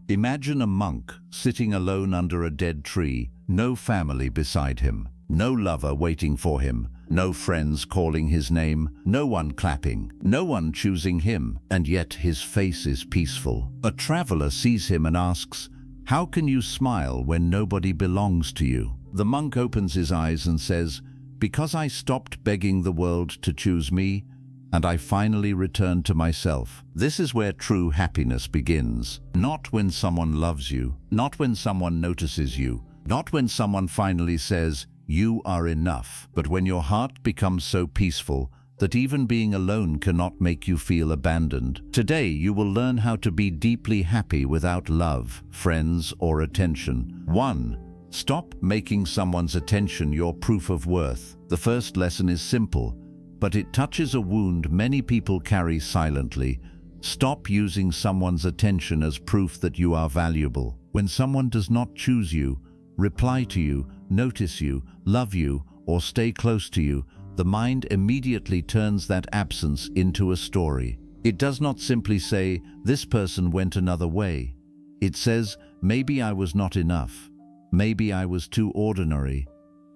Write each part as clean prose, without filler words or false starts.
Imagine a monk sitting alone under a dead tree, no family beside him, no lover waiting for him, no friends calling his name, no one clapping, no one choosing him, and yet his face is peaceful. A traveler sees him and asks, "How can you smile when nobody belongs to you?" The monk opens his eyes and says, "Because I stopped begging the world to choose me, and I finally returned to myself." This is where true happiness begins. Not when someone loves you, not when someone notices you, not when someone finally says, "You are enough," but when your heart becomes so peaceful that even being alone cannot make you feel abandoned. Today, you will learn how to be deeply happy without love, friends, or attention. 1. Stop making someone's attention your proof of worth. The first lesson is simple, but it touches a wound many people carry silently. Stop using someone's attention as proof that you are valuable. When someone does not choose you, reply to you, notice you, love you, or stay close to you, the mind immediately turns that absence into a story. It does not simply say, "This person went another way." It says, "Maybe I was not enough. Maybe I was too ordinary.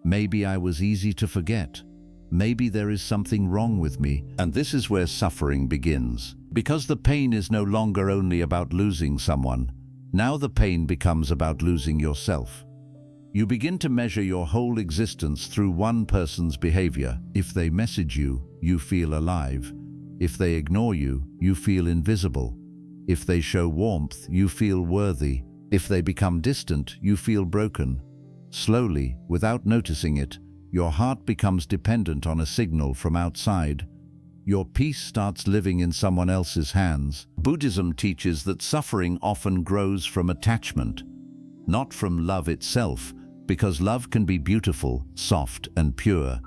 Maybe I was easy to forget. Maybe there is something wrong with me." And this is where suffering begins. Because the pain is no longer only about losing someone. Now the pain becomes about losing yourself. You begin to measure your whole existence through one person's behavior. If they message you, you feel alive. If they ignore you, you feel invisible. If they show warmth, you feel worthy. If they become distant, you feel broken. Slowly, without noticing it, your heart becomes dependent on a signal from outside. Your peace starts living in someone else's hands. Buddhism teaches that suffering often grows from attachment, not from love itself, because love can be beautiful, soft, and pure.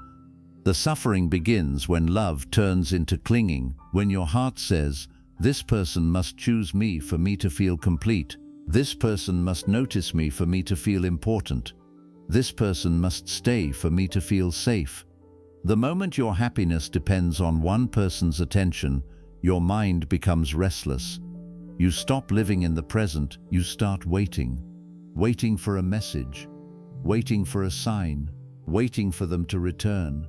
The suffering begins when love turns into clinging, when your heart says, "This person must choose me for me to feel complete. This person must notice me for me to feel important. This person must stay for me to feel safe." The moment your happiness depends on one person's attention, your mind becomes restless. You stop living in the present, you start waiting. Waiting for a message, waiting for a sign, waiting for them to return,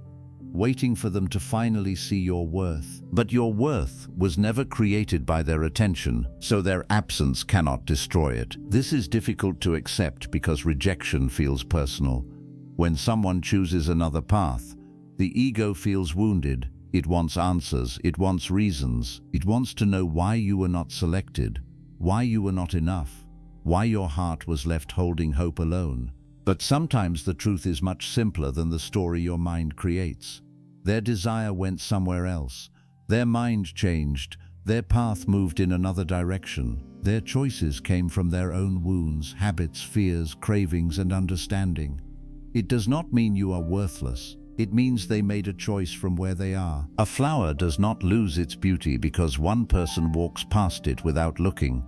waiting for them to finally see your worth. But your worth was never created by their attention, so their absence cannot destroy it. This is difficult to accept because rejection feels personal. When someone chooses another path, the ego feels wounded. It wants answers, it wants reasons, it wants to know why you were not selected, why you were not enough, why your heart was left holding hope alone. But sometimes the truth is much simpler than the story your mind creates. Their desire went somewhere else. Their mind changed. Their path moved in another direction. Their choices came from their own wounds, habits, fears, cravings, and understanding. It does not mean you are worthless. It means they made a choice from where they are. A flower does not lose its beauty because one person walks past it without looking.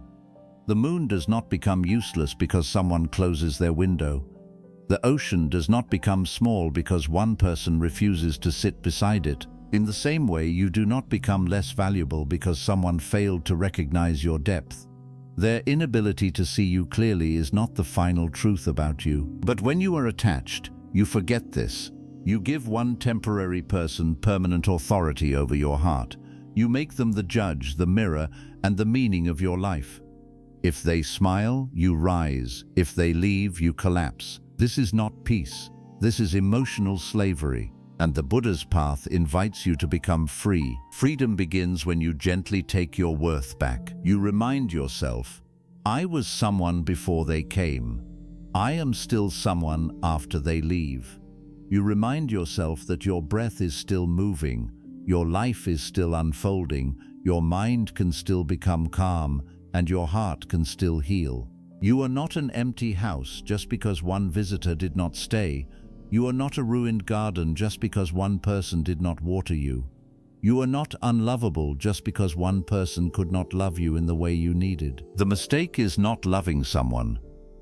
The moon does not become useless because someone closes their window. The ocean does not become small because one person refuses to sit beside it. In the same way, you do not become less valuable because someone failed to recognize your depth. Their inability to see you clearly is not the final truth about you. But when you are attached, you forget this. You give one temporary person permanent authority over your heart. You make them the judge, the mirror, and the meaning of your life. If they smile, you rise. If they leave, you collapse. This is not peace. This is emotional slavery. And the Buddha's path invites you to become free. Freedom begins when you gently take your worth back. You remind yourself, "I was someone before they came. I am still someone after they leave." You remind yourself that your breath is still moving, your life is still unfolding, your mind can still become calm, and your heart can still heal. You are not an empty house just because one visitor did not stay. You are not a ruined garden just because one person did not water you. You are not unlovable just because one person could not love you in the way you needed. The mistake is not loving someone.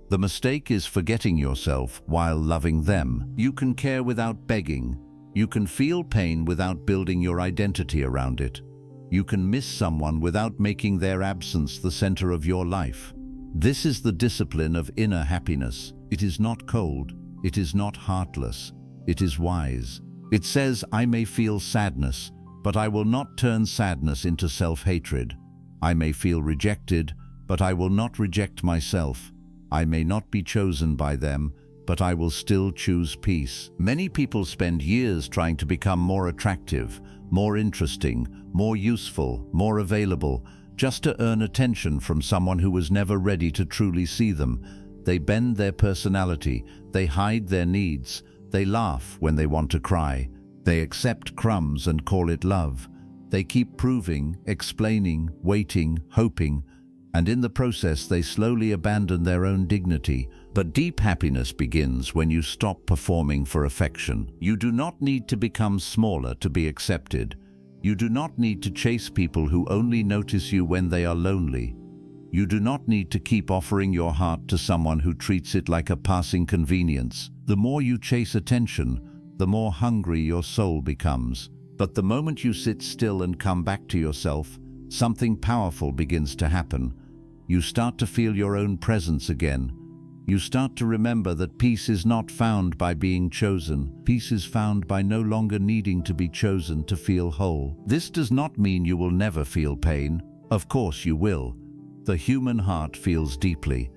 The mistake is forgetting yourself while loving them. You can care without begging. You can feel pain without building your identity around it. You can miss someone without making their absence the center of your life. This is the discipline of inner happiness. It is not cold. It is not heartless. It is wise. It says, I may feel sadness, but I will not turn sadness into self-hatred. I may feel rejected, but I will not reject myself. I may not be chosen by them, but I will still choose peace. Many people spend years trying to become more attractive, more interesting, more useful, more available, just to earn attention from someone who was never ready to truly see them. They bend their personality, they hide their needs, they laugh when they want to cry. They accept crumbs and call it love. They keep proving, explaining, waiting, hoping, and in the process they slowly abandon their own dignity. But deep happiness begins when you stop performing for affection. You do not need to become smaller to be accepted. You do not need to chase people who only notice you when they are lonely. You do not need to keep offering your heart to someone who treats it like a passing convenience. The more you chase attention, the more hungry your soul becomes. But the moment you sit still and come back to yourself, something powerful begins to happen. You start to feel your own presence again. You start to remember that peace is not found by being chosen. Peace is found by no longer needing to be chosen to feel whole. This does not mean you will never feel pain. Of course you will. The human heart feels deeply.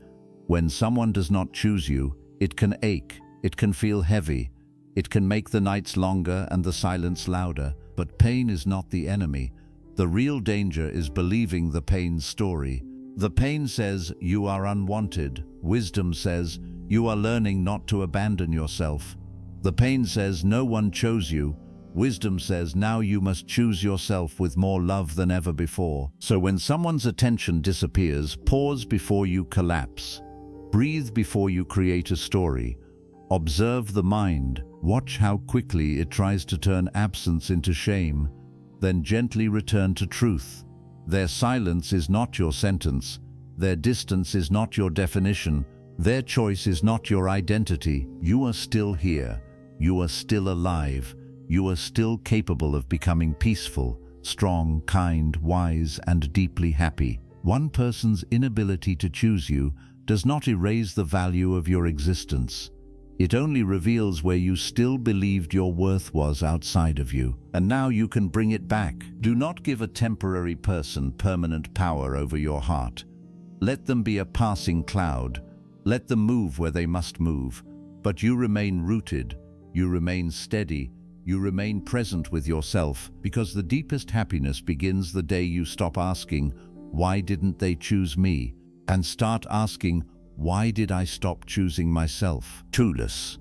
When someone does not choose you, it can ache, it can feel heavy, it can make the nights longer and the silence louder. But pain is not the enemy. The real danger is believing the pain's story. The pain says you are unwanted. Wisdom says you are learning not to abandon yourself. The pain says no one chose you. Wisdom says now you must choose yourself with more love than ever before. So when someone's attention disappears, pause before you collapse. Breathe before you create a story. Observe the mind. Watch how quickly it tries to turn absence into shame. Then gently return to truth. Their silence is not your sentence. Their distance is not your definition. Their choice is not your identity. You are still here. You are still alive. You are still capable of becoming peaceful, strong, kind, wise, and deeply happy. One person's inability to choose you does not erase the value of your existence. It only reveals where you still believed your worth was outside of you. And now you can bring it back. Do not give a temporary person permanent power over your heart. Let them be a passing cloud. Let them move where they must move. But you remain rooted. You remain steady. You remain present with yourself, because the deepest happiness begins the day you stop asking, why didn't they choose me? And start asking, why did I stop choosing myself? Tooless.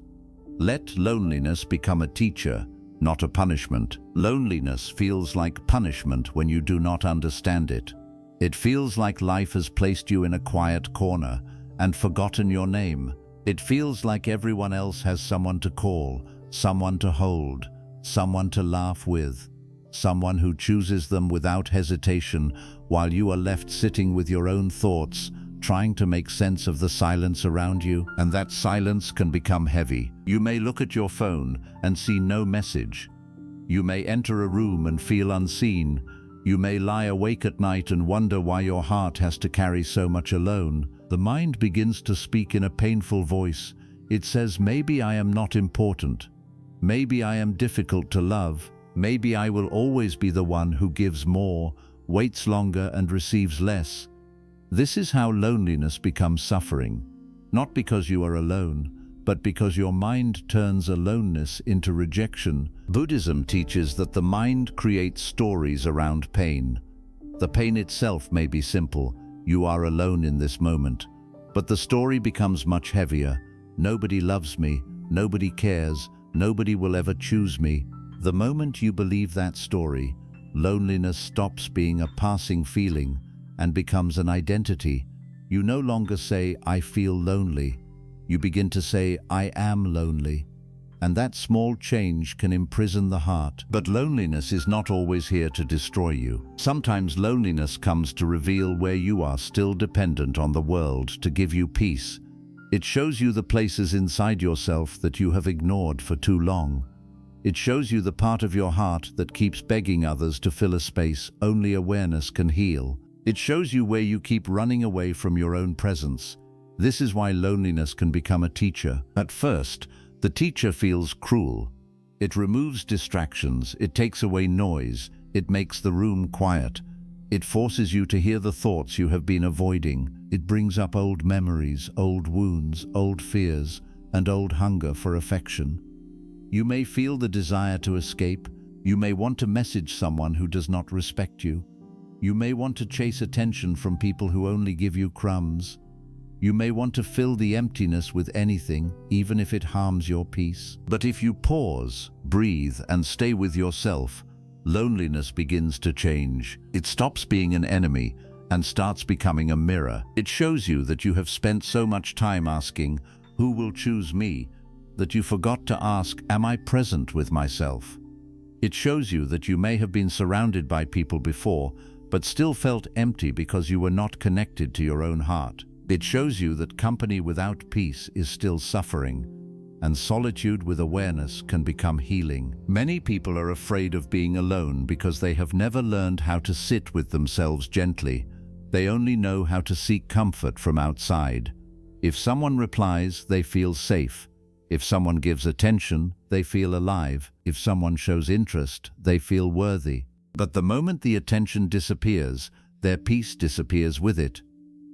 Let loneliness become a teacher, not a punishment. Loneliness feels like punishment when you do not understand it. It feels like life has placed you in a quiet corner and forgotten your name. It feels like everyone else has someone to call, someone to hold, someone to laugh with, someone who chooses them without hesitation, while you are left sitting with your own thoughts, trying to make sense of the silence around you. And that silence can become heavy. You may look at your phone and see no message. You may enter a room and feel unseen. You may lie awake at night and wonder why your heart has to carry so much alone. The mind begins to speak in a painful voice. It says, maybe I am not important. Maybe I am difficult to love. Maybe I will always be the one who gives more, waits longer, and receives less. This is how loneliness becomes suffering, not because you are alone, but because your mind turns aloneness into rejection. Buddhism teaches that the mind creates stories around pain. The pain itself may be simple, you are alone in this moment, but the story becomes much heavier. Nobody loves me, nobody cares, nobody will ever choose me. The moment you believe that story, loneliness stops being a passing feeling and becomes an identity. You no longer say, I feel lonely. You begin to say, I am lonely. And that small change can imprison the heart. But loneliness is not always here to destroy you. Sometimes loneliness comes to reveal where you are still dependent on the world to give you peace. It shows you the places inside yourself that you have ignored for too long. It shows you the part of your heart that keeps begging others to fill a space only awareness can heal. It shows you where you keep running away from your own presence. This is why loneliness can become a teacher. At first, the teacher feels cruel. It removes distractions, it takes away noise, it makes the room quiet. It forces you to hear the thoughts you have been avoiding. It brings up old memories, old wounds, old fears, and old hunger for affection. You may feel the desire to escape. You may want to message someone who does not respect you. You may want to chase attention from people who only give you crumbs. You may want to fill the emptiness with anything, even if it harms your peace. But if you pause, breathe, and stay with yourself, loneliness begins to change. It stops being an enemy and starts becoming a mirror. It shows you that you have spent so much time asking, "Who will choose me?" that you forgot to ask, "Am I present with myself?" It shows you that you may have been surrounded by people before, but still felt empty because you were not connected to your own heart. It shows you that company without peace is still suffering, and solitude with awareness can become healing. Many people are afraid of being alone because they have never learned how to sit with themselves gently. They only know how to seek comfort from outside. If someone replies, they feel safe. If someone gives attention, they feel alive. If someone shows interest, they feel worthy. But the moment the attention disappears, their peace disappears with it.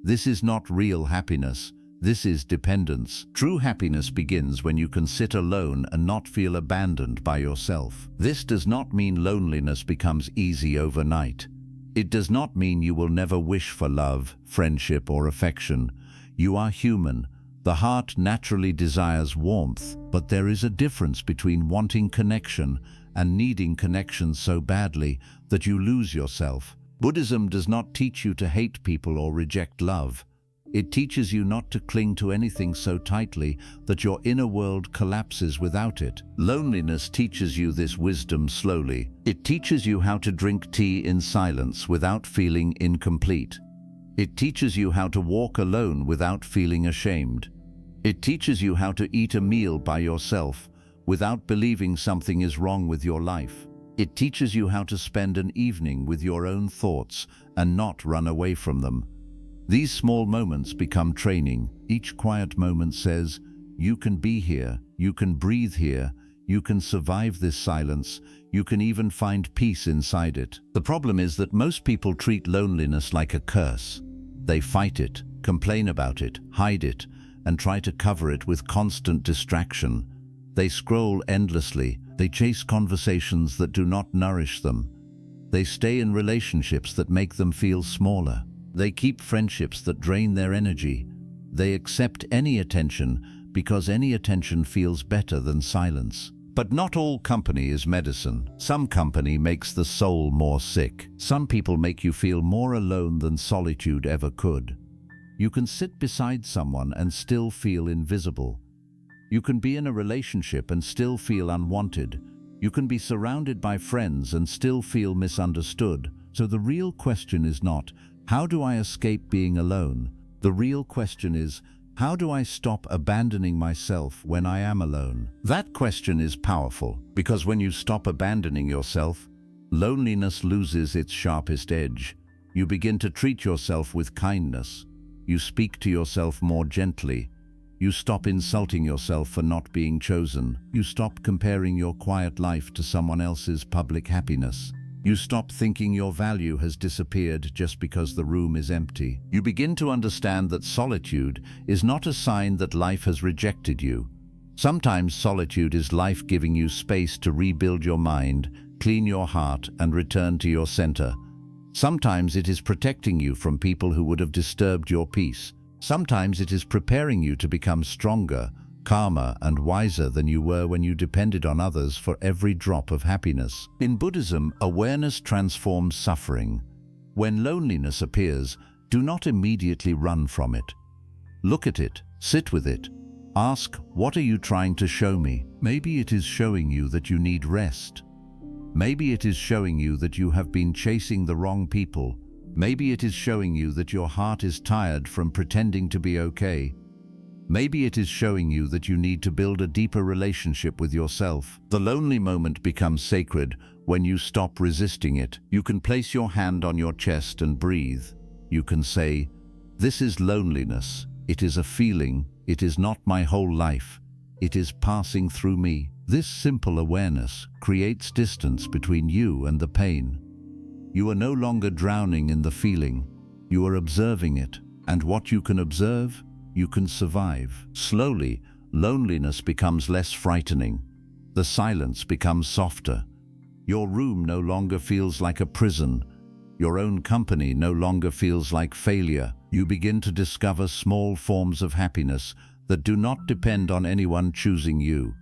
This is not real happiness. This is dependence. True happiness begins when you can sit alone and not feel abandoned by yourself. This does not mean loneliness becomes easy overnight. It does not mean you will never wish for love, friendship, or affection. You are human. The heart naturally desires warmth, but there is a difference between wanting connection and needing connection so badly that you lose yourself. Buddhism does not teach you to hate people or reject love. It teaches you not to cling to anything so tightly that your inner world collapses without it. Loneliness teaches you this wisdom slowly. It teaches you how to drink tea in silence without feeling incomplete. It teaches you how to walk alone without feeling ashamed. It teaches you how to eat a meal by yourself without believing something is wrong with your life. It teaches you how to spend an evening with your own thoughts and not run away from them. These small moments become training. Each quiet moment says, "You can be here, you can breathe here, you can survive this silence, you can even find peace inside it." The problem is that most people treat loneliness like a curse. They fight it, complain about it, hide it, and try to cover it with constant distraction. They scroll endlessly. They chase conversations that do not nourish them. They stay in relationships that make them feel smaller. They keep friendships that drain their energy. They accept any attention because any attention feels better than silence. But not all company is medicine. Some company makes the soul more sick. Some people make you feel more alone than solitude ever could. You can sit beside someone and still feel invisible. You can be in a relationship and still feel unwanted. You can be surrounded by friends and still feel misunderstood. So the real question is not, how do I escape being alone? The real question is, how do I stop abandoning myself when I am alone? That question is powerful, because when you stop abandoning yourself, loneliness loses its sharpest edge. You begin to treat yourself with kindness. You speak to yourself more gently. You stop insulting yourself for not being chosen. You stop comparing your quiet life to someone else's public happiness. You stop thinking your value has disappeared just because the room is empty. You begin to understand that solitude is not a sign that life has rejected you. Sometimes solitude is life giving you space to rebuild your mind, clean your heart, and return to your center. Sometimes it is protecting you from people who would have disturbed your peace. Sometimes it is preparing you to become stronger, calmer, and wiser than you were when you depended on others for every drop of happiness. In Buddhism, awareness transforms suffering. When loneliness appears, do not immediately run from it. Look at it, sit with it. Ask, what are you trying to show me? Maybe it is showing you that you need rest. Maybe it is showing you that you have been chasing the wrong people. Maybe it is showing you that your heart is tired from pretending to be okay. Maybe it is showing you that you need to build a deeper relationship with yourself. The lonely moment becomes sacred when you stop resisting it. You can place your hand on your chest and breathe. You can say, "This is loneliness. It is a feeling. It is not my whole life. It is passing through me." This simple awareness creates distance between you and the pain. You are no longer drowning in the feeling. You are observing it. And what you can observe, you can survive. Slowly, loneliness becomes less frightening. The silence becomes softer. Your room no longer feels like a prison. Your own company no longer feels like failure. You begin to discover small forms of happiness that do not depend on anyone choosing you.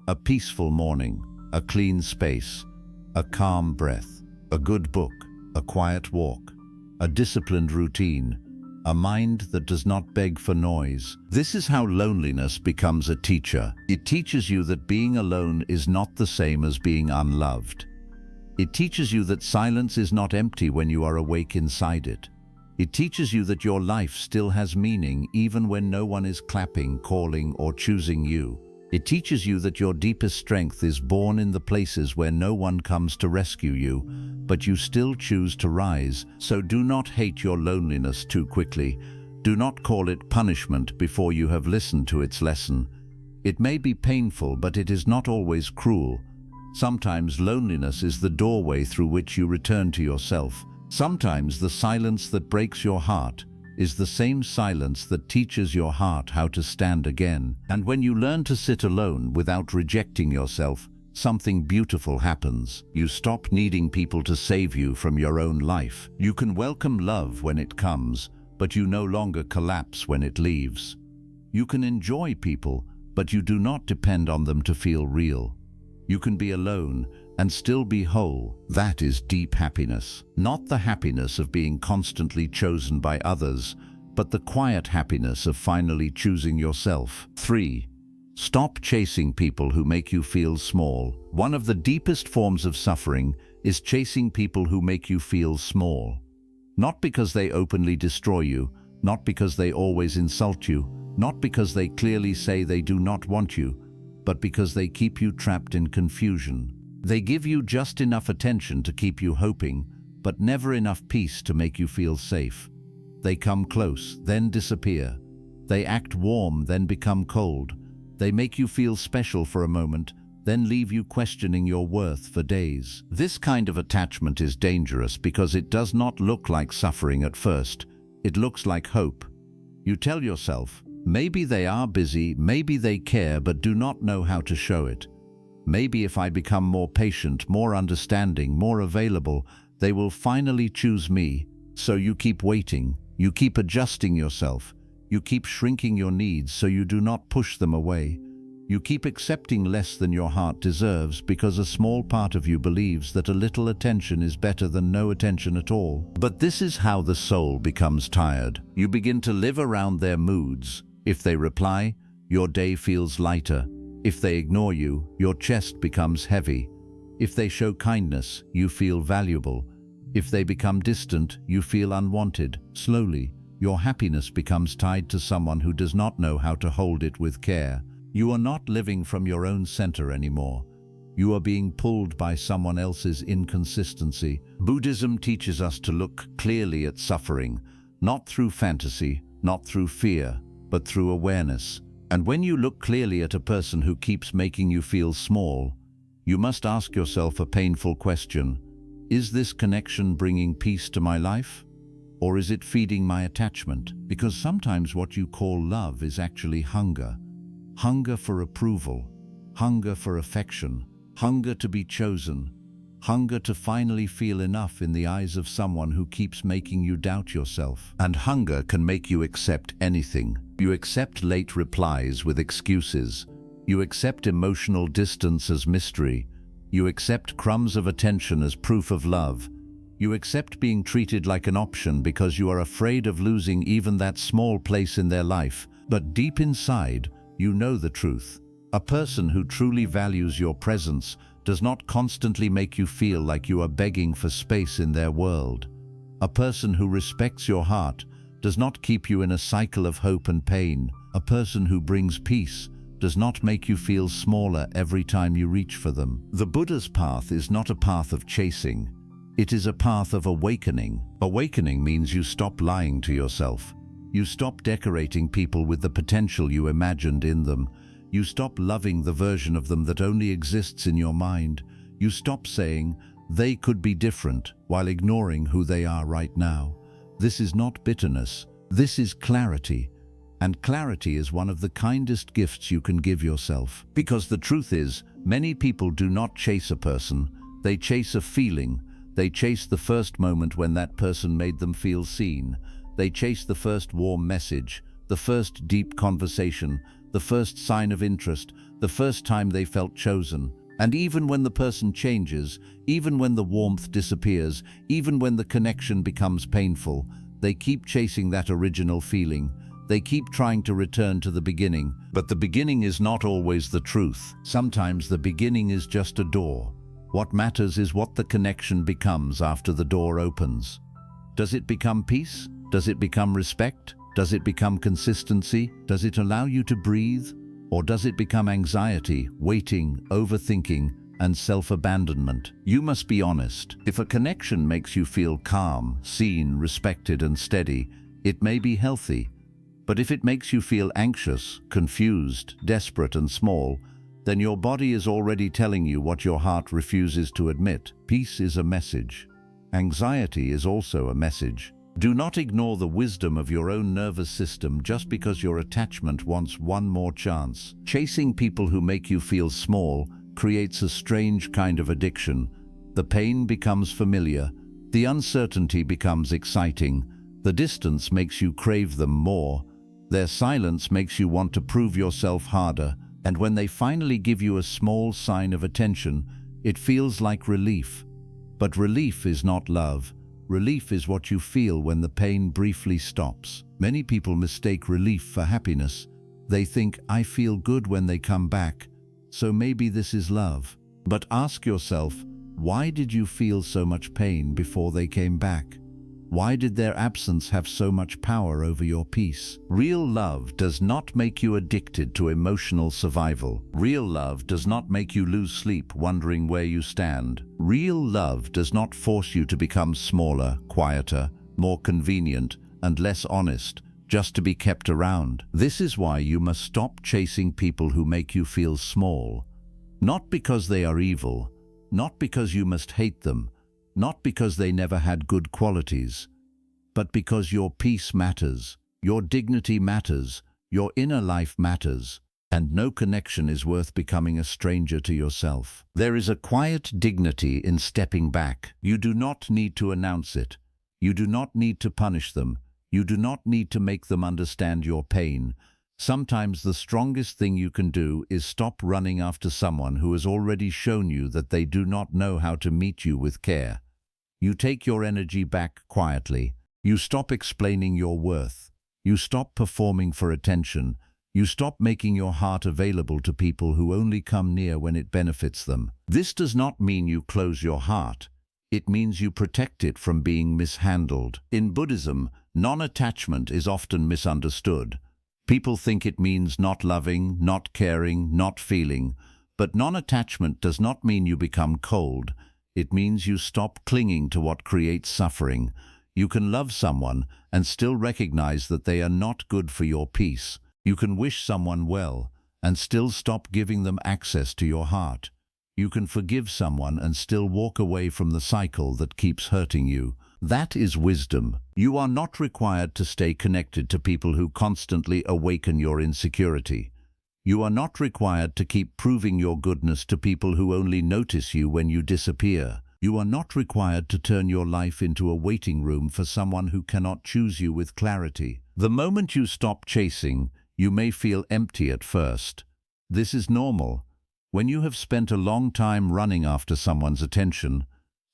A peaceful morning, a clean space, a calm breath, a good book, a quiet walk, a disciplined routine, a mind that does not beg for noise. This is how loneliness becomes a teacher. It teaches you that being alone is not the same as being unloved. It teaches you that silence is not empty when you are awake inside it. It teaches you that your life still has meaning even when no one is clapping, calling, or choosing you. It teaches you that your deepest strength is born in the places where no one comes to rescue you, but you still choose to rise. So do not hate your loneliness too quickly. Do not call it punishment before you have listened to its lesson. It may be painful, but it is not always cruel. Sometimes loneliness is the doorway through which you return to yourself. Sometimes the silence that breaks your heart is the same silence that teaches your heart how to stand again. And when you learn to sit alone without rejecting yourself, something beautiful happens. You stop needing people to save you from your own life. You can welcome love when it comes, but you no longer collapse when it leaves. You can enjoy people, but you do not depend on them to feel real. You can be alone and still be whole. That is deep happiness. Not the happiness of being constantly chosen by others, but the quiet happiness of finally choosing yourself. 3. Stop chasing people who make you feel small. One of the deepest forms of suffering is chasing people who make you feel small. Not because they openly destroy you, not because they always insult you, not because they clearly say they do not want you, but because they keep you trapped in confusion. They give you just enough attention to keep you hoping, but never enough peace to make you feel safe. They come close, then disappear. They act warm, then become cold. They make you feel special for a moment, then leave you questioning your worth for days. This kind of attachment is dangerous because it does not look like suffering at first. It looks like hope. You tell yourself, maybe they are busy, maybe they care, but do not know how to show it. Maybe if I become more patient, more understanding, more available, they will finally choose me. So you keep waiting, you keep adjusting yourself, you keep shrinking your needs so you do not push them away. You keep accepting less than your heart deserves because a small part of you believes that a little attention is better than no attention at all. But this is how the soul becomes tired. You begin to live around their moods. If they reply, your day feels lighter. If they ignore you, your chest becomes heavy. If they show kindness, you feel valuable. If they become distant, you feel unwanted. Slowly, your happiness becomes tied to someone who does not know how to hold it with care. You are not living from your own center anymore. You are being pulled by someone else's inconsistency. Buddhism teaches us to look clearly at suffering, not through fantasy, not through fear, but through awareness. And when you look clearly at a person who keeps making you feel small, you must ask yourself a painful question. Is this connection bringing peace to my life? Or is it feeding my attachment? Because sometimes what you call love is actually hunger. Hunger for approval, hunger for affection, hunger to be chosen, hunger to finally feel enough in the eyes of someone who keeps making you doubt yourself. And hunger can make you accept anything. You accept late replies with excuses. You accept emotional distance as mystery. You accept crumbs of attention as proof of love. You accept being treated like an option because you are afraid of losing even that small place in their life. But deep inside, you know the truth. A person who truly values your presence does not constantly make you feel like you are begging for space in their world. A person who respects your heart does not keep you in a cycle of hope and pain. A person who brings peace does not make you feel smaller every time you reach for them. The Buddha's path is not a path of chasing. It is a path of awakening. Awakening means you stop lying to yourself. You stop decorating people with the potential you imagined in them. You stop loving the version of them that only exists in your mind. You stop saying, they could be different, while ignoring who they are right now. This is not bitterness. This is clarity. And clarity is one of the kindest gifts you can give yourself. Because the truth is, many people do not chase a person. They chase a feeling. They chase the first moment when that person made them feel seen. They chase the first warm message, the first deep conversation, the first sign of interest, the first time they felt chosen. And even when the person changes, even when the warmth disappears, even when the connection becomes painful, they keep chasing that original feeling. They keep trying to return to the beginning. But the beginning is not always the truth. Sometimes the beginning is just a door. What matters is what the connection becomes after the door opens. Does it become peace? Does it become respect? Does it become consistency? Does it allow you to breathe? Or does it become anxiety, waiting, overthinking, and self-abandonment? You must be honest. If a connection makes you feel calm, seen, respected, and steady, it may be healthy. But if it makes you feel anxious, confused, desperate, and small, then your body is already telling you what your heart refuses to admit. Peace is a message. Anxiety is also a message. Do not ignore the wisdom of your own nervous system just because your attachment wants one more chance. Chasing people who make you feel small creates a strange kind of addiction. The pain becomes familiar. The uncertainty becomes exciting. The distance makes you crave them more. Their silence makes you want to prove yourself harder. And when they finally give you a small sign of attention, it feels like relief. But relief is not love. Relief is what you feel when the pain briefly stops. Many people mistake relief for happiness. They think, I feel good when they come back, so maybe this is love. But ask yourself, why did you feel so much pain before they came back? Why did their absence have so much power over your peace? Real love does not make you addicted to emotional survival. Real love does not make you lose sleep wondering where you stand. Real love does not force you to become smaller, quieter, more convenient, and less honest, just to be kept around. This is why you must stop chasing people who make you feel small. Not because they are evil, not because you must hate them, not because they never had good qualities, but because your peace matters, your dignity matters, your inner life matters, and no connection is worth becoming a stranger to yourself. There is a quiet dignity in stepping back. You do not need to announce it. You do not need to punish them. You do not need to make them understand your pain. Sometimes the strongest thing you can do is stop running after someone who has already shown you that they do not know how to meet you with care. You take your energy back quietly. You stop explaining your worth. You stop performing for attention. You stop making your heart available to people who only come near when it benefits them. This does not mean you close your heart. It means you protect it from being mishandled. In Buddhism, non-attachment is often misunderstood. People think it means not loving, not caring, not feeling. But non-attachment does not mean you become cold. It means you stop clinging to what creates suffering. You can love someone and still recognize that they are not good for your peace. You can wish someone well and still stop giving them access to your heart. You can forgive someone and still walk away from the cycle that keeps hurting you. That is wisdom. You are not required to stay connected to people who constantly awaken your insecurity. You are not required to keep proving your goodness to people who only notice you when you disappear. You are not required to turn your life into a waiting room for someone who cannot choose you with clarity. The moment you stop chasing, you may feel empty at first. This is normal. When you have spent a long time running after someone's attention,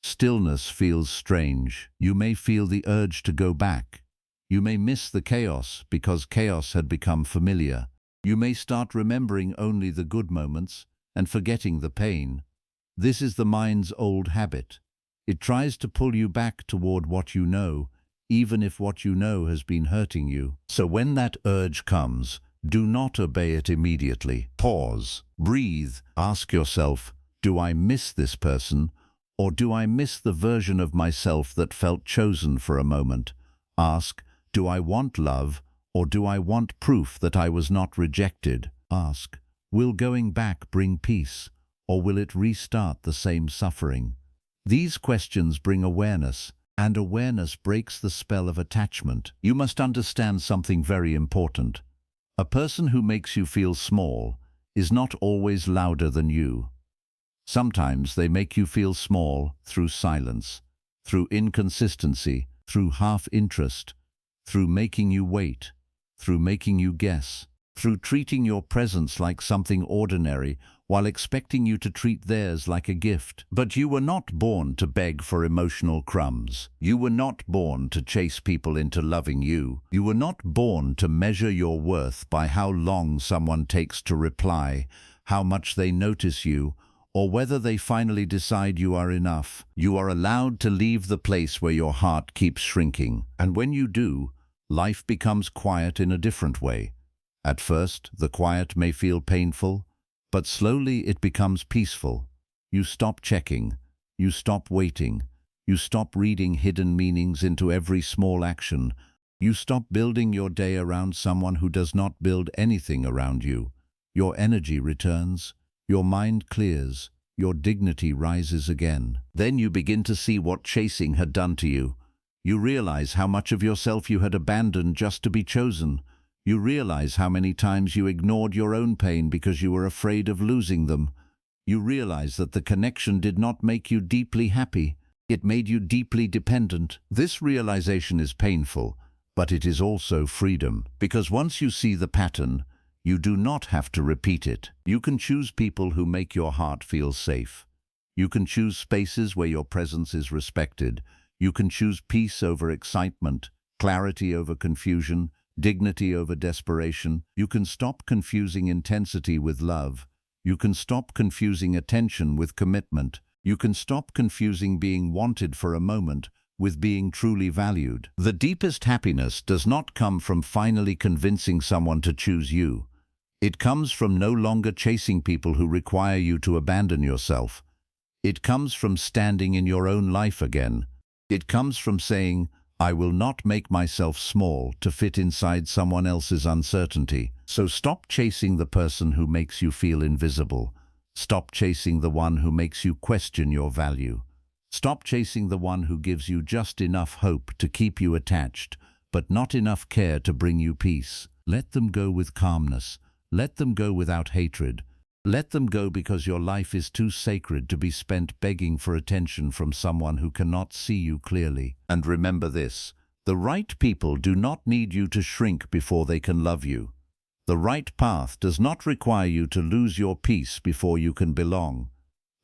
stillness feels strange. You may feel the urge to go back. You may miss the chaos because chaos had become familiar. You may start remembering only the good moments and forgetting the pain. This is the mind's old habit. It tries to pull you back toward what you know, even if what you know has been hurting you. So when that urge comes, do not obey it immediately. Pause, breathe, ask yourself, do I miss this person, Or do I miss the version of myself that felt chosen for a moment? Ask, do I want love, or do I want proof that I was not rejected? Ask, will going back bring peace, or will it restart the same suffering? These questions bring awareness, and awareness breaks the spell of attachment. You must understand something very important. A person who makes you feel small is not always louder than you. Sometimes they make you feel small through silence, through inconsistency, through half-interest, through making you wait, through making you guess, through treating your presence like something ordinary while expecting you to treat theirs like a gift. But you were not born to beg for emotional crumbs. You were not born to chase people into loving you. You were not born to measure your worth by how long someone takes to reply, how much they notice you, or whether they finally decide you are enough. You are allowed to leave the place where your heart keeps shrinking. And when you do, life becomes quiet in a different way. At first, the quiet may feel painful, but slowly it becomes peaceful. You stop checking, you stop waiting, you stop reading hidden meanings into every small action. You stop building your day around someone who does not build anything around you. Your energy returns, your mind clears, your dignity rises again. Then you begin to see what chasing had done to you. You realize how much of yourself you had abandoned just to be chosen. You realize how many times you ignored your own pain because you were afraid of losing them. You realize that the connection did not make you deeply happy. It made you deeply dependent. This realization is painful, but it is also freedom. Because once you see the pattern, you do not have to repeat it. You can choose people who make your heart feel safe. You can choose spaces where your presence is respected. You can choose peace over excitement, clarity over confusion, dignity over desperation. You can stop confusing intensity with love. You can stop confusing attention with commitment. You can stop confusing being wanted for a moment with being truly valued. The deepest happiness does not come from finally convincing someone to choose you. It comes from no longer chasing people who require you to abandon yourself. It comes from standing in your own life again. It comes from saying, I will not make myself small to fit inside someone else's uncertainty. So stop chasing the person who makes you feel invisible. Stop chasing the one who makes you question your value. Stop chasing the one who gives you just enough hope to keep you attached, but not enough care to bring you peace. Let them go with calmness. Let them go without hatred. Let them go because your life is too sacred to be spent begging for attention from someone who cannot see you clearly. And remember this, the right people do not need you to shrink before they can love you. The right path does not require you to lose your peace before you can belong.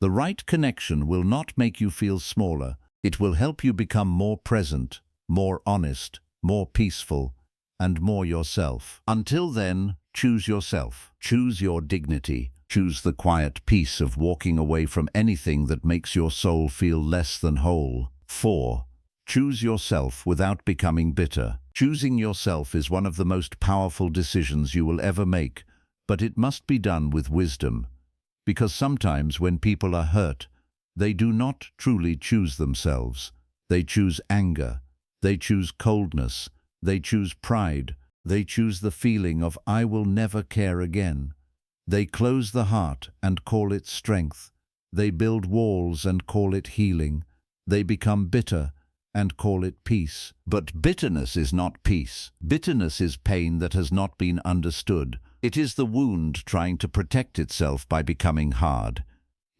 The right connection will not make you feel smaller. It will help you become more present, more honest, more peaceful, and more yourself. Until then, choose yourself. Choose your dignity. Choose the quiet peace of walking away from anything that makes your soul feel less than whole. 4. Choose yourself without becoming bitter. Choosing yourself is one of the most powerful decisions you will ever make, but it must be done with wisdom. Because sometimes when people are hurt, they do not truly choose themselves. They choose anger. They choose coldness. They choose pride. They choose the feeling of I will never care again. They close the heart and call it strength. They build walls and call it healing. They become bitter and call it peace. But bitterness is not peace. Bitterness is pain that has not been understood. It is the wound trying to protect itself by becoming hard.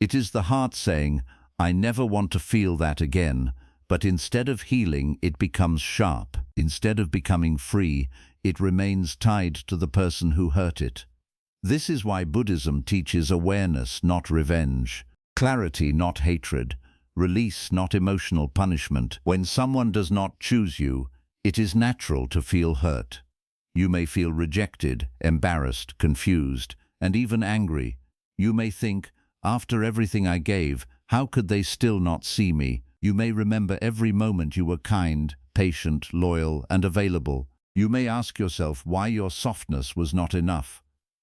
It is the heart saying, I never want to feel that again. But instead of healing, it becomes sharp. Instead of becoming free, it remains tied to the person who hurt it. This is why Buddhism teaches awareness, not revenge, clarity, not hatred, release, not emotional punishment. When someone does not choose you, it is natural to feel hurt. You may feel rejected, embarrassed, confused, and even angry. You may think, after everything I gave, how could they still not see me? You may remember every moment you were kind, patient, loyal, and available. You may ask yourself why your softness was not enough,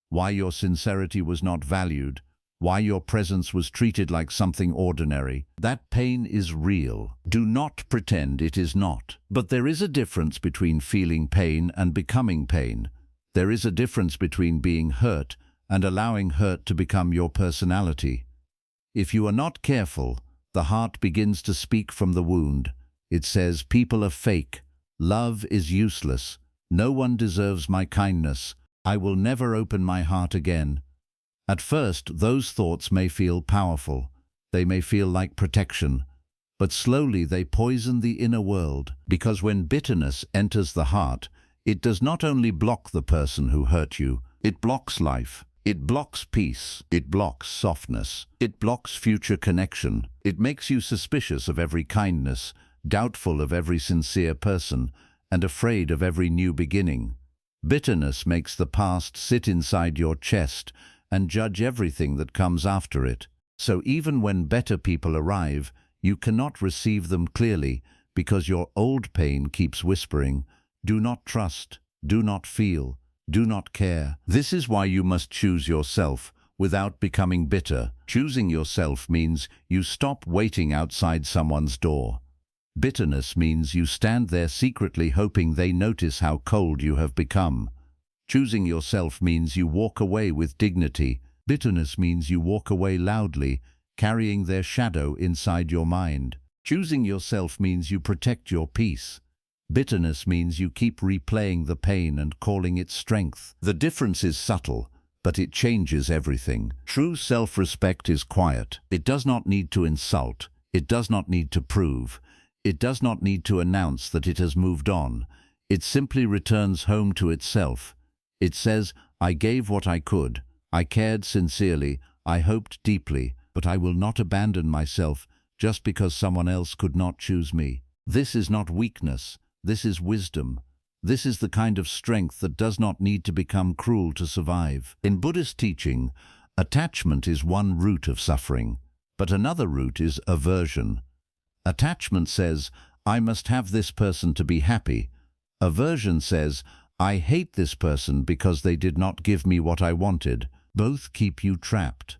why your sincerity was not valued, why your presence was treated like something ordinary. That pain is real. Do not pretend it is not. But there is a difference between feeling pain and becoming pain. There is a difference between being hurt and allowing hurt to become your personality. If you are not careful, the heart begins to speak from the wound. It says, people are fake. Love is useless. No one deserves my kindness. I will never open my heart again. At first, those thoughts may feel powerful. They may feel like protection. But slowly they poison the inner world, because when bitterness enters the heart, it does not only block the person who hurt you, it blocks life. It blocks peace. It blocks softness. It blocks future connection. It makes you suspicious of every kindness, doubtful of every sincere person, and afraid of every new beginning. Bitterness makes the past sit inside your chest and judge everything that comes after it. So even when better people arrive, you cannot receive them clearly because your old pain keeps whispering, do not trust, do not feel, do not care. This is why you must choose yourself without becoming bitter. Choosing yourself means you stop waiting outside someone's door. Bitterness means you stand there secretly hoping they notice how cold you have become. Choosing yourself means you walk away with dignity. Bitterness means you walk away loudly, carrying their shadow inside your mind. Choosing yourself means you protect your peace. Bitterness means you keep replaying the pain and calling it strength. The difference is subtle, but it changes everything. True self-respect is quiet. It does not need to insult. It does not need to prove. It does not need to announce that it has moved on. It simply returns home to itself. It says, I gave what I could. I cared sincerely. I hoped deeply, but I will not abandon myself just because someone else could not choose me. This is not weakness. This is wisdom. This is the kind of strength that does not need to become cruel to survive. In Buddhist teaching, attachment is one root of suffering, but another root is aversion. Attachment says, I must have this person to be happy. Aversion says, I hate this person because they did not give me what I wanted. Both keep you trapped.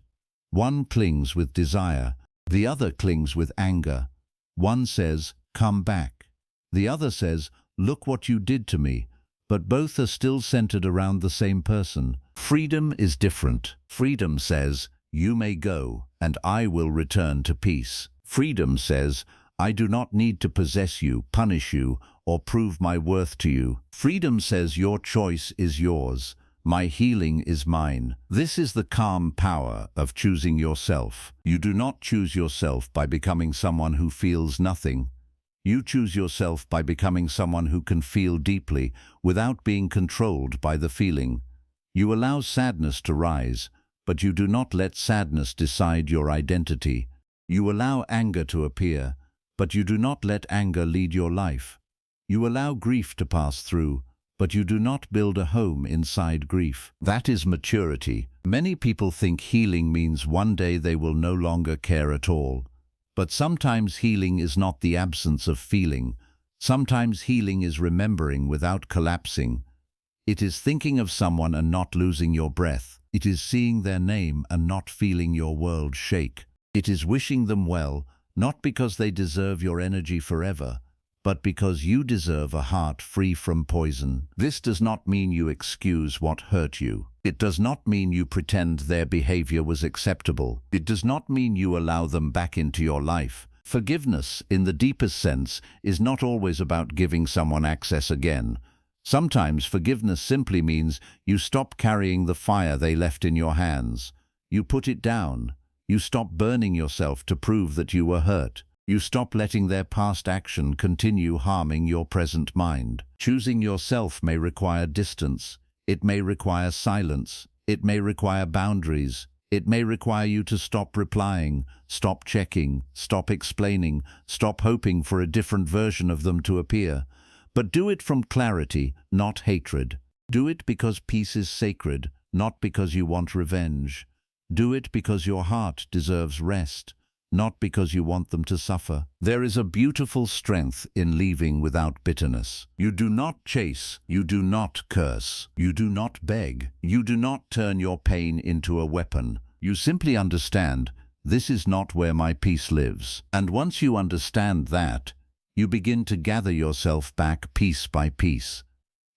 One clings with desire, the other clings with anger. One says, come back. The other says, look what you did to me, but both are still centered around the same person. Freedom is different. Freedom says, you may go, and I will return to peace. Freedom says, I do not need to possess you, punish you, or prove my worth to you. Freedom says your choice is yours. My healing is mine. This is the calm power of choosing yourself. You do not choose yourself by becoming someone who feels nothing. You choose yourself by becoming someone who can feel deeply without being controlled by the feeling. You allow sadness to rise, but you do not let sadness decide your identity. You allow anger to appear, but you do not let anger lead your life. You allow grief to pass through, but you do not build a home inside grief. That is maturity. Many people think healing means one day they will no longer care at all. But sometimes healing is not the absence of feeling. Sometimes healing is remembering without collapsing. It is thinking of someone and not losing your breath. It is seeing their name and not feeling your world shake. It is wishing them well, not because they deserve your energy forever, but because you deserve a heart free from poison. This does not mean you excuse what hurt you. It does not mean you pretend their behavior was acceptable. It does not mean you allow them back into your life. Forgiveness, in the deepest sense, is not always about giving someone access again. Sometimes forgiveness simply means you stop carrying the fire they left in your hands. You put it down. You stop burning yourself to prove that you were hurt. You stop letting their past action continue harming your present mind. Choosing yourself may require distance. It may require silence. It may require boundaries. It may require you to stop replying, stop checking, stop explaining, stop hoping for a different version of them to appear. But do it from clarity, not hatred. Do it because peace is sacred, not because you want revenge. Do it because your heart deserves rest, not because you want them to suffer. There is a beautiful strength in leaving without bitterness. You do not chase, you do not curse, you do not beg, you do not turn your pain into a weapon. You simply understand, this is not where my peace lives. And once you understand that, you begin to gather yourself back piece by piece.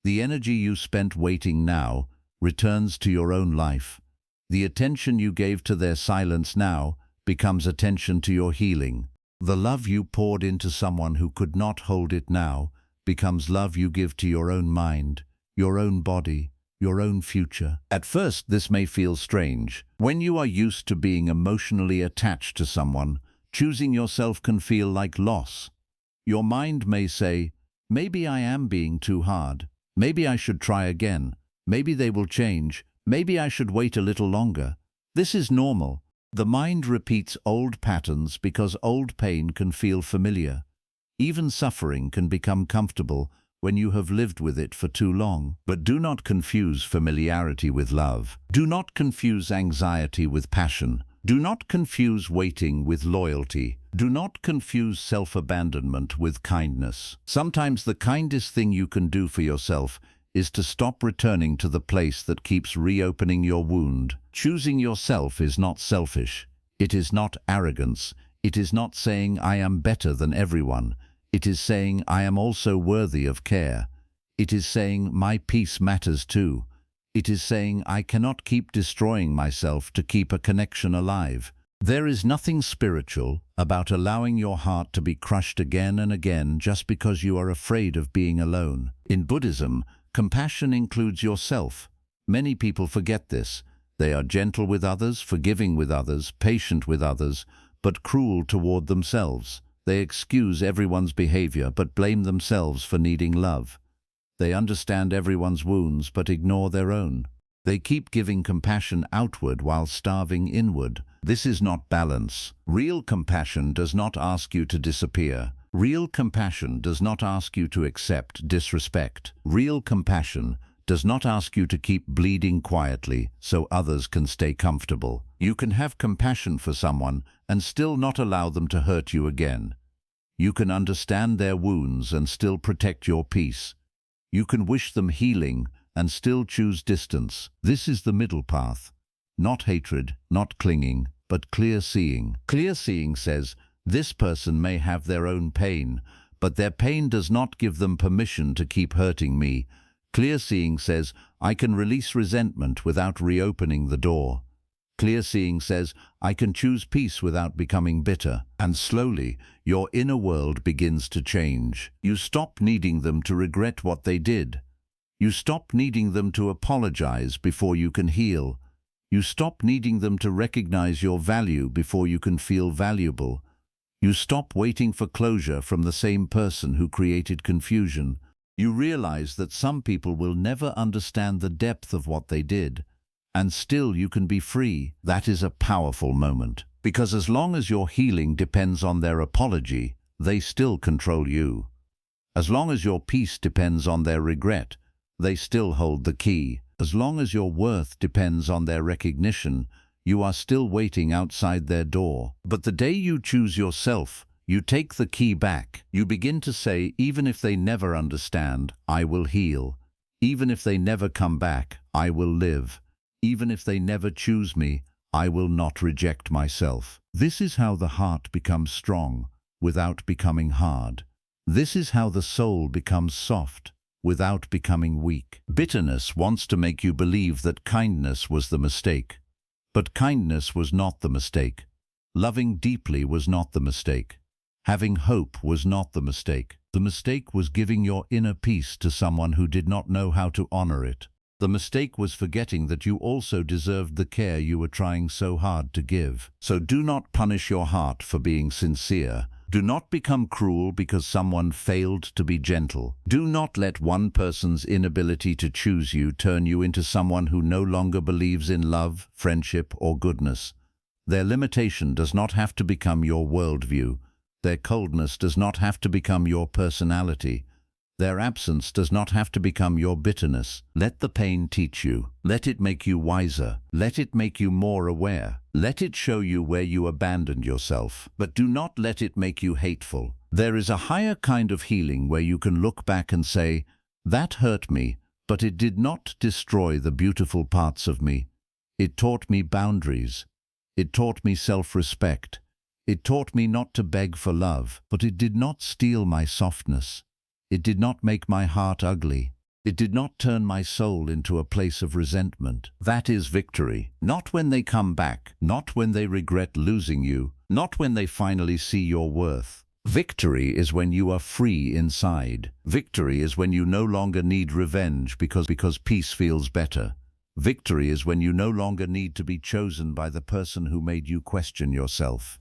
The energy you spent waiting now returns to your own life. The attention you gave to their silence now becomes attention to your healing. The love you poured into someone who could not hold it now becomes love you give to your own mind, your own body, your own future. At first, this may feel strange. When you are used to being emotionally attached to someone, choosing yourself can feel like loss. Your mind may say, maybe I am being too hard. Maybe I should try again. Maybe they will change. Maybe I should wait a little longer. This is normal. The mind repeats old patterns because old pain can feel familiar. Even suffering can become comfortable when you have lived with it for too long. But do not confuse familiarity with love. Do not confuse anxiety with passion. Do not confuse waiting with loyalty. Do not confuse self-abandonment with kindness. Sometimes the kindest thing you can do for yourself is to stop returning to the place that keeps reopening your wound. Choosing yourself is not selfish. It is not arrogance. It is not saying I am better than everyone. It is saying I am also worthy of care. It is saying my peace matters too. It is saying I cannot keep destroying myself to keep a connection alive. There is nothing spiritual about allowing your heart to be crushed again and again just because you are afraid of being alone. In Buddhism, compassion includes yourself. Many people forget this. They are gentle with others, forgiving with others, patient with others, but cruel toward themselves. They excuse everyone's behavior but blame themselves for needing love. They understand everyone's wounds but ignore their own. They keep giving compassion outward while starving inward. This is not balance. Real compassion does not ask you to disappear. Real compassion does not ask you to accept disrespect. Real compassion does not ask you to keep bleeding quietly so others can stay comfortable. You can have compassion for someone and still not allow them to hurt you again. You can understand their wounds and still protect your peace. You can wish them healing and still choose distance. This is the middle path. Not hatred, not clinging, but clear seeing. Clear seeing says, this person may have their own pain, but their pain does not give them permission to keep hurting me. Clear seeing says, I can release resentment without reopening the door. Clear seeing says, I can choose peace without becoming bitter. And slowly, your inner world begins to change. You stop needing them to regret what they did. You stop needing them to apologize before you can heal. You stop needing them to recognize your value before you can feel valuable. You stop waiting for closure from the same person who created confusion. You realize that some people will never understand the depth of what they did, and still you can be free. That is a powerful moment, because as long as your healing depends on their apology, they still control you. As long as your peace depends on their regret, they still hold the key. As long as your worth depends on their recognition, you are still waiting outside their door. But the day you choose yourself, you take the key back. You begin to say, even if they never understand, I will heal. Even if they never come back, I will live. Even if they never choose me, I will not reject myself. This is how the heart becomes strong without becoming hard. This is how the soul becomes soft without becoming weak. Bitterness wants to make you believe that kindness was the mistake. But kindness was not the mistake. Loving deeply was not the mistake. Having hope was not the mistake. The mistake was giving your inner peace to someone who did not know how to honor it. The mistake was forgetting that you also deserved the care you were trying so hard to give. So do not punish your heart for being sincere. Do not become cruel because someone failed to be gentle. Do not let one person's inability to choose you turn you into someone who no longer believes in love, friendship, or goodness. Their limitation does not have to become your worldview. Their coldness does not have to become your personality. Their absence does not have to become your bitterness. Let the pain teach you. Let it make you wiser. Let it make you more aware. Let it show you where you abandoned yourself. But do not let it make you hateful. There is a higher kind of healing where you can look back and say, that hurt me, but it did not destroy the beautiful parts of me. It taught me boundaries. It taught me self-respect. It taught me not to beg for love, but it did not steal my softness. It did not make my heart ugly. It did not turn my soul into a place of resentment. That is victory. Not when they come back, not when they regret losing you, not when they finally see your worth. Victory is when you are free inside. Victory is when you no longer need revenge because peace feels better. Victory is when you no longer need to be chosen by the person who made you question yourself.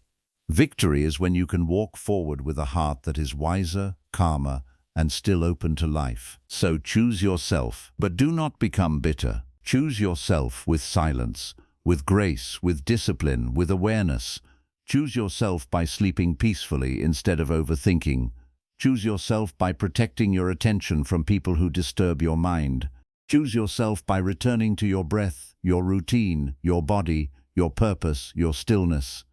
Victory is when you can walk forward with a heart that is wiser, calmer, and still open to life. So choose yourself, but do not become bitter. Choose yourself with silence, with grace, with discipline, with awareness. Choose yourself by sleeping peacefully instead of overthinking. Choose yourself by protecting your attention from people who disturb your mind. Choose yourself by returning to your breath, your routine, your body, your purpose, your stillness.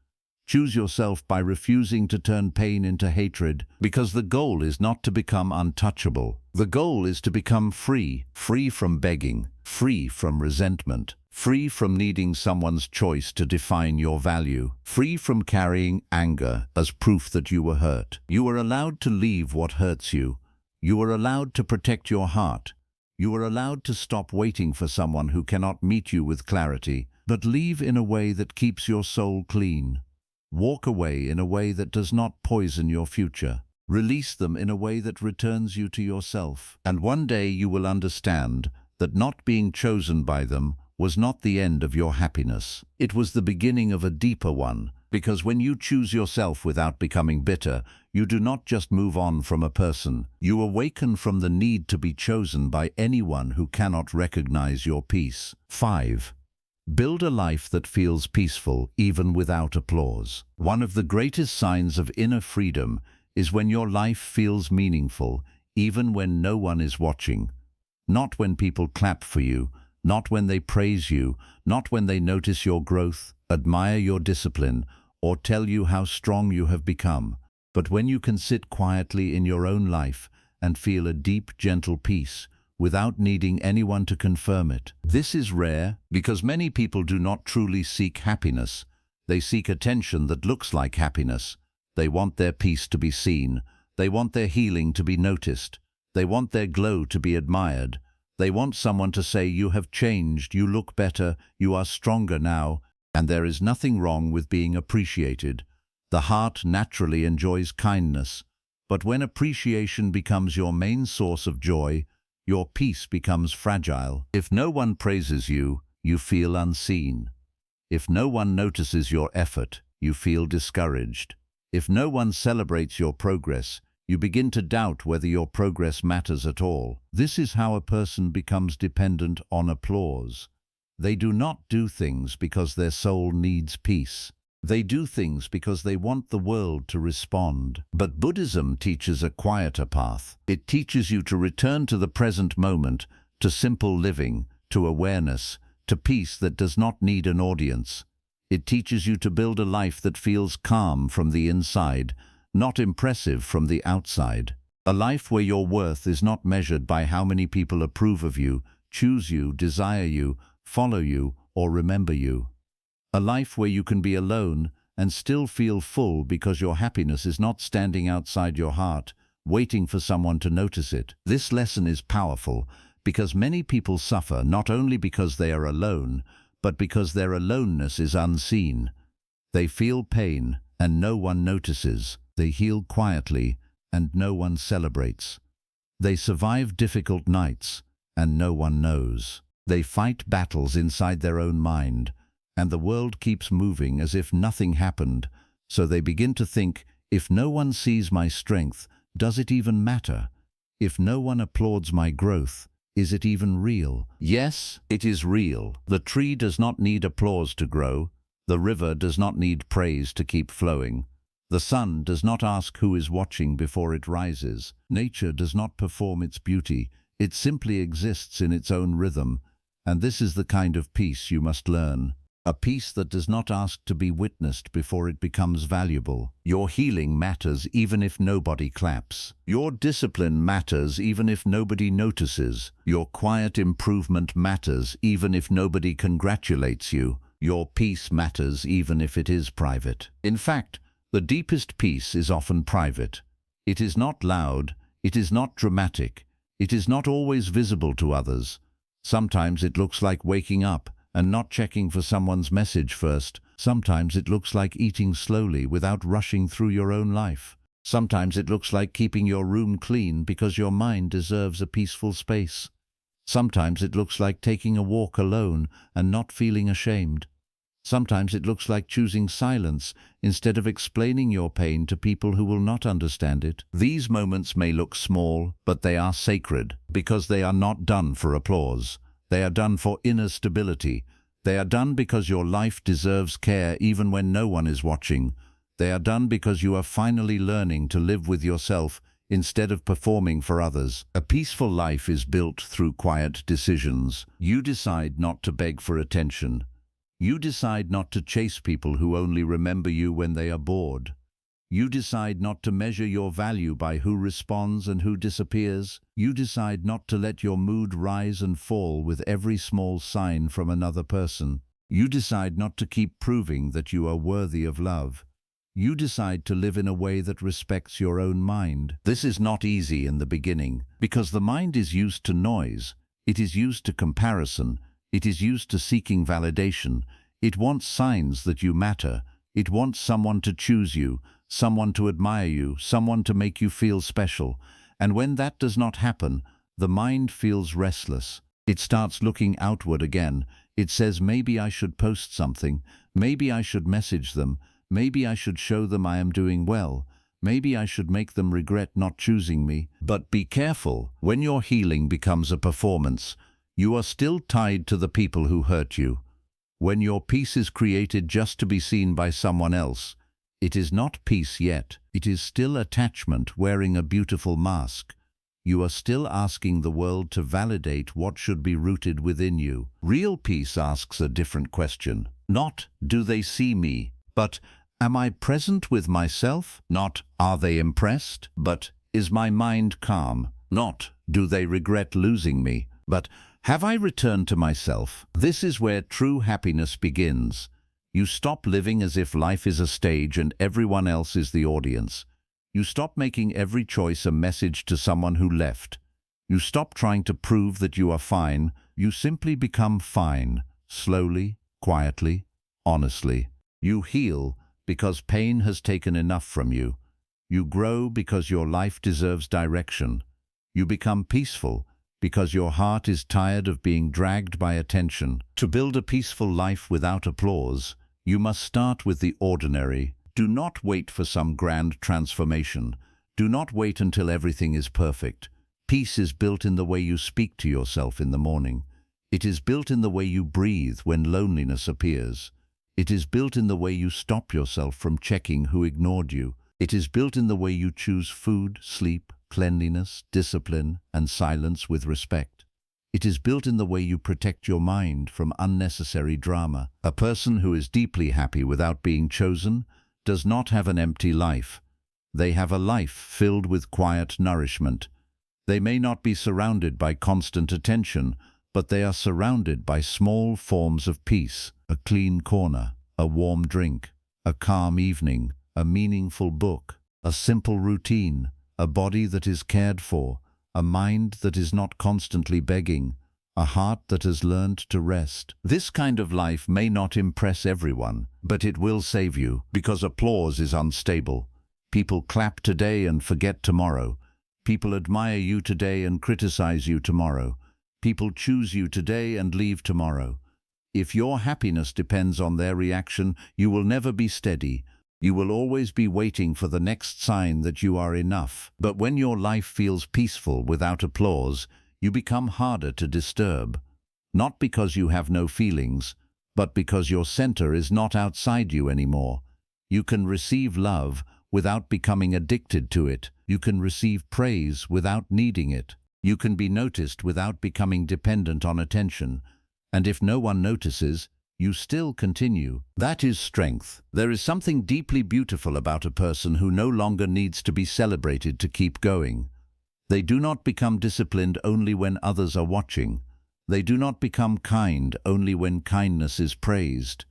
Choose yourself by refusing to turn pain into hatred, because the goal is not to become untouchable. The goal is to become free, free from begging, free from resentment, free from needing someone's choice to define your value, free from carrying anger as proof that you were hurt. You are allowed to leave what hurts you. You are allowed to protect your heart. You are allowed to stop waiting for someone who cannot meet you with clarity, but leave in a way that keeps your soul clean. Walk away in a way that does not poison your future. Release them in a way that returns you to yourself. And one day you will understand that not being chosen by them was not the end of your happiness. It was the beginning of a deeper one, because when you choose yourself without becoming bitter, you do not just move on from a person. You awaken from the need to be chosen by anyone who cannot recognize your peace. 5. Build a life that feels peaceful even without applause. One of the greatest signs of inner freedom is when your life feels meaningful, even when no one is watching. Not when people clap for you, not when they praise you, not when they notice your growth, admire your discipline, or tell you how strong you have become, but when you can sit quietly in your own life and feel a deep, gentle peace, without needing anyone to confirm it. This is rare because many people do not truly seek happiness. They seek attention that looks like happiness. They want their peace to be seen. They want their healing to be noticed. They want their glow to be admired. They want someone to say, "You have changed, you look better, you are stronger now," and there is nothing wrong with being appreciated. The heart naturally enjoys kindness, but when appreciation becomes your main source of joy, your peace becomes fragile. If no one praises you, you feel unseen. If no one notices your effort, you feel discouraged. If no one celebrates your progress, you begin to doubt whether your progress matters at all. This is how a person becomes dependent on applause. They do not do things because their soul needs peace. They do things because they want the world to respond. But Buddhism teaches a quieter path. It teaches you to return to the present moment, to simple living, to awareness, to peace that does not need an audience. It teaches you to build a life that feels calm from the inside, not impressive from the outside. A life where your worth is not measured by how many people approve of you, choose you, desire you, follow you, or remember you. A life where you can be alone and still feel full because your happiness is not standing outside your heart, waiting for someone to notice it. This lesson is powerful because many people suffer not only because they are alone, but because their aloneness is unseen. They feel pain and no one notices. They heal quietly and no one celebrates. They survive difficult nights and no one knows. They fight battles inside their own mind, and the world keeps moving as if nothing happened, so they begin to think, if no one sees my strength, does it even matter? If no one applauds my growth, is it even real? Yes, it is real. The tree does not need applause to grow. The river does not need praise to keep flowing. The sun does not ask who is watching before it rises. Nature does not perform its beauty. It simply exists in its own rhythm. And this is the kind of peace you must learn. A peace that does not ask to be witnessed before it becomes valuable. Your healing matters even if nobody claps. Your discipline matters even if nobody notices. Your quiet improvement matters even if nobody congratulates you. Your peace matters even if it is private. In fact, the deepest peace is often private. It is not loud, it is not dramatic, it is not always visible to others. Sometimes it looks like waking up and not checking for someone's message first. Sometimes it looks like eating slowly without rushing through your own life. Sometimes it looks like keeping your room clean because your mind deserves a peaceful space. Sometimes it looks like taking a walk alone and not feeling ashamed. Sometimes it looks like choosing silence instead of explaining your pain to people who will not understand it. These moments may look small, but they are sacred because they are not done for applause. They are done for inner stability. They are done because your life deserves care even when no one is watching. They are done because you are finally learning to live with yourself instead of performing for others. A peaceful life is built through quiet decisions. You decide not to beg for attention. You decide not to chase people who only remember you when they are bored. You decide not to measure your value by who responds and who disappears. You decide not to let your mood rise and fall with every small sign from another person. You decide not to keep proving that you are worthy of love. You decide to live in a way that respects your own mind. This is not easy in the beginning because the mind is used to noise. It is used to comparison. It is used to seeking validation. It wants signs that you matter. It wants someone to choose you, someone to admire you, someone to make you feel special. And when that does not happen, the mind feels restless. It starts looking outward again. It says, maybe I should post something. Maybe I should message them. Maybe I should show them I am doing well. Maybe I should make them regret not choosing me. But be careful. When your healing becomes a performance, you are still tied to the people who hurt you. When your peace is created just to be seen by someone else, it is not peace yet. It is still attachment wearing a beautiful mask. You are still asking the world to validate what should be rooted within you. Real peace asks a different question. Not, do they see me? But, am I present with myself? Not, are they impressed? But, is my mind calm? Not, do they regret losing me? But, have I returned to myself? This is where true happiness begins. You stop living as if life is a stage and everyone else is the audience. You stop making every choice a message to someone who left. You stop trying to prove that you are fine. You simply become fine, slowly, quietly, honestly. You heal because pain has taken enough from you. You grow because your life deserves direction. You become peaceful because your heart is tired of being dragged by attention. To build a peaceful life without applause, you must start with the ordinary. Do not wait for some grand transformation. Do not wait until everything is perfect. Peace is built in the way you speak to yourself in the morning. It is built in the way you breathe when loneliness appears. It is built in the way you stop yourself from checking who ignored you. It is built in the way you choose food, sleep, cleanliness, discipline, and silence with respect. It is built in the way you protect your mind from unnecessary drama. A person who is deeply happy without being chosen does not have an empty life. They have a life filled with quiet nourishment. They may not be surrounded by constant attention, but they are surrounded by small forms of peace. A clean corner, a warm drink, a calm evening, a meaningful book, a simple routine, a body that is cared for, a mind that is not constantly begging, a heart that has learned to rest. This kind of life may not impress everyone, but it will save you, because applause is unstable. People clap today and forget tomorrow. People admire you today and criticize you tomorrow. People choose you today and leave tomorrow. If your happiness depends on their reaction, you will never be steady. You will always be waiting for the next sign that you are enough. But when your life feels peaceful without applause, you become harder to disturb. Not because you have no feelings, but because your center is not outside you anymore. You can receive love without becoming addicted to it. You can receive praise without needing it. You can be noticed without becoming dependent on attention. And if no one notices, you still continue. That is strength. There is something deeply beautiful about a person who no longer needs to be celebrated to keep going. They do not become disciplined only when others are watching. They do not become kind only when kindness is praised.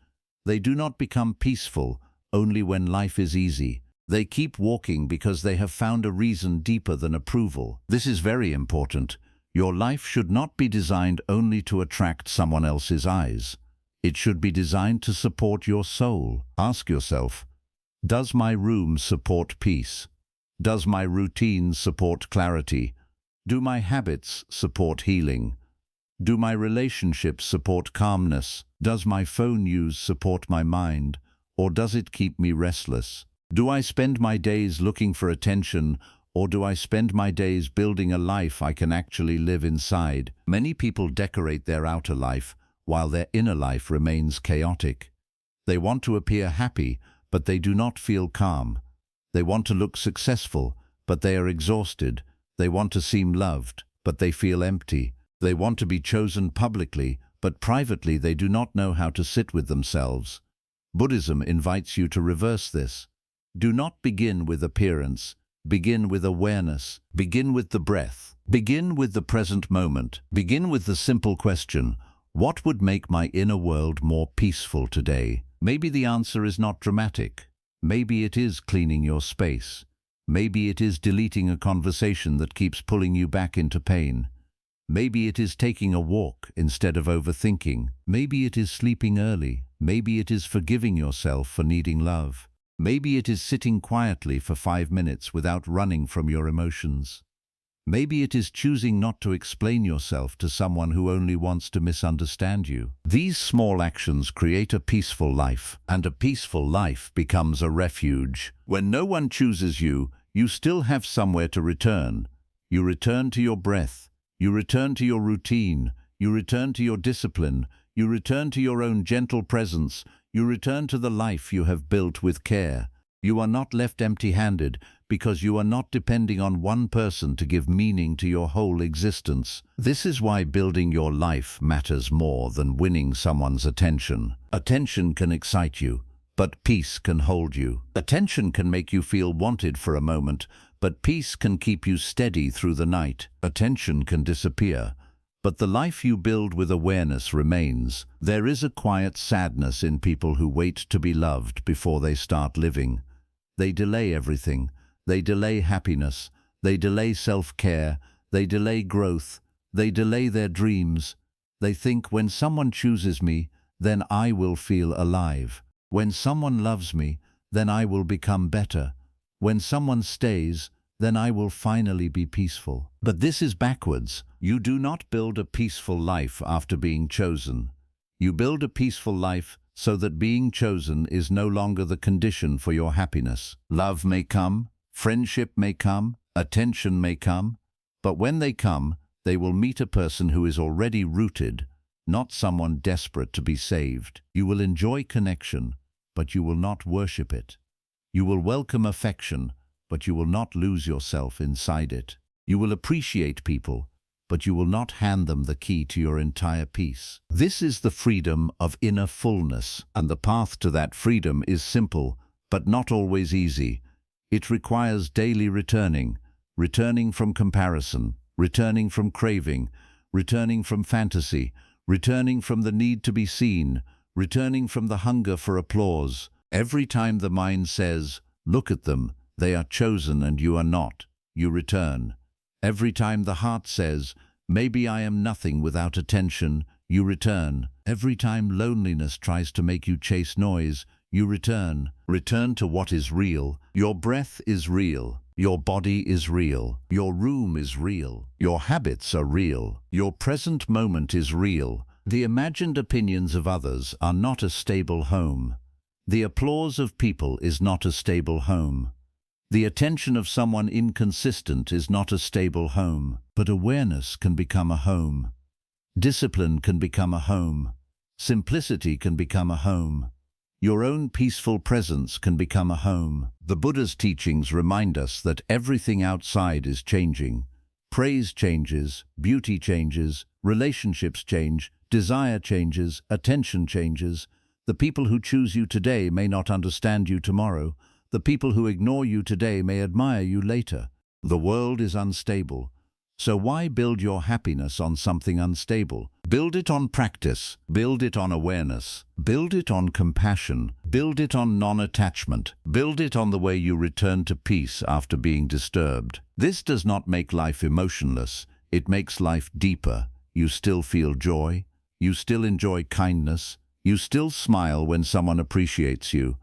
They do not become peaceful only when life is easy. They keep walking because they have found a reason deeper than approval. This is very important. Your life should not be designed only to attract someone else's eyes. It should be designed to support your soul. Ask yourself, does my room support peace? Does my routine support clarity? Do my habits support healing? Do my relationships support calmness? Does my phone use support my mind, or does it keep me restless? Do I spend my days looking for attention, or do I spend my days building a life I can actually live inside? Many people decorate their outer life while their inner life remains chaotic. They want to appear happy, but they do not feel calm. They want to look successful, but they are exhausted. They want to seem loved, but they feel empty. They want to be chosen publicly, but privately they do not know how to sit with themselves. Buddhism invites you to reverse this. Do not begin with appearance. Begin with awareness. Begin with the breath. Begin with the present moment. Begin with the simple question, what would make my inner world more peaceful today? Maybe the answer is not dramatic. Maybe it is cleaning your space. Maybe it is deleting a conversation that keeps pulling you back into pain. Maybe it is taking a walk instead of overthinking. Maybe it is sleeping early. Maybe it is forgiving yourself for needing love. Maybe it is sitting quietly for 5 minutes without running from your emotions. Maybe it is choosing not to explain yourself to someone who only wants to misunderstand you. These small actions create a peaceful life, and a peaceful life becomes a refuge. When no one chooses you, you still have somewhere to return. You return to your breath. You return to your routine. You return to your discipline. You return to your own gentle presence. You return to the life you have built with care. You are not left empty-handed because you are not depending on one person to give meaning to your whole existence. This is why building your life matters more than winning someone's attention. Attention can excite you, but peace can hold you. Attention can make you feel wanted for a moment, but peace can keep you steady through the night. Attention can disappear, but the life you build with awareness remains. There is a quiet sadness in people who wait to be loved before they start living. They delay everything. They delay happiness. They delay self-care. They delay growth. They delay their dreams. They think, when someone chooses me, then I will feel alive. When someone loves me, then I will become better. When someone stays, then I will finally be peaceful. But this is backwards. You do not build a peaceful life after being chosen. You build a peaceful life so that being chosen is no longer the condition for your happiness. Love may come, friendship may come, attention may come, but when they come, they will meet a person who is already rooted, not someone desperate to be saved. You will enjoy connection, but you will not worship it. You will welcome affection, but you will not lose yourself inside it. You will appreciate people, but you will not hand them the key to your entire peace. This is the freedom of inner fullness, and the path to that freedom is simple, but not always easy. It requires daily returning from comparison, returning from craving, returning from fantasy, returning from the need to be seen, returning from the hunger for applause. Every time the mind says, "Look at them, they are chosen and you are not," you return. Every time the heart says, "Maybe I am nothing without attention," you return. Every time loneliness tries to make you chase noise, you return. Return to what is real. Your breath is real. Your body is real. Your room is real. Your habits are real. Your present moment is real. The imagined opinions of others are not a stable home. The applause of people is not a stable home. The attention of someone inconsistent is not a stable home, but awareness can become a home. Discipline can become a home. Simplicity can become a home. Your own peaceful presence can become a home. The Buddha's teachings remind us that everything outside is changing. Praise changes, beauty changes, relationships change, desire changes, attention changes. The people who choose you today may not understand you tomorrow. The people who ignore you today may admire you later. The world is unstable, So why build your happiness on something unstable? Build it on practice, build it on awareness, build it on compassion, build it on non-attachment, build it on the way you return to peace after being disturbed. This does not make life emotionless, it makes life deeper. You still feel joy, you still enjoy kindness, you still smile when someone appreciates you,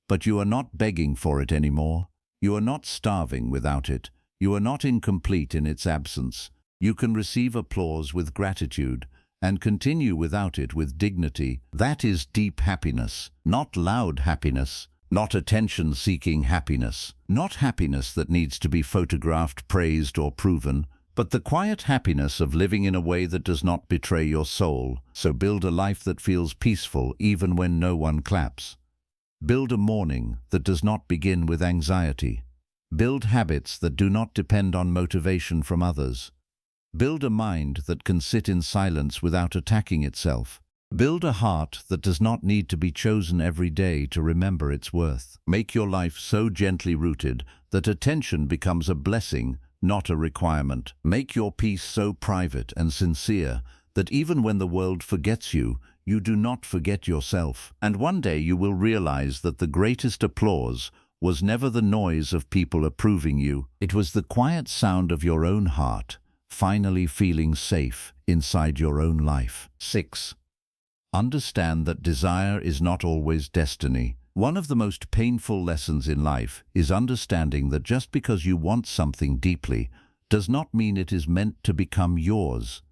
but you are not begging for it anymore. You are not starving without it. You are not incomplete in its absence. You can receive applause with gratitude and continue without it with dignity. That is deep happiness, not loud happiness, not attention-seeking happiness, not happiness that needs to be photographed, praised, or proven, but the quiet happiness of living in a way that does not betray your soul. So build a life that feels peaceful even when no one claps. Build a morning that does not begin with anxiety. Build habits that do not depend on motivation from others. Build a mind that can sit in silence without attacking itself. Build a heart that does not need to be chosen every day to remember its worth. Make your life so gently rooted that attention becomes a blessing, not a requirement. Make your peace so private and sincere that even when the world forgets you, you do not forget yourself. And one day you will realize that the greatest applause was never the noise of people approving you. It was the quiet sound of your own heart, finally feeling safe inside your own life. 6. Understand that desire is not always destiny. One of the most painful lessons in life is understanding that just because you want something deeply does not mean it is meant to become yours.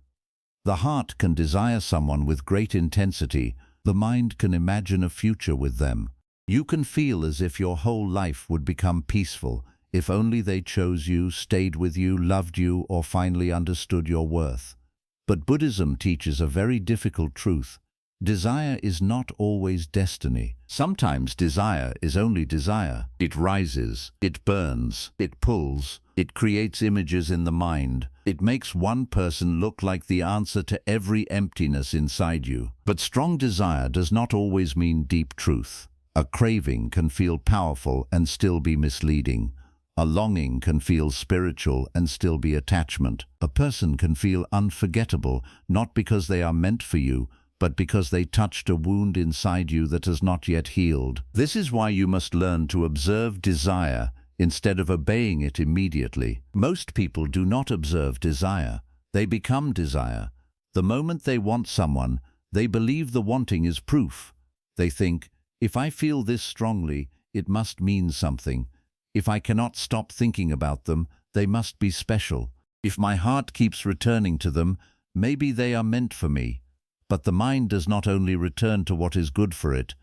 The heart can desire someone with great intensity. The mind can imagine a future with them. You can feel as if your whole life would become peaceful if only they chose you, stayed with you, loved you, or finally understood your worth. But Buddhism teaches a very difficult truth. Desire is not always destiny. Sometimes desire is only desire. It rises, it burns, it pulls, it creates images in the mind. It makes one person look like the answer to every emptiness inside you. But strong desire does not always mean deep truth. A craving can feel powerful and still be misleading. A longing can feel spiritual and still be attachment. A person can feel unforgettable, not because they are meant for you, but because they touched a wound inside you that has not yet healed. This is why you must learn to observe desire instead of obeying it immediately. Most people do not observe desire. They become desire. The moment they want someone, they believe the wanting is proof. They think, if I feel this strongly, it must mean something. If I cannot stop thinking about them, they must be special. If my heart keeps returning to them, maybe they are meant for me. But the mind does not only return to what is good for it.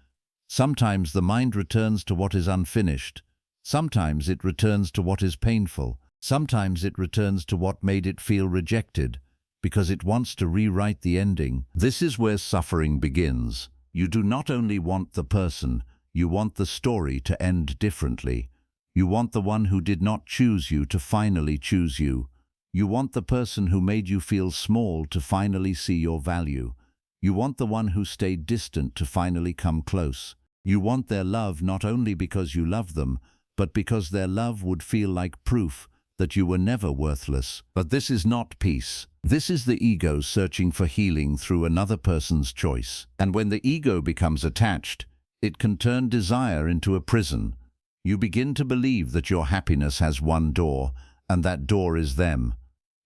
Sometimes the mind returns to what is unfinished. Sometimes it returns to what is painful. Sometimes it returns to what made it feel rejected, because it wants to rewrite the ending. This is where suffering begins. You do not only want the person, you want the story to end differently. You want the one who did not choose you to finally choose you. You want the person who made you feel small to finally see your value. You want the one who stayed distant to finally come close. You want their love not only because you love them, but because their love would feel like proof that you were never worthless. But this is not peace. This is the ego searching for healing through another person's choice. And when the ego becomes attached, it can turn desire into a prison. You begin to believe that your happiness has one door, and that door is them.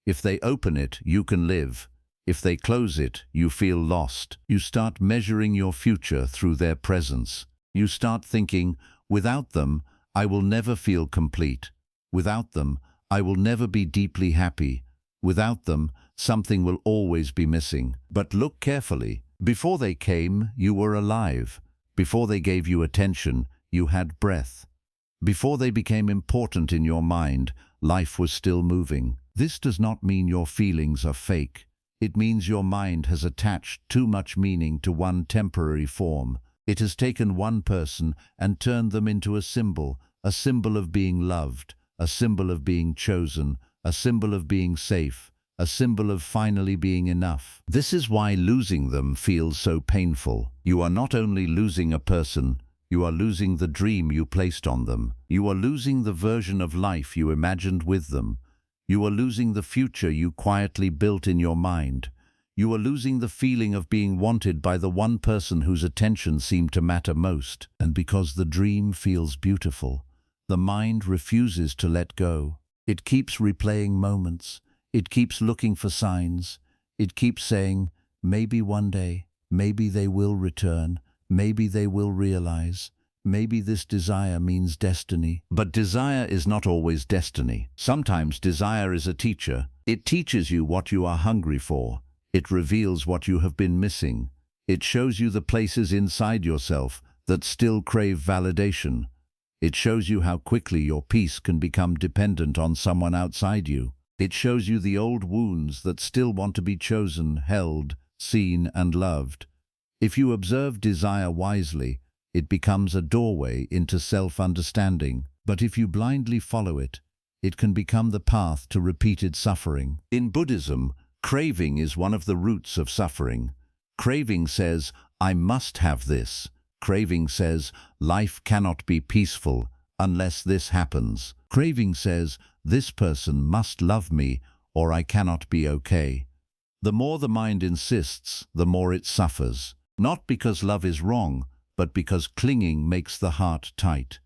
If they open it, you can live. If they close it, you feel lost. You start measuring your future through their presence. You start thinking, without them, I will never feel complete. Without them, I will never be deeply happy. Without them, something will always be missing. But look carefully. Before they came, you were alive. Before they gave you attention, you had breath. Before they became important in your mind, life was still moving. This does not mean your feelings are fake. It means your mind has attached too much meaning to one temporary form. It has taken one person and turned them into a symbol of being loved, a symbol of being chosen, a symbol of being safe, a symbol of finally being enough. This is why losing them feels so painful. You are not only losing a person, you are losing the dream you placed on them. You are losing the version of life you imagined with them. You are losing the future you quietly built in your mind. You are losing the feeling of being wanted by the one person whose attention seemed to matter most. And because the dream feels beautiful, the mind refuses to let go. It keeps replaying moments. It keeps looking for signs. It keeps saying, maybe one day, maybe they will return, maybe they will realize. Maybe this desire means destiny. But desire is not always destiny. Sometimes desire is a teacher. It teaches you what you are hungry for. It reveals what you have been missing. It shows you the places inside yourself that still crave validation. It shows you how quickly your peace can become dependent on someone outside you. It shows you the old wounds that still want to be chosen, held, seen, and loved. If you observe desire wisely, it becomes a doorway into self-understanding. But if you blindly follow it, it can become the path to repeated suffering. In Buddhism, craving is one of the roots of suffering. Craving says, I must have this. Craving says, life cannot be peaceful unless this happens. Craving says, this person must love me or I cannot be okay. The more the mind insists, the more it suffers. Not because love is wrong, but because clinging makes the heart tight.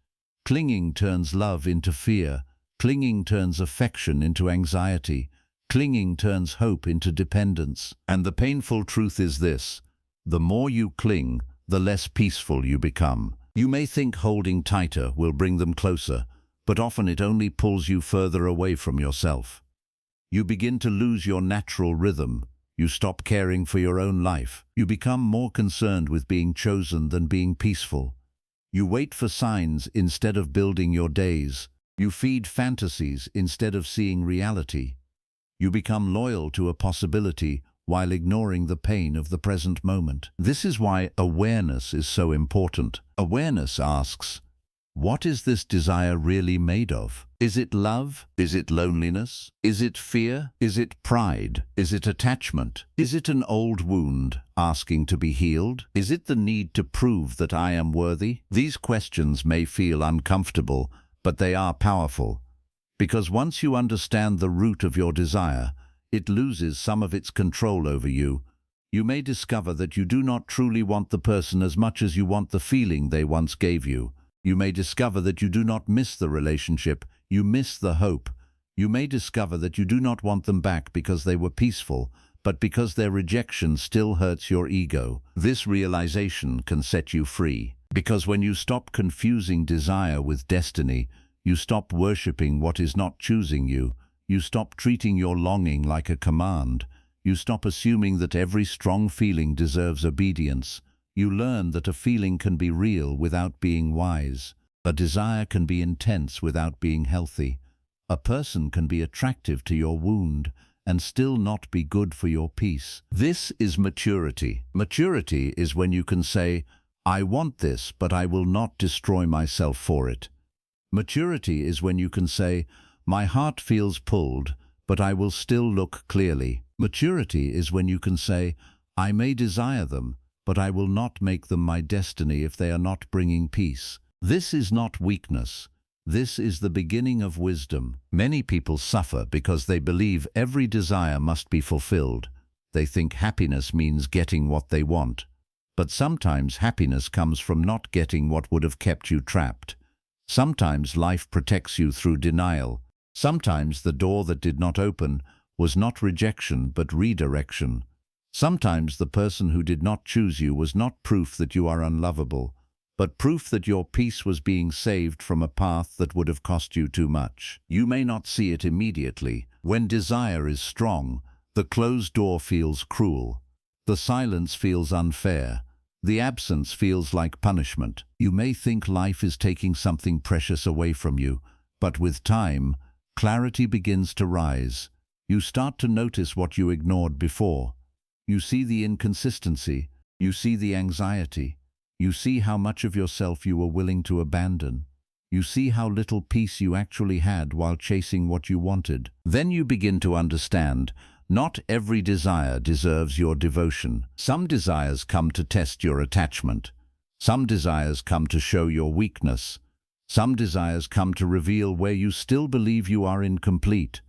Clinging turns love into fear. Clinging turns affection into anxiety. Clinging turns hope into dependence. And the painful truth is this: the more you cling, the less peaceful you become. You may think holding tighter will bring them closer, but often it only pulls you further away from yourself. You begin to lose your natural rhythm. You stop caring for your own life. You become more concerned with being chosen than being peaceful. You wait for signs instead of building your days. You feed fantasies instead of seeing reality. You become loyal to a possibility while ignoring the pain of the present moment. This is why awareness is so important. Awareness asks, what is this desire really made of? Is it love? Is it loneliness? Is it fear? Is it pride? Is it attachment? Is it an old wound asking to be healed? Is it the need to prove that I am worthy? These questions may feel uncomfortable, but they are powerful. Because once you understand the root of your desire, it loses some of its control over you. You may discover that you do not truly want the person as much as you want the feeling they once gave you. You may discover that you do not miss the relationship, you miss the hope. You may discover that you do not want them back because they were peaceful, but because their rejection still hurts your ego. This realization can set you free. Because when you stop confusing desire with destiny, you stop worshipping what is not choosing you. You stop treating your longing like a command. You stop assuming that every strong feeling deserves obedience. You learn that a feeling can be real without being wise. A desire can be intense without being healthy. A person can be attractive to your wound and still not be good for your peace. This is maturity. Maturity is when you can say, I want this, but I will not destroy myself for it. Maturity is when you can say, my heart feels pulled, but I will still look clearly. Maturity is when you can say, I may desire them, but I will not make them my destiny if they are not bringing peace. This is not weakness. This is the beginning of wisdom. Many people suffer because they believe every desire must be fulfilled. They think happiness means getting what they want. But sometimes happiness comes from not getting what would have kept you trapped. Sometimes life protects you through denial. Sometimes the door that did not open was not rejection but redirection. Sometimes the person who did not choose you was not proof that you are unlovable, but proof that your peace was being saved from a path that would have cost you too much. You may not see it immediately. When desire is strong, the closed door feels cruel. The silence feels unfair. The absence feels like punishment. You may think life is taking something precious away from you, but with time, clarity begins to rise. You start to notice what you ignored before. You see the inconsistency. You see the anxiety. You see how much of yourself you were willing to abandon. You see how little peace you actually had while chasing what you wanted. Then you begin to understand, not every desire deserves your devotion. Some desires come to test your attachment. Some desires come to show your weakness. Some desires come to reveal where you still believe you are incomplete.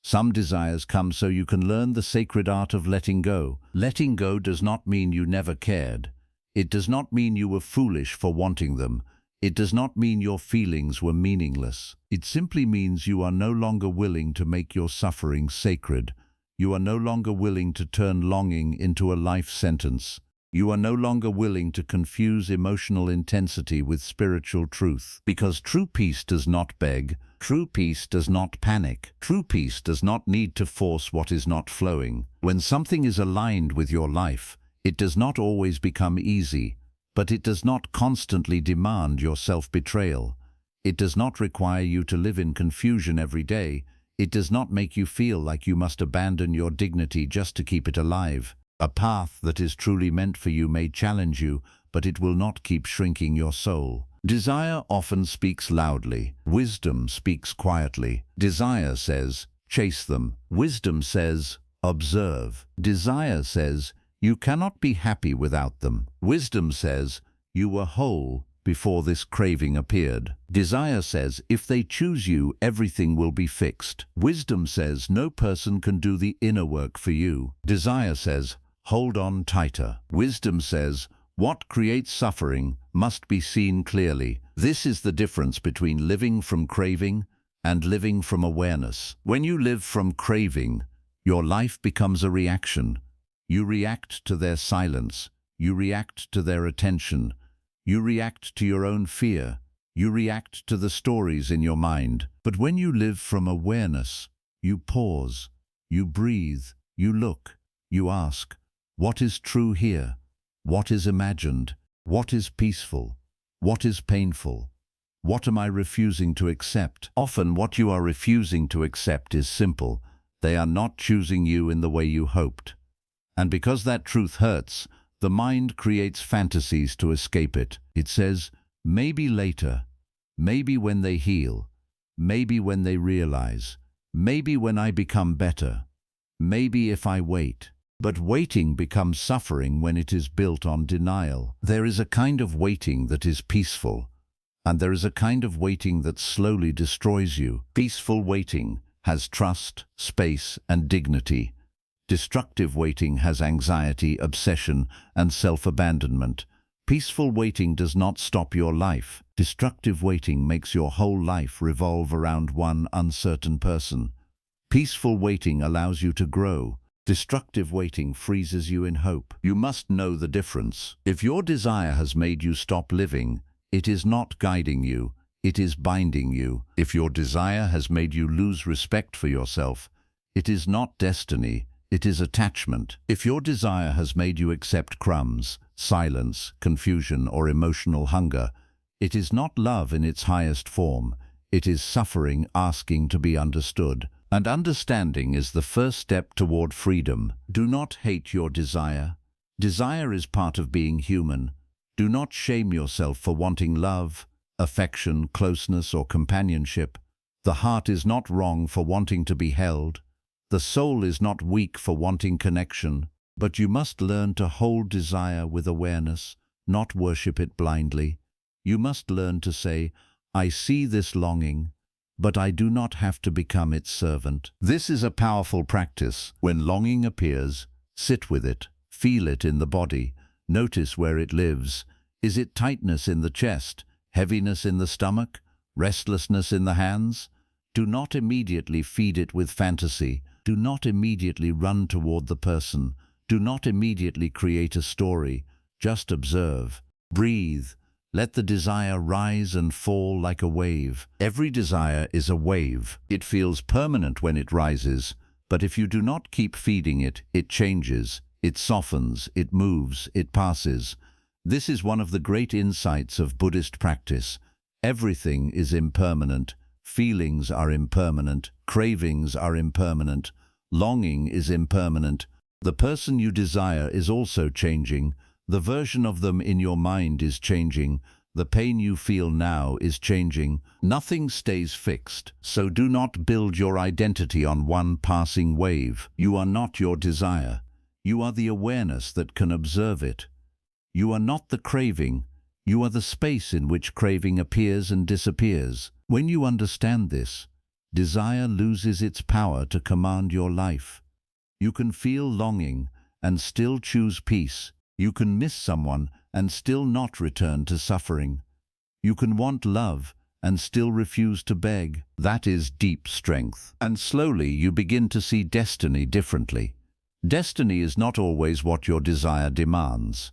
Some desires come so you can learn the sacred art of letting go. Letting go does not mean you never cared. It does not mean you were foolish for wanting them. It does not mean your feelings were meaningless. It simply means you are no longer willing to make your suffering sacred. You are no longer willing to turn longing into a life sentence. You are no longer willing to confuse emotional intensity with spiritual truth. Because true peace does not beg. True peace does not panic. True peace does not need to force what is not flowing. When something is aligned with your life, it does not always become easy, but it does not constantly demand your self-betrayal. It does not require you to live in confusion every day. It does not make you feel like you must abandon your dignity just to keep it alive. A path that is truly meant for you may challenge you, but it will not keep shrinking your soul. Desire often speaks loudly. Wisdom speaks quietly. Desire says, chase them. Wisdom says, observe. Desire says, you cannot be happy without them. Wisdom says, you were whole before this craving appeared. Desire says, if they choose you, everything will be fixed. Wisdom says, no person can do the inner work for you. Desire says, hold on tighter. Wisdom says, what creates suffering must be seen clearly. This is the difference between living from craving and living from awareness. When you live from craving, your life becomes a reaction. You react to their silence. You react to their attention. You react to your own fear. You react to the stories in your mind. But when you live from awareness, you pause, you breathe, you look, you ask, what is true here? What is imagined? What is peaceful? What is painful? What am I refusing to accept? Often what you are refusing to accept is simple. They are not choosing you in the way you hoped. And because that truth hurts, the mind creates fantasies to escape it. It says, maybe later, maybe when they heal, maybe when they realize, maybe when I become better, maybe if I wait. But waiting becomes suffering when it is built on denial. There is a kind of waiting that is peaceful, and there is a kind of waiting that slowly destroys you. Peaceful waiting has trust, space, and dignity. Destructive waiting has anxiety, obsession, and self-abandonment. Peaceful waiting does not stop your life. Destructive waiting makes your whole life revolve around one uncertain person. Peaceful waiting allows you to grow. Destructive waiting freezes you in hope. You must know the difference. If your desire has made you stop living, it is not guiding you, it is binding you. If your desire has made you lose respect for yourself, it is not destiny, it is attachment. If your desire has made you accept crumbs, silence, confusion, or emotional hunger, it is not love in its highest form. It is suffering asking to be understood. And understanding is the first step toward freedom. Do not hate your desire. Desire is part of being human. Do not shame yourself for wanting love, affection, closeness, or companionship. The heart is not wrong for wanting to be held. The soul is not weak for wanting connection, but you must learn to hold desire with awareness, not worship it blindly. You must learn to say, I see this longing, but I do not have to become its servant. This is a powerful practice. When longing appears, sit with it, feel it in the body, notice where it lives. Is it tightness in the chest, heaviness in the stomach, restlessness in the hands? Do not immediately feed it with fantasy. Do not immediately run toward the person. Do not immediately create a story. Just observe. Breathe. Let the desire rise and fall like a wave. Every desire is a wave. It feels permanent when it rises, but if you do not keep feeding it, it changes, it softens, it moves, it passes. This is one of the great insights of Buddhist practice. Everything is impermanent. Feelings are impermanent. Cravings are impermanent. Longing is impermanent. The person you desire is also changing. The version of them in your mind is changing. The pain you feel now is changing. Nothing stays fixed, so do not build your identity on one passing wave. You are not your desire. You are the awareness that can observe it. You are not the craving. You are the space in which craving appears and disappears. When you understand this, desire loses its power to command your life. You can feel longing and still choose peace. You can miss someone and still not return to suffering. You can want love and still refuse to beg. That is deep strength. And slowly you begin to see destiny differently. Destiny is not always what your desire demands.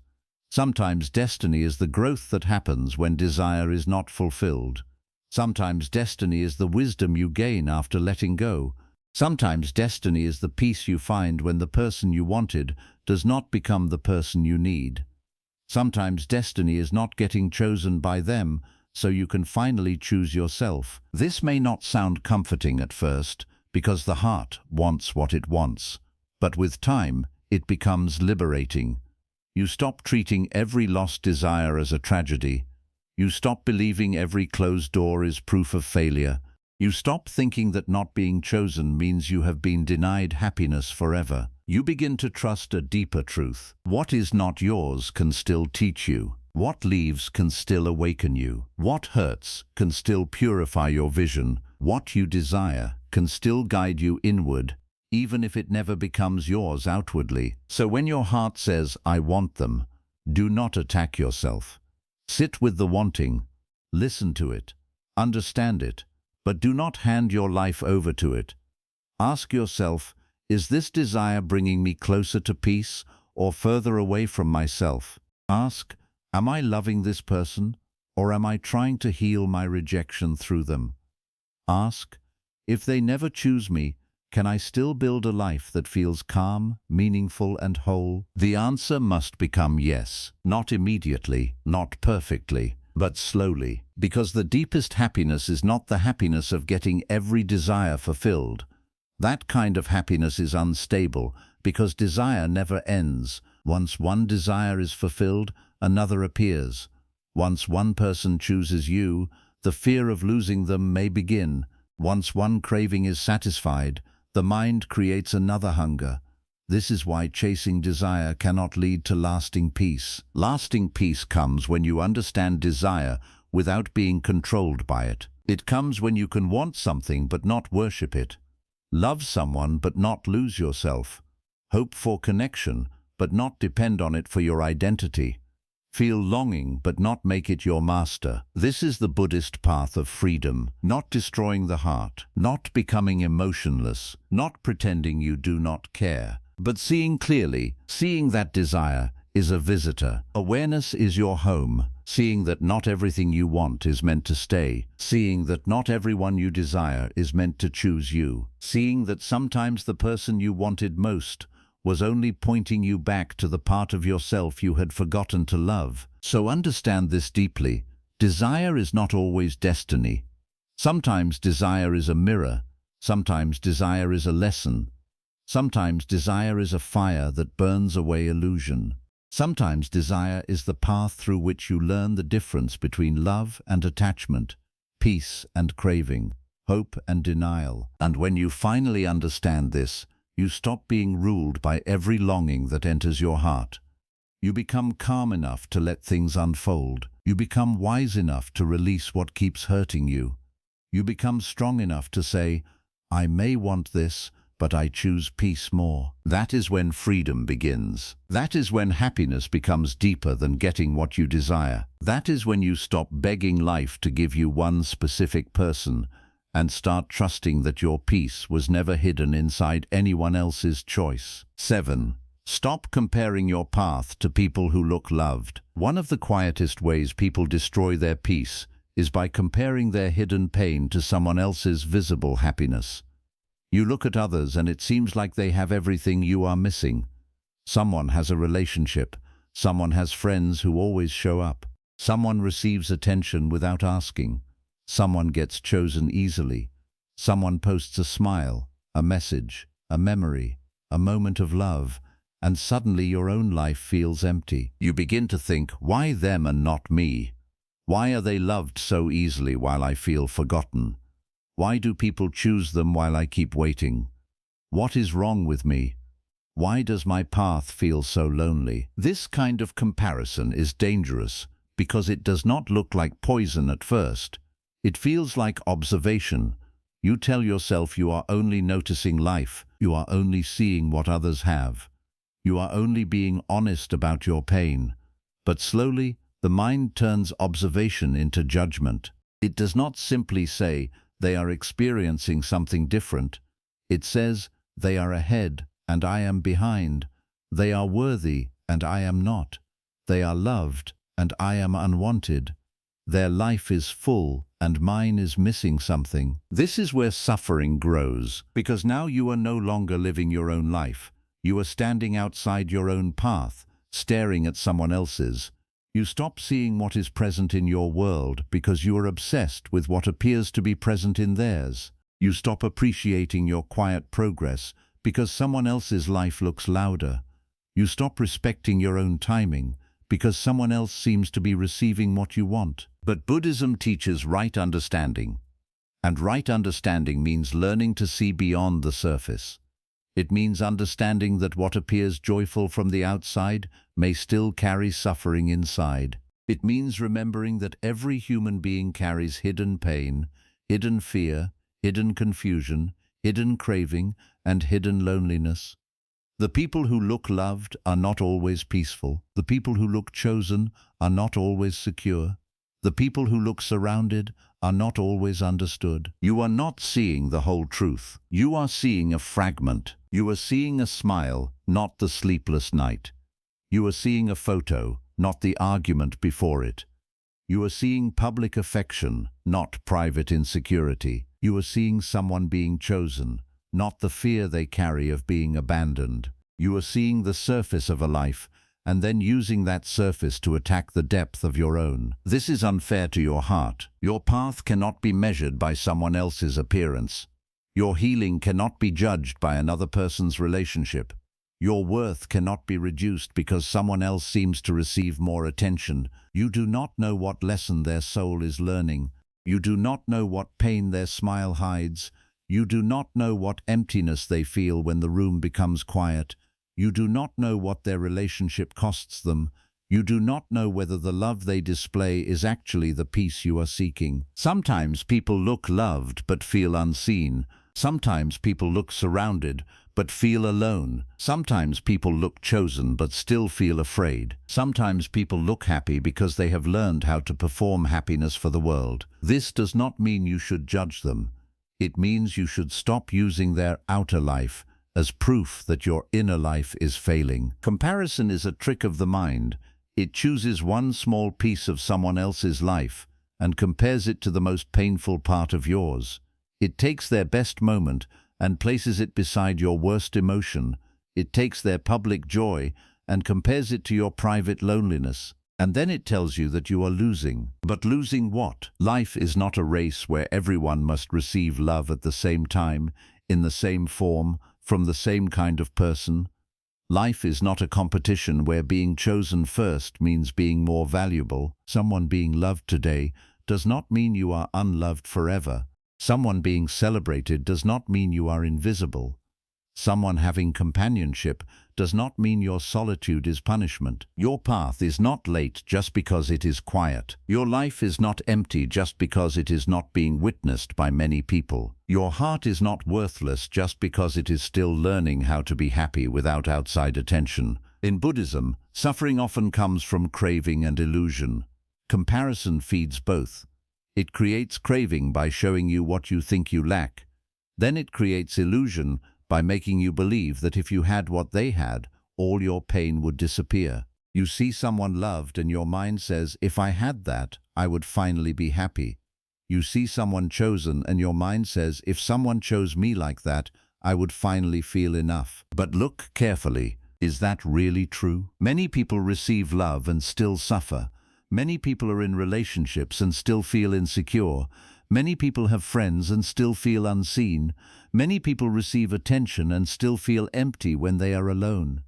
Sometimes destiny is the growth that happens when desire is not fulfilled. Sometimes destiny is the wisdom you gain after letting go. Sometimes destiny is the peace you find when the person you wanted does not become the person you need. Sometimes destiny is not getting chosen by them, so you can finally choose yourself. This may not sound comforting at first, because the heart wants what it wants. But with time, it becomes liberating. You stop treating every lost desire as a tragedy. You stop believing every closed door is proof of failure. You stop thinking that not being chosen means you have been denied happiness forever. You begin to trust a deeper truth. What is not yours can still teach you. What leaves can still awaken you. What hurts can still purify your vision. What you desire can still guide you inward, even if it never becomes yours outwardly. So when your heart says, "I want them," do not attack yourself. Sit with the wanting, listen to it, understand it, but do not hand your life over to it. Ask yourself, is this desire bringing me closer to peace or further away from myself? Ask, am I loving this person, or am I trying to heal my rejection through them? Ask, if they never choose me, can I still build a life that feels calm, meaningful, and whole? The answer must become yes, not immediately, not perfectly, but slowly, because the deepest happiness is not the happiness of getting every desire fulfilled. That kind of happiness is unstable, because desire never ends. Once one desire is fulfilled, another appears. Once one person chooses you, the fear of losing them may begin. Once one craving is satisfied, the mind creates another hunger. This is why chasing desire cannot lead to lasting peace. Lasting peace comes when you understand desire without being controlled by it. It comes when you can want something but not worship it. Love someone but not lose yourself. Hope for connection but not depend on it for your identity. Feel longing but not make it your master. This is the Buddhist path of freedom, not destroying the heart, not becoming emotionless, not pretending you do not care, but seeing clearly, seeing that desire is a visitor. Awareness is your home, seeing that not everything you want is meant to stay, seeing that not everyone you desire is meant to choose you, seeing that sometimes the person you wanted most was only pointing you back to the part of yourself you had forgotten to love. So understand this deeply. Desire is not always destiny. Sometimes desire is a mirror. Sometimes desire is a lesson. Sometimes desire is a fire that burns away illusion. Sometimes desire is the path through which you learn the difference between love and attachment, peace and craving, hope and denial. And when you finally understand this, you stop being ruled by every longing that enters your heart. You become calm enough to let things unfold. You become wise enough to release what keeps hurting you. You become strong enough to say, I may want this, but I choose peace more. That is when freedom begins. That is when happiness becomes deeper than getting what you desire. That is when you stop begging life to give you one specific person and start trusting that your peace was never hidden inside anyone else's choice. 7. Stop comparing your path to people who look loved. One of the quietest ways people destroy their peace is by comparing their hidden pain to someone else's visible happiness. You look at others and it seems like they have everything you are missing. Someone has a relationship. Someone has friends who always show up. Someone receives attention without asking. Someone gets chosen easily. Someone posts a smile, a message, a memory, a moment of love, and suddenly your own life feels empty. You begin to think, why them and not me? Why are they loved so easily while I feel forgotten? Why do people choose them while I keep waiting? What is wrong with me? Why does my path feel so lonely? This kind of comparison is dangerous because it does not look like poison at first. It feels like observation. You tell yourself you are only noticing life, you are only seeing what others have. You are only being honest about your pain. But slowly, the mind turns observation into judgment. It does not simply say they are experiencing something different. It says they are ahead and I am behind. They are worthy and I am not. They are loved and I am unwanted. Their life is full and mine is missing something. This is where suffering grows, because now you are no longer living your own life. You are standing outside your own path, staring at someone else's. You stop seeing what is present in your world because you are obsessed with what appears to be present in theirs. You stop appreciating your quiet progress because someone else's life looks louder. You stop respecting your own timing because someone else seems to be receiving what you want. But Buddhism teaches right understanding. And right understanding means learning to see beyond the surface. It means understanding that what appears joyful from the outside may still carry suffering inside. It means remembering that every human being carries hidden pain, hidden fear, hidden confusion, hidden craving, and hidden loneliness. The people who look loved are not always peaceful. The people who look chosen are not always secure. The people who look surrounded are not always understood. You are not seeing the whole truth. You are seeing a fragment. You are seeing a smile, not the sleepless night. You are seeing a photo, not the argument before it. You are seeing public affection, not private insecurity. You are seeing someone being chosen, not the fear they carry of being abandoned. You are seeing the surface of a life, and then using that surface to attack the depth of your own. This is unfair to your heart. Your path cannot be measured by someone else's appearance. Your healing cannot be judged by another person's relationship. Your worth cannot be reduced because someone else seems to receive more attention. You do not know what lesson their soul is learning. You do not know what pain their smile hides. You do not know what emptiness they feel when the room becomes quiet. You do not know what their relationship costs them. You do not know whether the love they display is actually the peace you are seeking. Sometimes people look loved but feel unseen. Sometimes people look surrounded but feel alone. Sometimes people look chosen but still feel afraid. Sometimes people look happy because they have learned how to perform happiness for the world. This does not mean you should judge them. It means you should stop using their outer life as proof that your inner life is failing. Comparison is a trick of the mind. It chooses one small piece of someone else's life and compares it to the most painful part of yours. It takes their best moment and places it beside your worst emotion. It takes their public joy and compares it to your private loneliness. And then it tells you that you are losing. But losing what? Life is not a race where everyone must receive love at the same time, in the same form, from the same kind of person. Life is not a competition where being chosen first means being more valuable. Someone being loved today does not mean you are unloved forever. Someone being celebrated does not mean you are invisible. Someone having companionship does not mean your solitude is punishment. Your path is not late just because it is quiet. Your life is not empty just because it is not being witnessed by many people. Your heart is not worthless just because it is still learning how to be happy without outside attention. In Buddhism, suffering often comes from craving and illusion. Comparison feeds both. It creates craving by showing you what you think you lack. Then it creates illusion by making you believe that if you had what they had, all your pain would disappear. You see someone loved and your mind says, if I had that, I would finally be happy. You see someone chosen and your mind says, if someone chose me like that, I would finally feel enough. But look carefully. Is that really true? Many people receive love and still suffer. Many people are in relationships and still feel insecure. Many people have friends and still feel unseen. Many people receive attention and still feel empty when they are alone.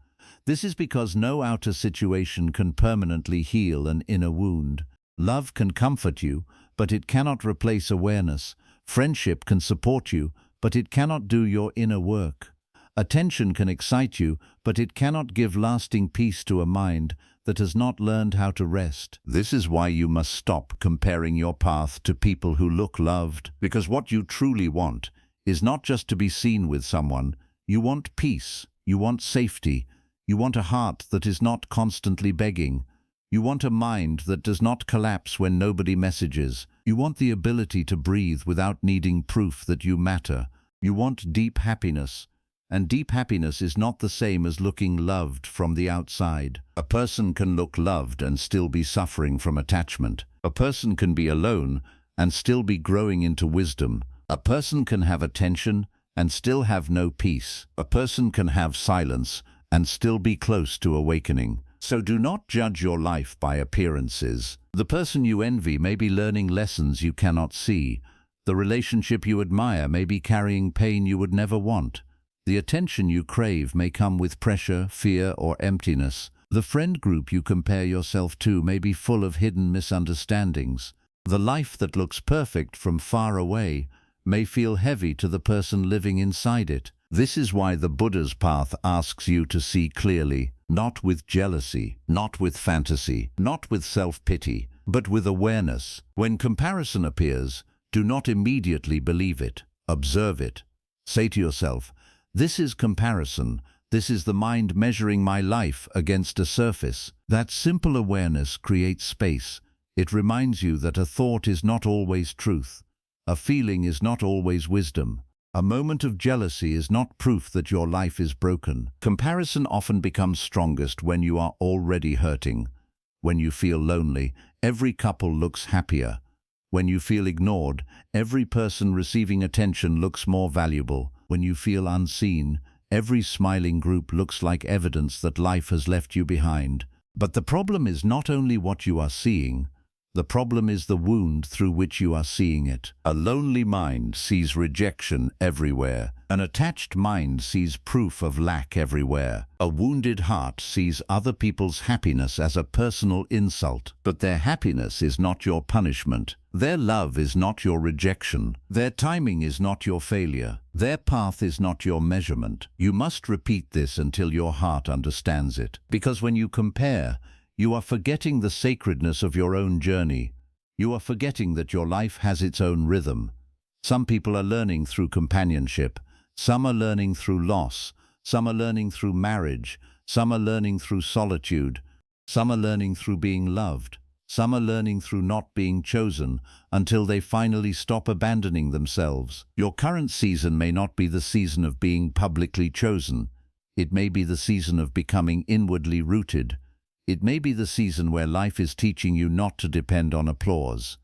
This is because no outer situation can permanently heal an inner wound. Love can comfort you, but it cannot replace awareness. Friendship can support you, but it cannot do your inner work. Attention can excite you, but it cannot give lasting peace to a mind that has not learned how to rest. This is why you must stop comparing your path to people who look loved, because what you truly want is not just to be seen with someone. You want peace, you want safety, you want a heart that is not constantly begging. You want a mind that does not collapse when nobody messages. You want the ability to breathe without needing proof that you matter. You want deep happiness. And deep happiness is not the same as looking loved from the outside. A person can look loved and still be suffering from attachment. A person can be alone and still be growing into wisdom. A person can have attention and still have no peace. A person can have silence and still be close to awakening. So do not judge your life by appearances. The person you envy may be learning lessons you cannot see. The relationship you admire may be carrying pain you would never want. The attention you crave may come with pressure, fear, or emptiness. The friend group you compare yourself to may be full of hidden misunderstandings. The life that looks perfect from far away may feel heavy to the person living inside it. This is why the Buddha's path asks you to see clearly, not with jealousy, not with fantasy, not with self-pity, but with awareness. When comparison appears, do not immediately believe it. Observe it. Say to yourself, "This is comparison. This is the mind measuring my life against a surface." That simple awareness creates space. It reminds you that a thought is not always truth. A feeling is not always wisdom. A moment of jealousy is not proof that your life is broken. Comparison often becomes strongest when you are already hurting. When you feel lonely, every couple looks happier. When you feel ignored, every person receiving attention looks more valuable. When you feel unseen, every smiling group looks like evidence that life has left you behind. But the problem is not only what you are seeing, the problem is the wound through which you are seeing it. A lonely mind sees rejection everywhere. An attached mind sees proof of lack everywhere. A wounded heart sees other people's happiness as a personal insult. But their happiness is not your punishment. Their love is not your rejection. Their timing is not your failure. Their path is not your measurement. You must repeat this until your heart understands it. Because when you compare, you are forgetting the sacredness of your own journey. You are forgetting that your life has its own rhythm. Some people are learning through companionship. Some are learning through loss. Some are learning through marriage. Some are learning through solitude. Some are learning through being loved. Some are learning through not being chosen until they finally stop abandoning themselves. Your current season may not be the season of being publicly chosen. It may be the season of becoming inwardly rooted. It may be the season where life is teaching you not to depend on applause.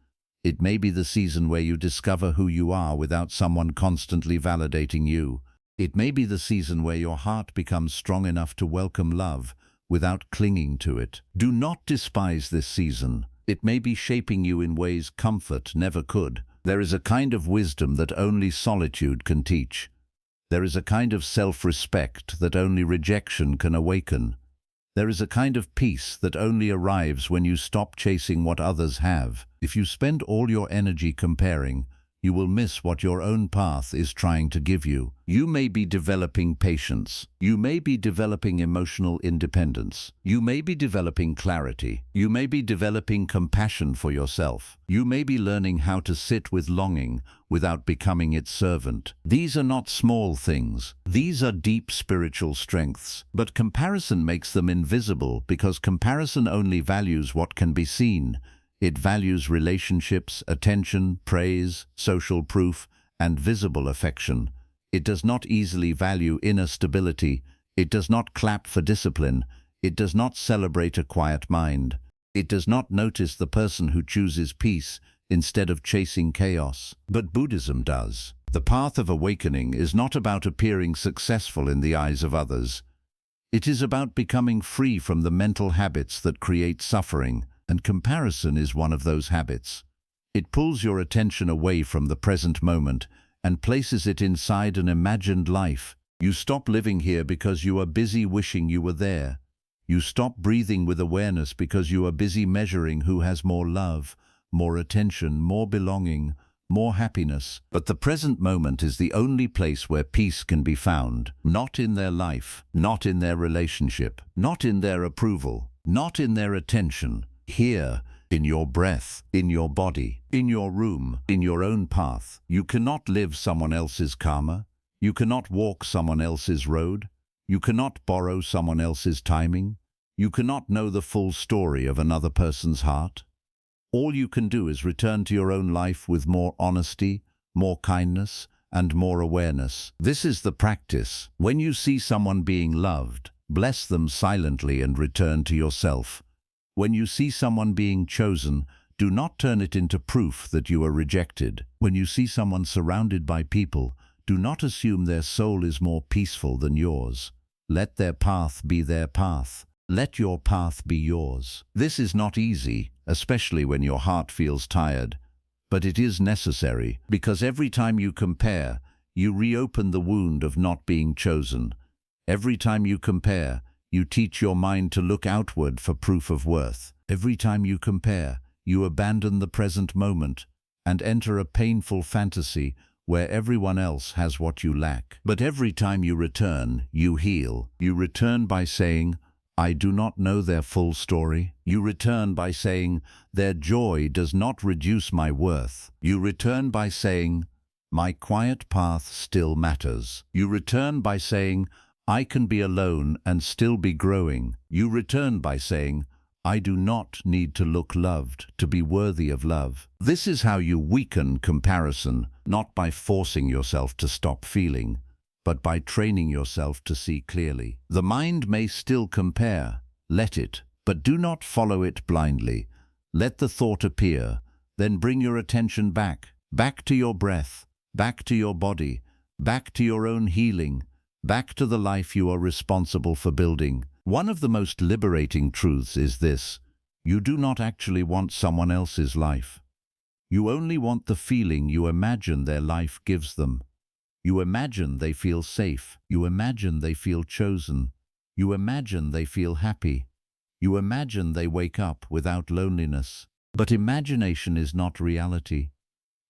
It may be the season where you discover who you are without someone constantly validating you. It may be the season where your heart becomes strong enough to welcome love without clinging to it. Do not despise this season. It may be shaping you in ways comfort never could. There is a kind of wisdom that only solitude can teach. There is a kind of self-respect that only rejection can awaken. There is a kind of peace that only arrives when you stop chasing what others have. If you spend all your energy comparing, you will miss what your own path is trying to give you. You may be developing patience. You may be developing emotional independence. You may be developing clarity. You may be developing compassion for yourself. You may be learning how to sit with longing without becoming its servant. These are not small things. These are deep spiritual strengths. But comparison makes them invisible because comparison only values what can be seen. It values relationships, attention, praise, social proof, and visible affection. It does not easily value inner stability. It does not clap for discipline. It does not celebrate a quiet mind. It does not notice the person who chooses peace instead of chasing chaos. But Buddhism does. The path of awakening is not about appearing successful in the eyes of others. It is about becoming free from the mental habits that create suffering. And comparison is one of those habits. It pulls your attention away from the present moment and places it inside an imagined life. You stop living here because you are busy wishing you were there. You stop breathing with awareness because you are busy measuring who has more love, more attention, more belonging, more happiness. But the present moment is the only place where peace can be found. Not in their life, not in their relationship, not in their approval, not in their attention. Here, in your breath, in your body, in your room, in your own path. You cannot live someone else's karma. You cannot walk someone else's road. You cannot borrow someone else's timing. You cannot know the full story of another person's heart. All you can do is return to your own life with more honesty, more kindness, and more awareness. This is the practice. When you see someone being loved, bless them silently and return to yourself. When you see someone being chosen, do not turn it into proof that you are rejected. When you see someone surrounded by people, do not assume their soul is more peaceful than yours. Let their path be their path. Let your path be yours. This is not easy, especially when your heart feels tired, but it is necessary, because every time you compare, you reopen the wound of not being chosen. Every time you compare, you teach your mind to look outward for proof of worth. Every time you compare, you abandon the present moment and enter a painful fantasy where everyone else has what you lack. But every time you return, you heal. You return by saying, I do not know their full story. You return by saying, their joy does not reduce my worth. You return by saying, my quiet path still matters. You return by saying, I can be alone and still be growing. You return by saying, I do not need to look loved to be worthy of love. This is how you weaken comparison, not by forcing yourself to stop feeling, but by training yourself to see clearly. The mind may still compare. Let it, but do not follow it blindly. Let the thought appear, then bring your attention back to your breath, back to your body, back to your own healing, back to the life you are responsible for building. One of the most liberating truths is this: you do not actually want someone else's life. You only want the feeling you imagine their life gives them. You imagine they feel safe. You imagine they feel chosen. You imagine they feel happy. You imagine they wake up without loneliness. But imagination is not reality.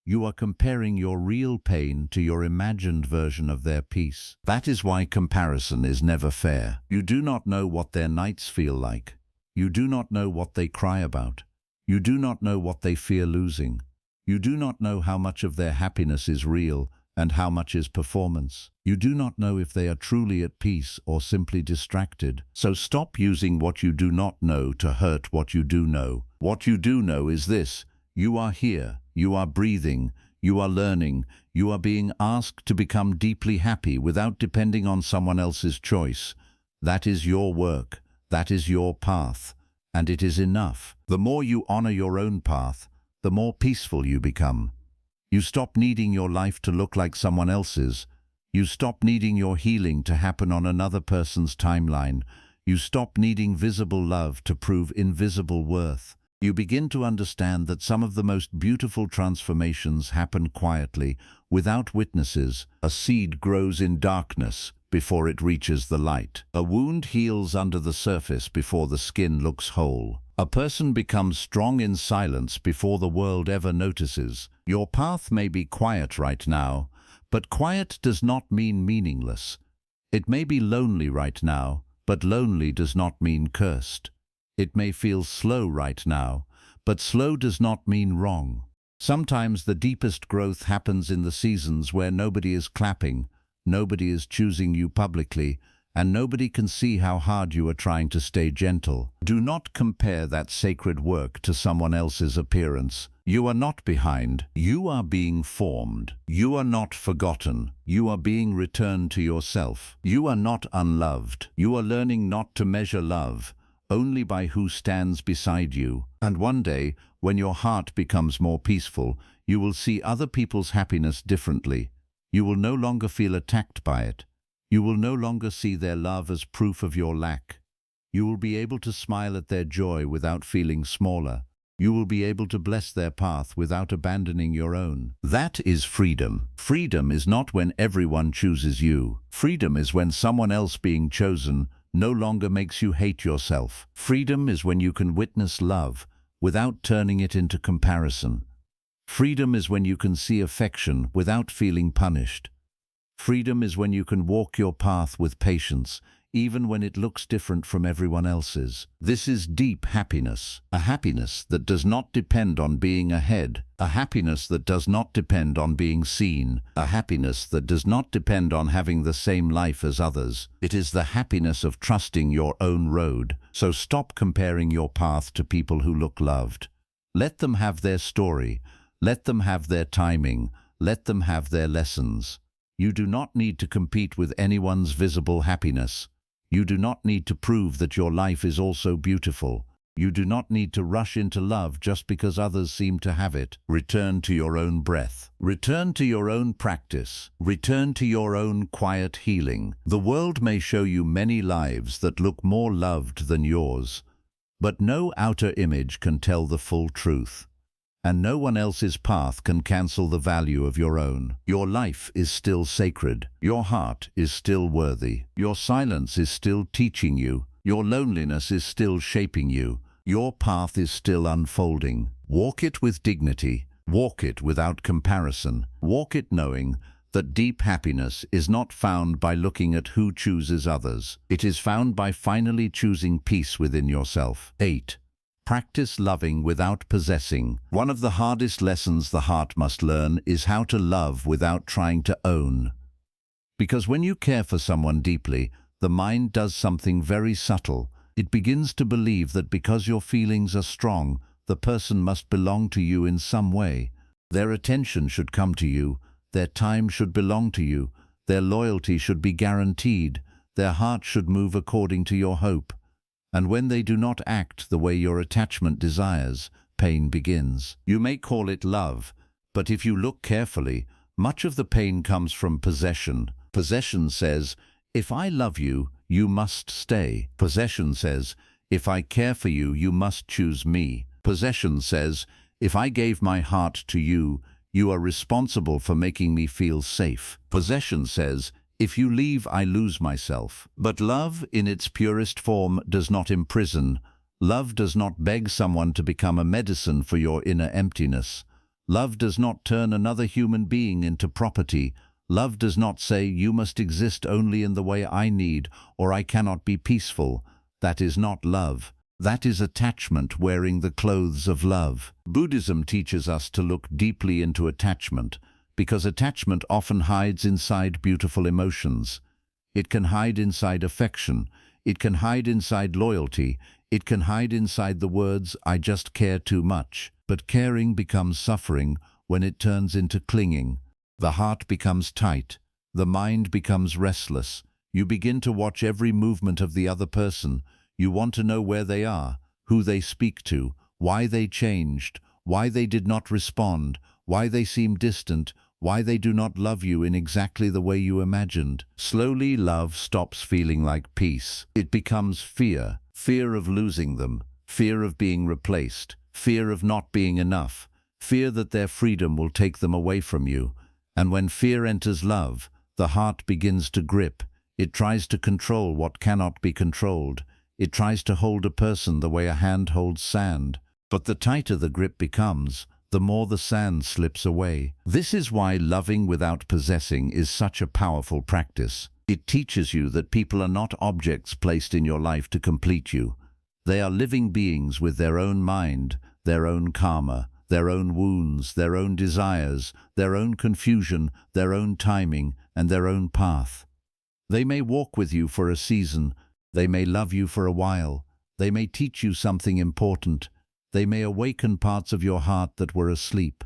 You are comparing your real pain to your imagined version of their peace. That is why comparison is never fair. You do not know what their nights feel like. You do not know what they cry about. You do not know what they fear losing. You do not know how much of their happiness is real and how much is performance. You do not know if they are truly at peace or simply distracted. So stop using what you do not know to hurt what you do know. What you do know is this: you are here. You are breathing, you are learning, you are being asked to become deeply happy without depending on someone else's choice. That is your work, that is your path, and it is enough. The more you honor your own path, the more peaceful you become. You stop needing your life to look like someone else's. You stop needing your healing to happen on another person's timeline. You stop needing visible love to prove invisible worth. You begin to understand that some of the most beautiful transformations happen quietly, without witnesses. A seed grows in darkness before it reaches the light. A wound heals under the surface before the skin looks whole. A person becomes strong in silence before the world ever notices. Your path may be quiet right now, but quiet does not mean meaningless. It may be lonely right now, but lonely does not mean cursed. It may feel slow right now, but slow does not mean wrong. Sometimes the deepest growth happens in the seasons where nobody is clapping, nobody is choosing you publicly, and nobody can see how hard you are trying to stay gentle. Do not compare that sacred work to someone else's appearance. You are not behind. You are being formed. You are not forgotten. You are being returned to yourself. You are not unloved. You are learning not to measure love only by who stands beside you. And one day, when your heart becomes more peaceful, you will see other people's happiness differently. You will no longer feel attacked by it. You will no longer see their love as proof of your lack. You will be able to smile at their joy without feeling smaller. You will be able to bless their path without abandoning your own. That is freedom. Freedom is not when everyone chooses you. Freedom is when someone else being chosen no longer makes you hate yourself. Freedom is when you can witness love without turning it into comparison. Freedom is when you can see affection without feeling punished. Freedom is when you can walk your path with patience, even when it looks different from everyone else's. This is deep happiness, a happiness that does not depend on being ahead, a happiness that does not depend on being seen, a happiness that does not depend on having the same life as others. It is the happiness of trusting your own road, so stop comparing your path to people who look loved. Let them have their story, let them have their timing, let them have their lessons. You do not need to compete with anyone's visible happiness. You do not need to prove that your life is also beautiful. You do not need to rush into love just because others seem to have it. Return to your own breath. Return to your own practice. Return to your own quiet healing. The world may show you many lives that look more loved than yours, but no outer image can tell the full truth. And no one else's path can cancel the value of your own. Your life is still sacred. Your heart is still worthy. Your silence is still teaching you. Your loneliness is still shaping you. Your path is still unfolding. Walk it with dignity. Walk it without comparison. Walk it knowing that deep happiness is not found by looking at who chooses others. It is found by finally choosing peace within yourself. 8. Practice loving without possessing. One of the hardest lessons the heart must learn is how to love without trying to own. Because when you care for someone deeply, the mind does something very subtle. It begins to believe that because your feelings are strong, the person must belong to you in some way. Their attention should come to you, their time should belong to you, their loyalty should be guaranteed, their heart should move according to your hope. And when they do not act the way your attachment desires, pain begins. You may call it love, but if you look carefully, much of the pain comes from possession. Possession says, if I love you, you must stay. Possession says, if I care for you, you must choose me. Possession says, if I gave my heart to you, you are responsible for making me feel safe. Possession says, if you leave, I lose myself. But love, in its purest form, does not imprison. Love does not beg someone to become a medicine for your inner emptiness. Love does not turn another human being into property. Love does not say, you must exist only in the way I need, or I cannot be peaceful. That is not love. That is attachment wearing the clothes of love. Buddhism teaches us to look deeply into attachment, because attachment often hides inside beautiful emotions. It can hide inside affection. It can hide inside loyalty. It can hide inside the words, I just care too much. But caring becomes suffering when it turns into clinging. The heart becomes tight. The mind becomes restless. You begin to watch every movement of the other person. You want to know where they are, who they speak to, why they changed, why they did not respond, why they seem distant, why they do not love you in exactly the way you imagined. Slowly, love stops feeling like peace. It becomes fear. Fear of losing them. Fear of being replaced. Fear of not being enough. Fear that their freedom will take them away from you. And when fear enters love, the heart begins to grip. It tries to control what cannot be controlled. It tries to hold a person the way a hand holds sand. But the tighter the grip becomes, the more the sand slips away. This is why loving without possessing is such a powerful practice. It teaches you that people are not objects placed in your life to complete you. They are living beings with their own mind, their own karma, their own wounds, their own desires, their own confusion, their own timing, and their own path. They may walk with you for a season. They may love you for a while. They may teach you something important. They may awaken parts of your heart that were asleep,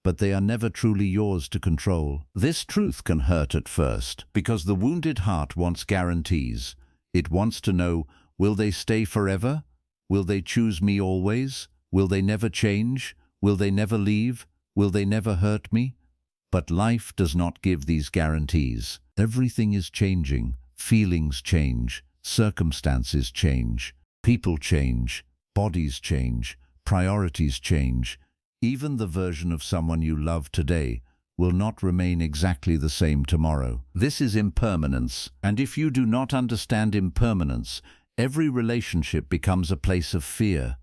but they are never truly yours to control. This truth can hurt at first, because the wounded heart wants guarantees. It wants to know, will they stay forever? Will they choose me always? Will they never change? Will they never leave? Will they never hurt me? But life does not give these guarantees. Everything is changing. Feelings change. Circumstances change. People change. Bodies change. Priorities change. Even the version of someone you love today will not remain exactly the same tomorrow. This is impermanence, and if you do not understand impermanence, every relationship becomes a place of fear.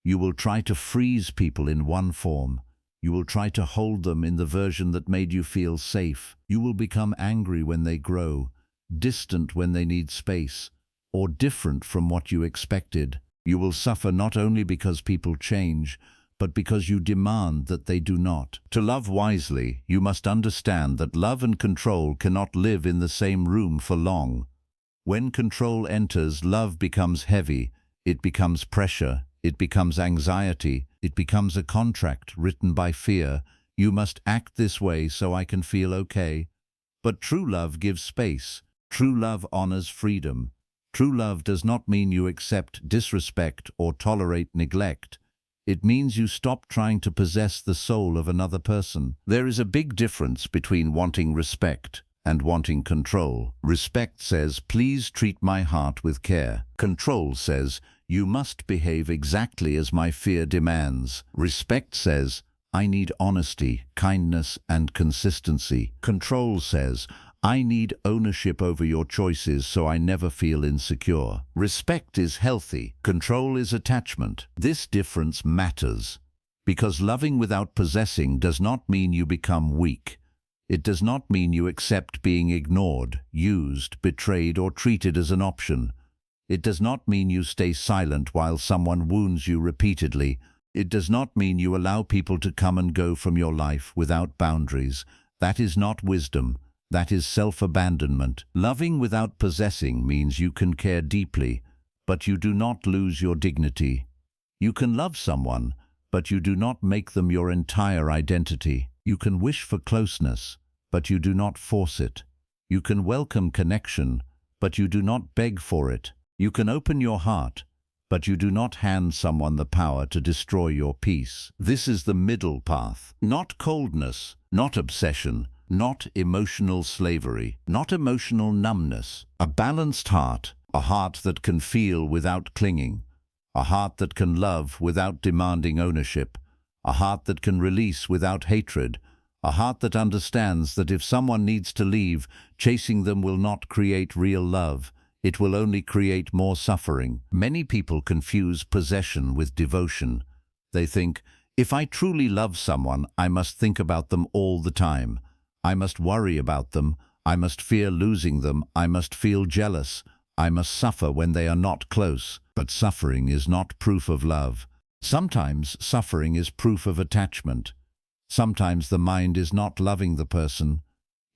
You will try to freeze people in one form. You will try to hold them in the version that made you feel safe. You will become angry when they grow, distant when they need space, or different from what you expected. You will suffer not only because people change, but because you demand that they do not. To love wisely, you must understand that love and control cannot live in the same room for long. When control enters, love becomes heavy, it becomes pressure, it becomes anxiety, it becomes a contract written by fear. You must act this way so I can feel okay. But true love gives space. True love honors freedom. True love does not mean you accept disrespect or tolerate neglect. It means you stop trying to possess the soul of another person. There is a big difference between wanting respect and wanting control. Respect says, please treat my heart with care. Control says, you must behave exactly as my fear demands. Respect says, I need honesty, kindness, and consistency. Control says, I need ownership over your choices so I never feel insecure. Respect is healthy. Control is attachment. This difference matters because loving without possessing does not mean you become weak. It does not mean you accept being ignored, used, betrayed, or treated as an option. It does not mean you stay silent while someone wounds you repeatedly. It does not mean you allow people to come and go from your life without boundaries. That is not wisdom. That is self-abandonment. Loving without possessing means you can care deeply, but you do not lose your dignity. You can love someone, but you do not make them your entire identity. You can wish for closeness, but you do not force it. You can welcome connection, but you do not beg for it. You can open your heart, but you do not hand someone the power to destroy your peace. This is the middle path. Not coldness, not obsession, not emotional slavery, not emotional numbness. A balanced heart, a heart that can feel without clinging, a heart that can love without demanding ownership, a heart that can release without hatred, a heart that understands that if someone needs to leave, chasing them will not create real love. It will only create more suffering. Many people confuse possession with devotion. They think, if I truly love someone, I must think about them all the time. I must worry about them. I must fear losing them. I must feel jealous. I must suffer when they are not close. But suffering is not proof of love. Sometimes suffering is proof of attachment. Sometimes the mind is not loving the person.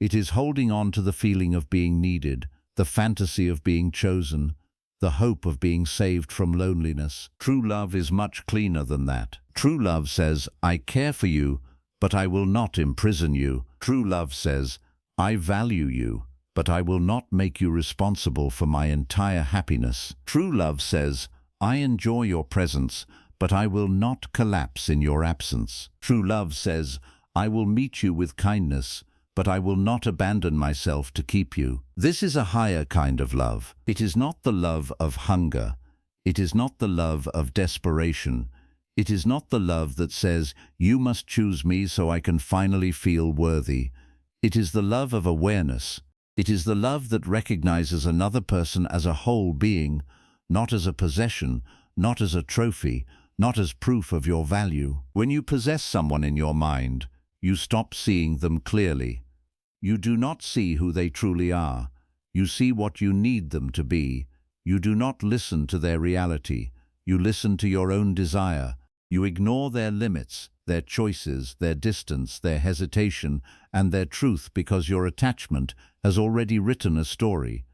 It is holding on to the feeling of being needed, the fantasy of being chosen, the hope of being saved from loneliness. True love is much cleaner than that. True love says, I care for you, but I will not imprison you. True love says, I value you, but I will not make you responsible for my entire happiness. True love says, I enjoy your presence, but I will not collapse in your absence. True love says, I will meet you with kindness, but I will not abandon myself to keep you. This is a higher kind of love. It is not the love of hunger. It is not the love of desperation. It is not the love that says, you must choose me so I can finally feel worthy. It is the love of awareness. It is the love that recognizes another person as a whole being, not as a possession, not as a trophy, not as proof of your value. When you possess someone in your mind, you stop seeing them clearly. You do not see who they truly are. You see what you need them to be. You do not listen to their reality. You listen to your own desire. You ignore their limits, their choices, their distance, their hesitation, and their truth because your attachment has already written a story.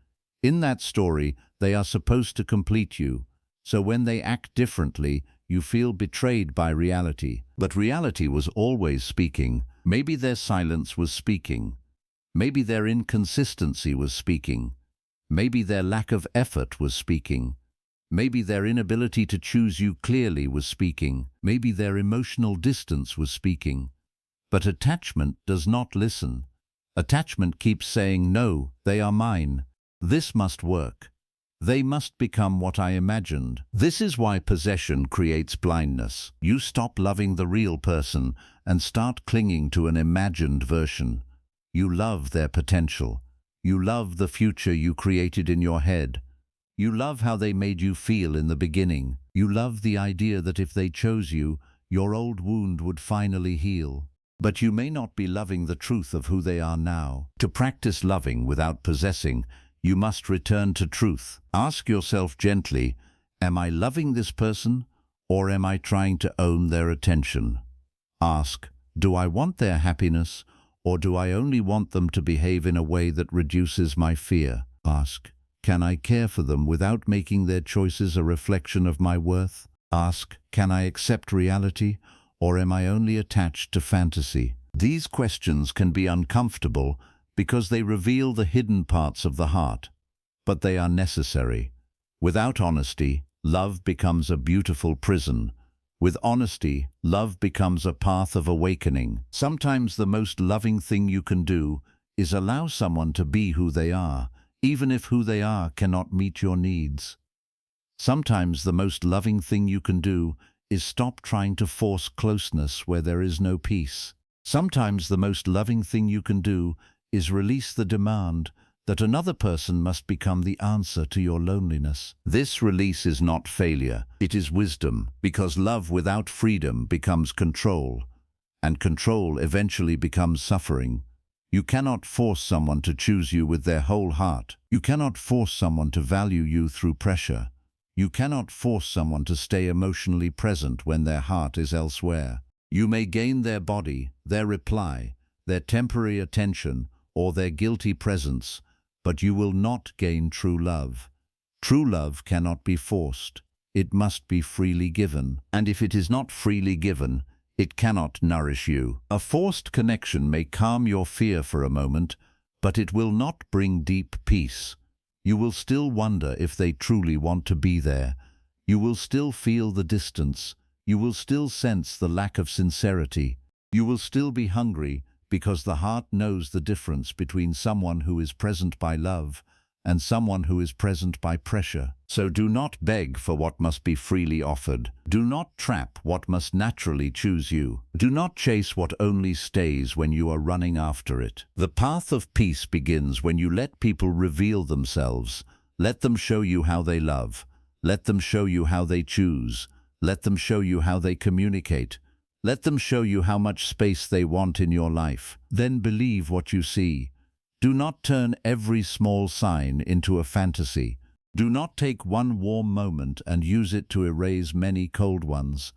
In that story, they are supposed to complete you. So when they act differently, you feel betrayed by reality. But reality was always speaking. Maybe their silence was speaking. Maybe their inconsistency was speaking. Maybe their lack of effort was speaking. Maybe their inability to choose you clearly was speaking. Maybe their emotional distance was speaking. But attachment does not listen. Attachment keeps saying, no, they are mine. This must work. They must become what I imagined. This is why possession creates blindness. You stop loving the real person and start clinging to an imagined version. You love their potential. You love the future you created in your head. You love how they made you feel in the beginning. You love the idea that if they chose you, your old wound would finally heal. But you may not be loving the truth of who they are now. To practice loving without possessing, you must return to truth. Ask yourself gently, am I loving this person, or am I trying to own their attention? Ask, do I want their happiness, or do I only want them to behave in a way that reduces my fear? Ask, can I care for them without making their choices a reflection of my worth? Ask, can I accept reality, or am I only attached to fantasy? These questions can be uncomfortable because they reveal the hidden parts of the heart, but they are necessary. Without honesty, love becomes a beautiful prison. With honesty, love becomes a path of awakening. Sometimes the most loving thing you can do is allow someone to be who they are, even if who they are cannot meet your needs. Sometimes the most loving thing you can do is stop trying to force closeness where there is no peace. Sometimes the most loving thing you can do is release the demand that another person must become the answer to your loneliness. This release is not failure, it is wisdom, because love without freedom becomes control, and control eventually becomes suffering. You cannot force someone to choose you with their whole heart. You cannot force someone to value you through pressure. You cannot force someone to stay emotionally present when their heart is elsewhere. You may gain their body, their reply, their temporary attention, or their guilty presence, but you will not gain true love. True love cannot be forced. It must be freely given. And if it is not freely given, it cannot nourish you. A forced connection may calm your fear for a moment, but it will not bring deep peace. You will still wonder if they truly want to be there. You will still feel the distance. You will still sense the lack of sincerity. You will still be hungry because the heart knows the difference between someone who is present by love and someone who is present by pressure. So do not beg for what must be freely offered. Do not trap what must naturally choose you. Do not chase what only stays when you are running after it. The path of peace begins when you let people reveal themselves. Let them show you how they love. Let them show you how they choose. Let them show you how they communicate. Let them show you how much space they want in your life. Then believe what you see. Do not turn every small sign into a fantasy. Do not take one warm moment and use it to erase many cold ones.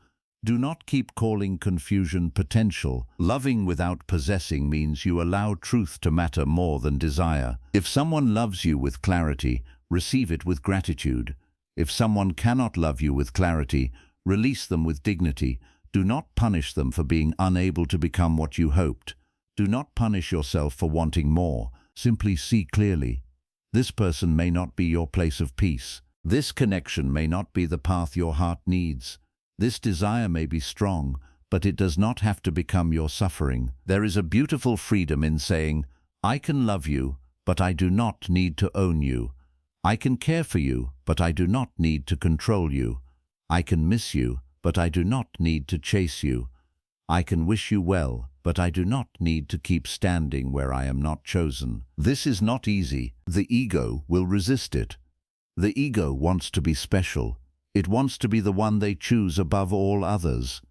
Do not keep calling confusion potential. Loving without possessing means you allow truth to matter more than desire. If someone loves you with clarity, receive it with gratitude. If someone cannot love you with clarity, release them with dignity. Do not punish them for being unable to become what you hoped. Do not punish yourself for wanting more. Simply see clearly. This person may not be your place of peace. This connection may not be the path your heart needs. This desire may be strong, but it does not have to become your suffering. There is a beautiful freedom in saying, I can love you, but I do not need to own you. I can care for you, but I do not need to control you. I can miss you, but I do not need to chase you. I can wish you well, but I do not need to keep standing where I am not chosen. This is not easy. The ego will resist it. The ego wants to be special. It wants to be the one they choose above all others.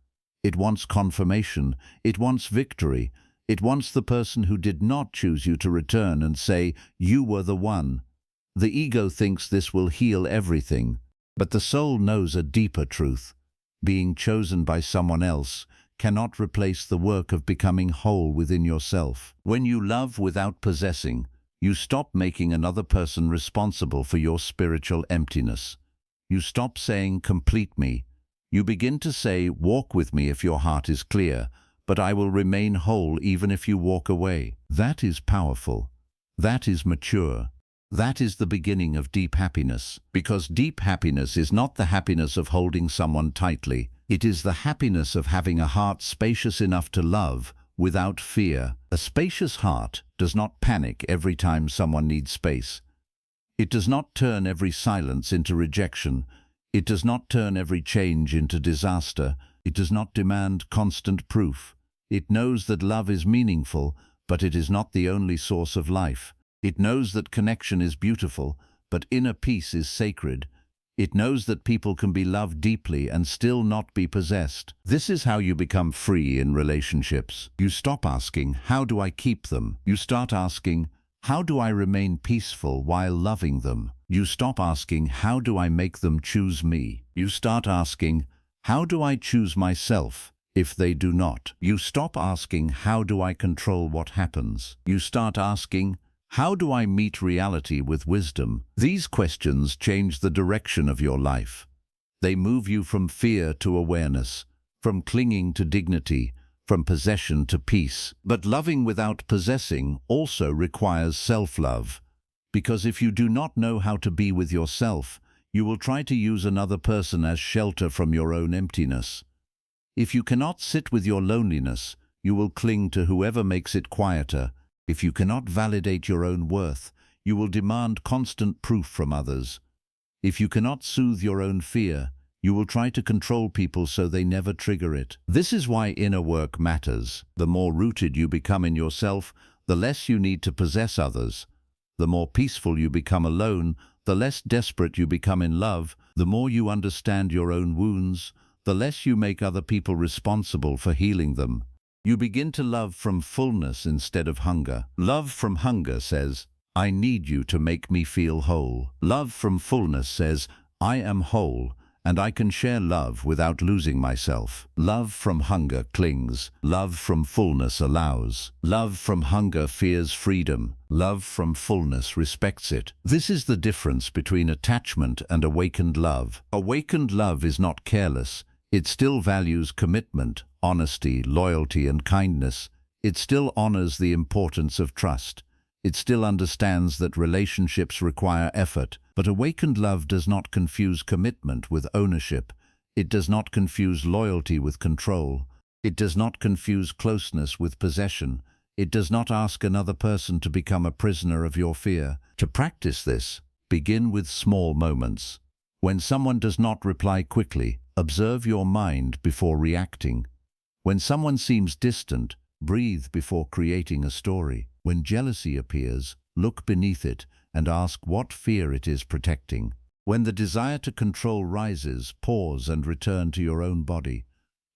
It wants confirmation. It wants victory. It wants the person who did not choose you to return and say, you were the one. The ego thinks this will heal everything, but the soul knows a deeper truth. Being chosen by someone else cannot replace the work of becoming whole within yourself. When you love without possessing, you stop making another person responsible for your spiritual emptiness. You stop saying, complete me. You begin to say, walk with me if your heart is clear, but I will remain whole even if you walk away. That is powerful. That is mature. That is the beginning of deep happiness, because deep happiness is not the happiness of holding someone tightly. It is the happiness of having a heart spacious enough to love without fear. A spacious heart does not panic every time someone needs space. It does not turn every silence into rejection. It does not turn every change into disaster. It does not demand constant proof. It knows that love is meaningful, but it is not the only source of life. It knows that connection is beautiful, but inner peace is sacred. It knows that people can be loved deeply and still not be possessed. This is how you become free in relationships. You stop asking, how do I keep them? You start asking, how do I remain peaceful while loving them? You stop asking, how do I make them choose me? You start asking, how do I choose myself if they do not? You stop asking, how do I control what happens? You start asking, how do I meet reality with wisdom? These questions change the direction of your life. They move you from fear to awareness, from clinging to dignity, from possession to peace. But loving without possessing also requires self-love, because if you do not know how to be with yourself, you will try to use another person as shelter from your own emptiness. If you cannot sit with your loneliness, you will cling to whoever makes it quieter. If you cannot validate your own worth, you will demand constant proof from others. If you cannot soothe your own fear, you will try to control people so they never trigger it. This is why inner work matters. The more rooted you become in yourself, the less you need to possess others. The more peaceful you become alone, the less desperate you become in love. The more you understand your own wounds, the less you make other people responsible for healing them. You begin to love from fullness instead of hunger. Love from hunger says, I need you to make me feel whole. Love from fullness says, I am whole, and I can share love without losing myself. Love from hunger clings. Love from fullness allows. Love from hunger fears freedom. Love from fullness respects it. This is the difference between attachment and awakened love. Awakened love is not careless. It still values commitment, honesty, loyalty, and kindness. It still honors the importance of trust. It still understands that relationships require effort. But awakened love does not confuse commitment with ownership. It does not confuse loyalty with control. It does not confuse closeness with possession. It does not ask another person to become a prisoner of your fear. To practice this, begin with small moments. When someone does not reply quickly, observe your mind before reacting. When someone seems distant, breathe before creating a story. When jealousy appears, look beneath it and ask what fear it is protecting. When the desire to control rises, pause and return to your own body.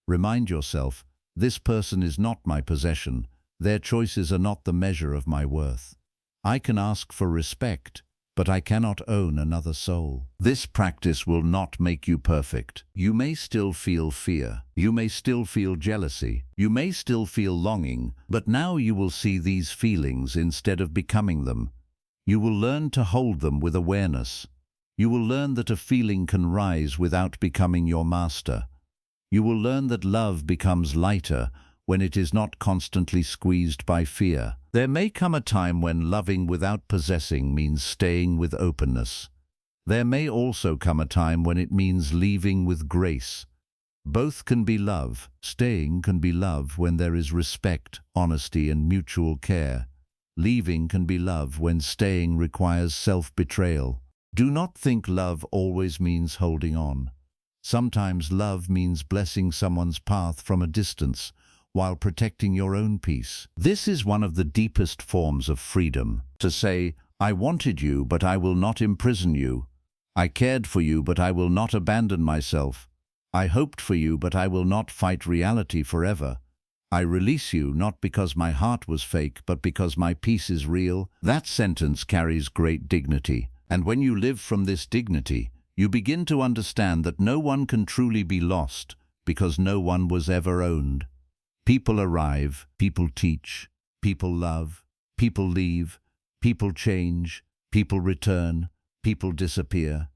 Remind yourself, this person is not my possession. Their choices are not the measure of my worth. I can ask for respect, but I cannot own another soul. This practice will not make you perfect. You may still feel fear. You may still feel jealousy. You may still feel longing, but now you will see these feelings instead of becoming them. You will learn to hold them with awareness. You will learn that a feeling can rise without becoming your master. You will learn that love becomes lighter when it is not constantly squeezed by fear. There may come a time when loving without possessing means staying with openness. There may also come a time when it means leaving with grace. Both can be love. Staying can be love when there is respect, honesty, and mutual care. Leaving can be love when staying requires self-betrayal. Do not think love always means holding on. Sometimes love means blessing someone's path from a distance, while protecting your own peace. This is one of the deepest forms of freedom. To say, I wanted you, but I will not imprison you. I cared for you, but I will not abandon myself. I hoped for you, but I will not fight reality forever. I release you not because my heart was fake, but because my peace is real. That sentence carries great dignity. And when you live from this dignity, you begin to understand that no one can truly be lost, because no one was ever owned. People arrive, people teach, people love, people leave, people change, people return, people disappear.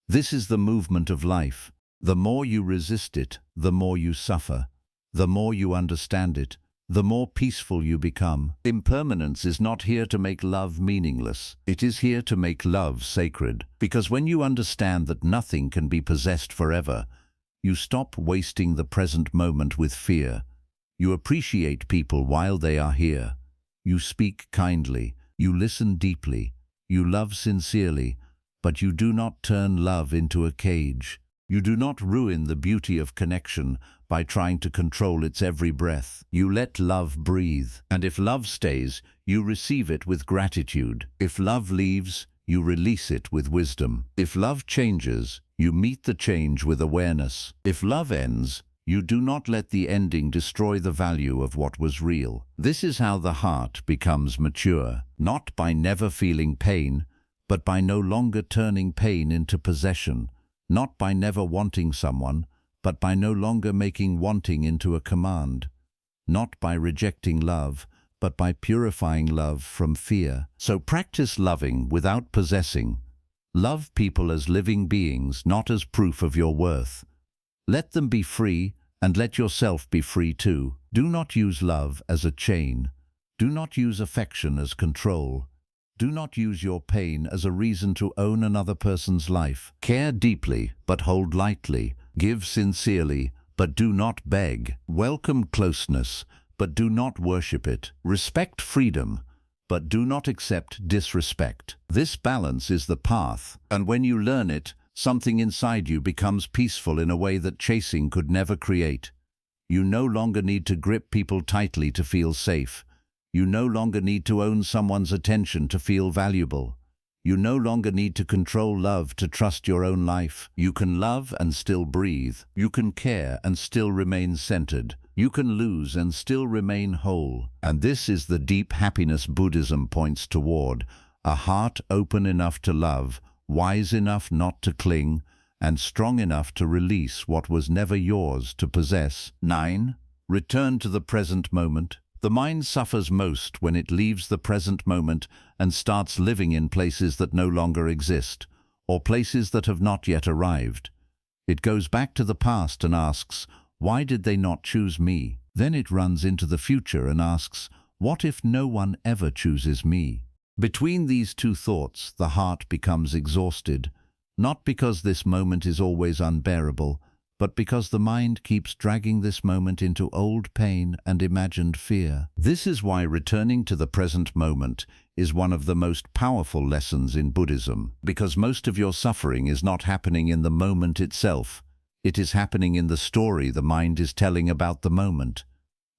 This is the movement of life. The more you resist it, the more you suffer. The more you understand it, the more peaceful you become. Impermanence is not here to make love meaningless. It is here to make love sacred. Because when you understand that nothing can be possessed forever, you stop wasting the present moment with fear. You appreciate people while they are here. You speak kindly. You listen deeply. You love sincerely. But you do not turn love into a cage. You do not ruin the beauty of connection by trying to control its every breath. You let love breathe. And if love stays, you receive it with gratitude. If love leaves, you release it with wisdom. If love changes, you meet the change with awareness. If love ends, you do not let the ending destroy the value of what was real. This is how the heart becomes mature, not by never feeling pain, but by no longer turning pain into possession, not by never wanting someone, but by no longer making wanting into a command, not by rejecting love, but by purifying love from fear. So practice loving without possessing. Love people as living beings, not as proof of your worth. Let them be free, and let yourself be free too. Do not use love as a chain. Do not use affection as control. Do not use your pain as a reason to own another person's life. Care deeply, but hold lightly. Give sincerely, but do not beg. Welcome closeness, but do not worship it. Respect freedom, but do not accept disrespect. This balance is the path, and when you learn it, something inside you becomes peaceful in a way that chasing could never create. You no longer need to grip people tightly to feel safe. You no longer need to own someone's attention to feel valuable. You no longer need to control love to trust your own life. You can love and still breathe. You can care and still remain centered. You can lose and still remain whole. And this is the deep happiness Buddhism points toward, a heart open enough to love, wise enough not to cling, and strong enough to release what was never yours to possess. 9. Return to the present moment. The mind suffers most when it leaves the present moment and starts living in places that no longer exist, or places that have not yet arrived. It goes back to the past and asks, why did they not choose me? Then it runs into the future and asks, what if no one ever chooses me? Between these two thoughts, the heart becomes exhausted, not because this moment is always unbearable, but because the mind keeps dragging this moment into old pain and imagined fear. This is why returning to the present moment is one of the most powerful lessons in Buddhism, because most of your suffering is not happening in the moment itself. It is happening in the story the mind is telling about the moment.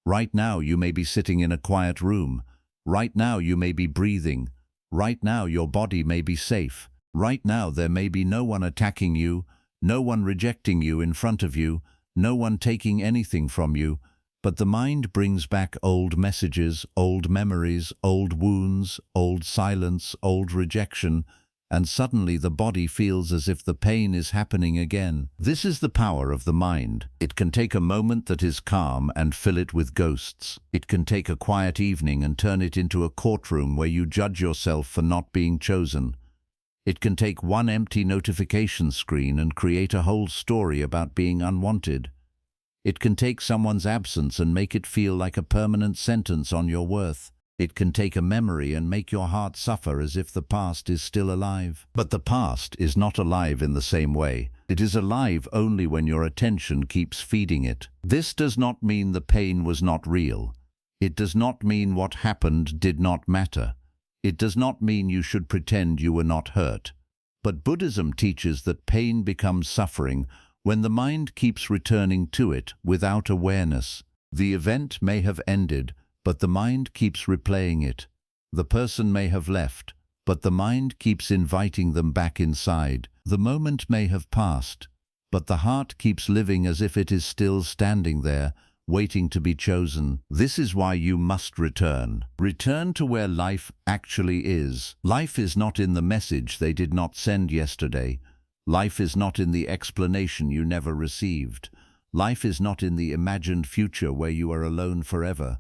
Right now you may be sitting in a quiet room. Right now you may be breathing. Right now your body may be safe. Right now there may be no one attacking you, no one rejecting you in front of you, no one taking anything from you, but the mind brings back old messages, old memories, old wounds, old silence, old rejection, and suddenly the body feels as if the pain is happening again. This is the power of the mind. It can take a moment that is calm and fill it with ghosts. It can take a quiet evening and turn it into a courtroom where you judge yourself for not being chosen. It can take one empty notification screen and create a whole story about being unwanted. It can take someone's absence and make it feel like a permanent sentence on your worth. It can take a memory and make your heart suffer as if the past is still alive. But the past is not alive in the same way. It is alive only when your attention keeps feeding it. This does not mean the pain was not real. It does not mean what happened did not matter. It does not mean you should pretend you were not hurt. But Buddhism teaches that pain becomes suffering when the mind keeps returning to it without awareness. The event may have ended, but the mind keeps replaying it. The person may have left, but the mind keeps inviting them back inside. The moment may have passed, but the heart keeps living as if it is still standing there, waiting to be chosen. This is why you must return. Return to where life actually is. Life is not in the message they did not send yesterday. Life is not in the explanation you never received. Life is not in the imagined future where you are alone forever.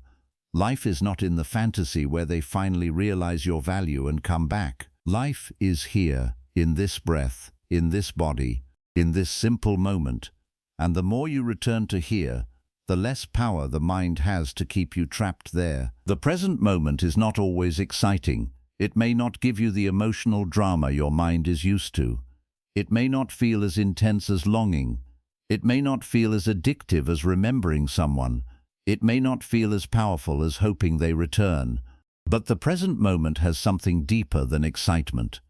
Life is not in the fantasy where they finally realize your value and come back. Life is here, in this breath, in this body, in this simple moment. And the more you return to here, the less power the mind has to keep you trapped there. The present moment is not always exciting. It may not give you the emotional drama your mind is used to. It may not feel as intense as longing. It may not feel as addictive as remembering someone. It may not feel as powerful as hoping they return. But the present moment has something deeper than excitement.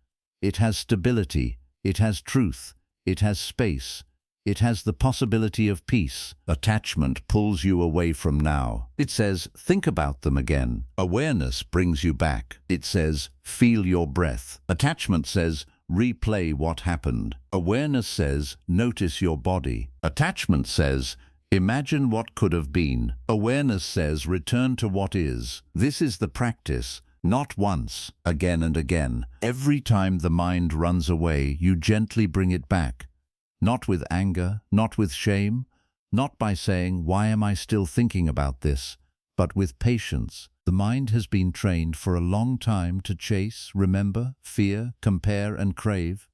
It has stability. It has truth. It has space. It has the possibility of peace. Attachment pulls you away from now. It says, think about them again. Awareness brings you back. It says, feel your breath. Attachment says, replay what happened. Awareness says, notice your body. Attachment says, imagine what could have been. Awareness says, return to what is. This is the practice. Not once, again and again. Every time the mind runs away, you gently bring it back. Not with anger, not with shame, not by saying, why am I still thinking about this, but with patience. The mind has been trained for a long time to chase, remember, fear, compare and crave.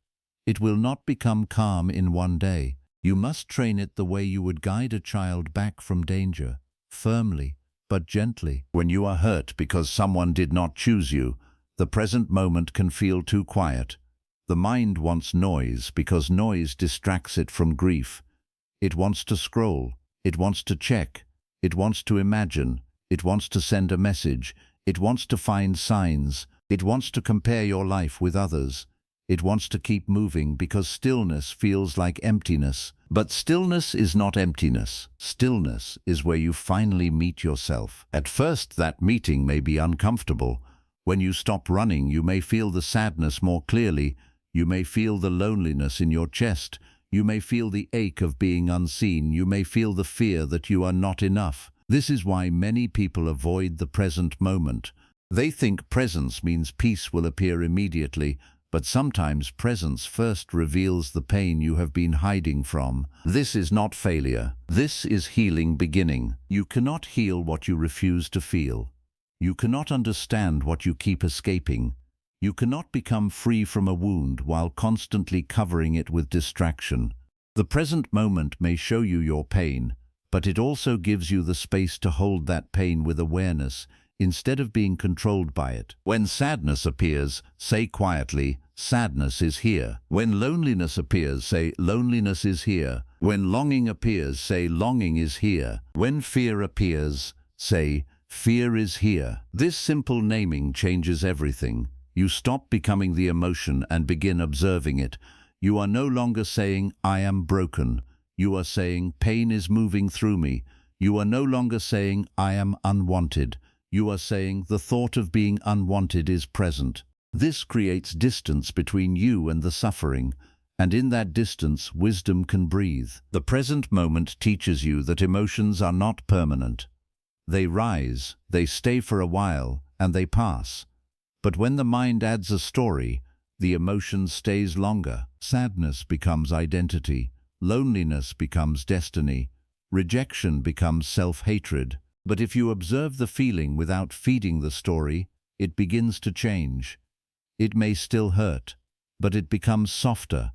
It will not become calm in one day. You must train it the way you would guide a child back from danger, firmly, but gently. When you are hurt because someone did not choose you, the present moment can feel too quiet. The mind wants noise because noise distracts it from grief. It wants to scroll, it wants to check, it wants to imagine, it wants to send a message, it wants to find signs, it wants to compare your life with others. It wants to keep moving because stillness feels like emptiness. But stillness is not emptiness. Stillness is where you finally meet yourself. At first, that meeting may be uncomfortable. When you stop running, you may feel the sadness more clearly. You may feel the loneliness in your chest. You may feel the ache of being unseen. You may feel the fear that you are not enough. This is why many people avoid the present moment. They think presence means peace will appear immediately, but sometimes presence first reveals the pain you have been hiding from. This is not failure. This is healing beginning. You cannot heal what you refuse to feel. You cannot understand what you keep escaping. You cannot become free from a wound while constantly covering it with distraction. The present moment may show you your pain, but it also gives you the space to hold that pain with awareness instead of being controlled by it. When sadness appears, say quietly, sadness is here. When loneliness appears, say, loneliness is here. When longing appears, say, longing is here. When fear appears, say, fear is here. This simple naming changes everything. You stop becoming the emotion and begin observing it. You are no longer saying, I am broken. You are saying, pain is moving through me. You are no longer saying, I am unwanted. You are saying, the thought of being unwanted is present. This creates distance between you and the suffering, and in that distance, wisdom can breathe. The present moment teaches you that emotions are not permanent. They rise, they stay for a while, and they pass. But when the mind adds a story, the emotion stays longer. Sadness becomes identity. Loneliness becomes destiny. Rejection becomes self-hatred. But if you observe the feeling without feeding the story, it begins to change. It may still hurt, but it becomes softer.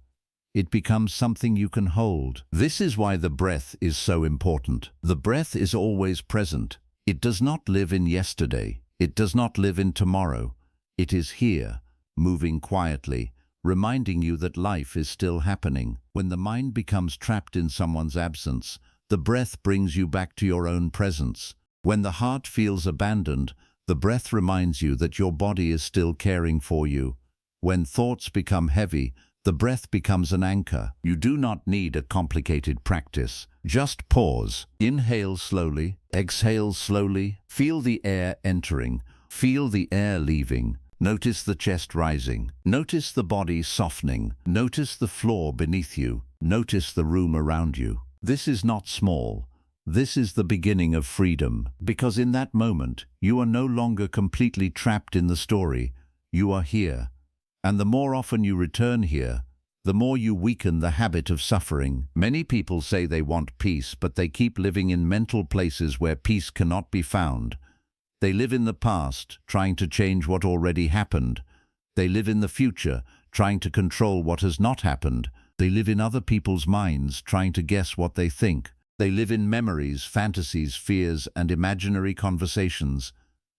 It becomes something you can hold. This is why the breath is so important. The breath is always present. It does not live in yesterday. It does not live in tomorrow. It is here, moving quietly, reminding you that life is still happening. When the mind becomes trapped in someone's absence, the breath brings you back to your own presence. When the heart feels abandoned, the breath reminds you that your body is still caring for you. When thoughts become heavy, the breath becomes an anchor. You do not need a complicated practice. Just pause. Inhale slowly, exhale slowly. Feel the air entering. Feel the air leaving. Notice the chest rising. Notice the body softening. Notice the floor beneath you. Notice the room around you. This is not small. This is the beginning of freedom, because in that moment, you are no longer completely trapped in the story. You are here. And the more often you return here, the more you weaken the habit of suffering. Many people say they want peace, but they keep living in mental places where peace cannot be found. They live in the past, trying to change what already happened. They live in the future, trying to control what has not happened. They live in other people's minds, trying to guess what they think. They live in memories, fantasies, fears, and imaginary conversations.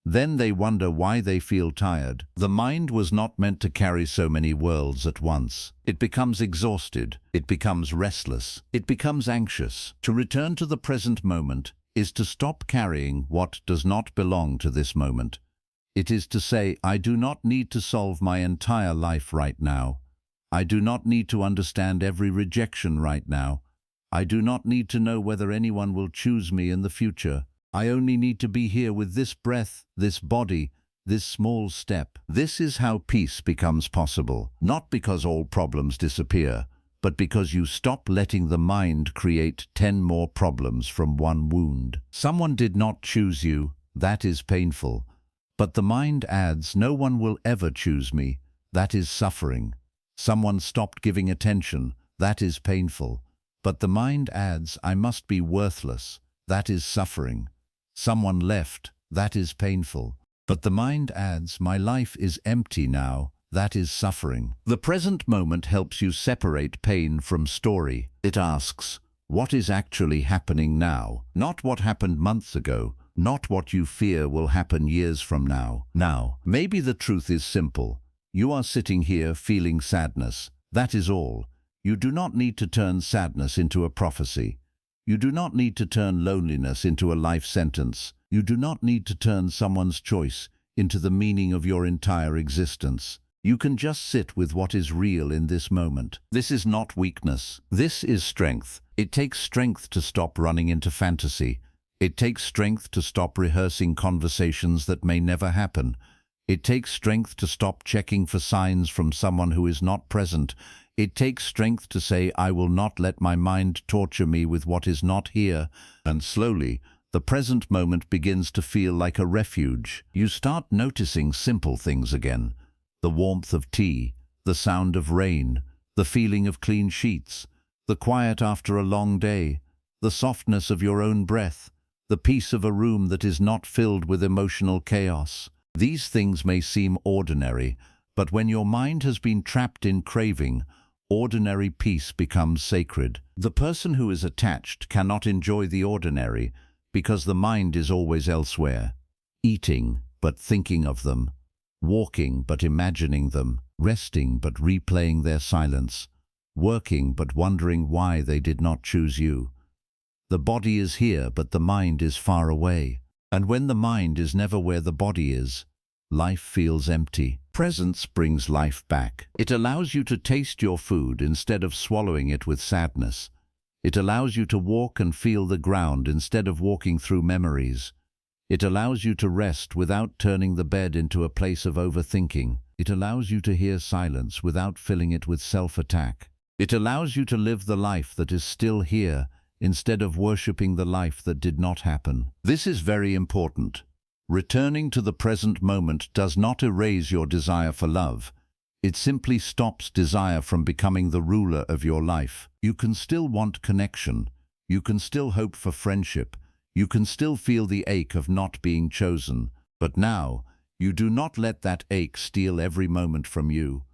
Then they wonder why they feel tired. The mind was not meant to carry so many worlds at once. It becomes exhausted. It becomes restless. It becomes anxious. To return to the present moment is to stop carrying what does not belong to this moment. It is to say, I do not need to solve my entire life right now. I do not need to understand every rejection right now. I do not need to know whether anyone will choose me in the future. I only need to be here with this breath, this body, this small step. This is how peace becomes possible, not because all problems disappear, but because you stop letting the mind create 10 more problems from one wound. Someone did not choose you, that is painful. But the mind adds, no one will ever choose me, that is suffering. Someone stopped giving attention, that is painful. But the mind adds, I must be worthless, that is suffering. Someone left, that is painful. But the mind adds, my life is empty now, that is suffering. The present moment helps you separate pain from story. It asks, what is actually happening now? Not what happened months ago, not what you fear will happen years from now. Now, maybe the truth is simple. You are sitting here feeling sadness, that is all. You do not need to turn sadness into a prophecy. You do not need to turn loneliness into a life sentence. You do not need to turn someone's choice into the meaning of your entire existence. You can just sit with what is real in this moment. This is not weakness. This is strength. It takes strength to stop running into fantasy. It takes strength to stop rehearsing conversations that may never happen. It takes strength to stop checking for signs from someone who is not present. It takes strength to say, I will not let my mind torture me with what is not here. And slowly, the present moment begins to feel like a refuge. You start noticing simple things again. The warmth of tea, the sound of rain, the feeling of clean sheets, the quiet after a long day, the softness of your own breath, the peace of a room that is not filled with emotional chaos. These things may seem ordinary, but when your mind has been trapped in craving, ordinary peace becomes sacred. The person who is attached cannot enjoy the ordinary because the mind is always elsewhere, eating but thinking of them, walking but imagining them, resting but replaying their silence, working but wondering why they did not choose you. The body is here, but the mind is far away. And when the mind is never where the body is, life feels empty. Presence brings life back. It allows you to taste your food instead of swallowing it with sadness. It allows you to walk and feel the ground instead of walking through memories. It allows you to rest without turning the bed into a place of overthinking. It allows you to hear silence without filling it with self-attack. It allows you to live the life that is still here instead of worshipping the life that did not happen. This is very important. Returning to the present moment does not erase your desire for love. It simply stops desire from becoming the ruler of your life. You can still want connection. You can still hope for friendship. You can still feel the ache of not being chosen. But now, you do not let that ache steal every moment from you.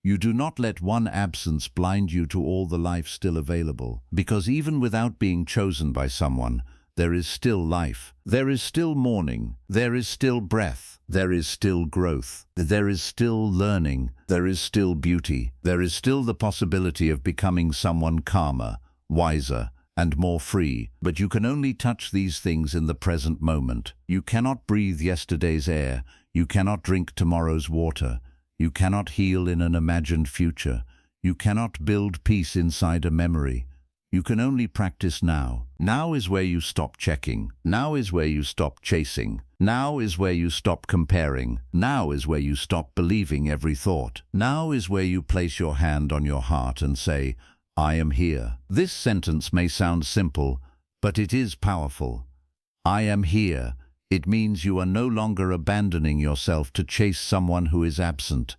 You do not let one absence blind you to all the life still available. Because even without being chosen by someone, there is still life. There is still morning. There is still breath. There is still growth. There is still learning. There is still beauty. There is still the possibility of becoming someone calmer, wiser, and more free. But you can only touch these things in the present moment. You cannot breathe yesterday's air. You cannot drink tomorrow's water. You cannot heal in an imagined future. You cannot build peace inside a memory. You can only practice now. Now is where you stop checking. Now is where you stop chasing. Now is where you stop comparing. Now is where you stop believing every thought. Now is where you place your hand on your heart and say, I am here. This sentence may sound simple, but it is powerful. I am here. It means you are no longer abandoning yourself to chase someone who is absent.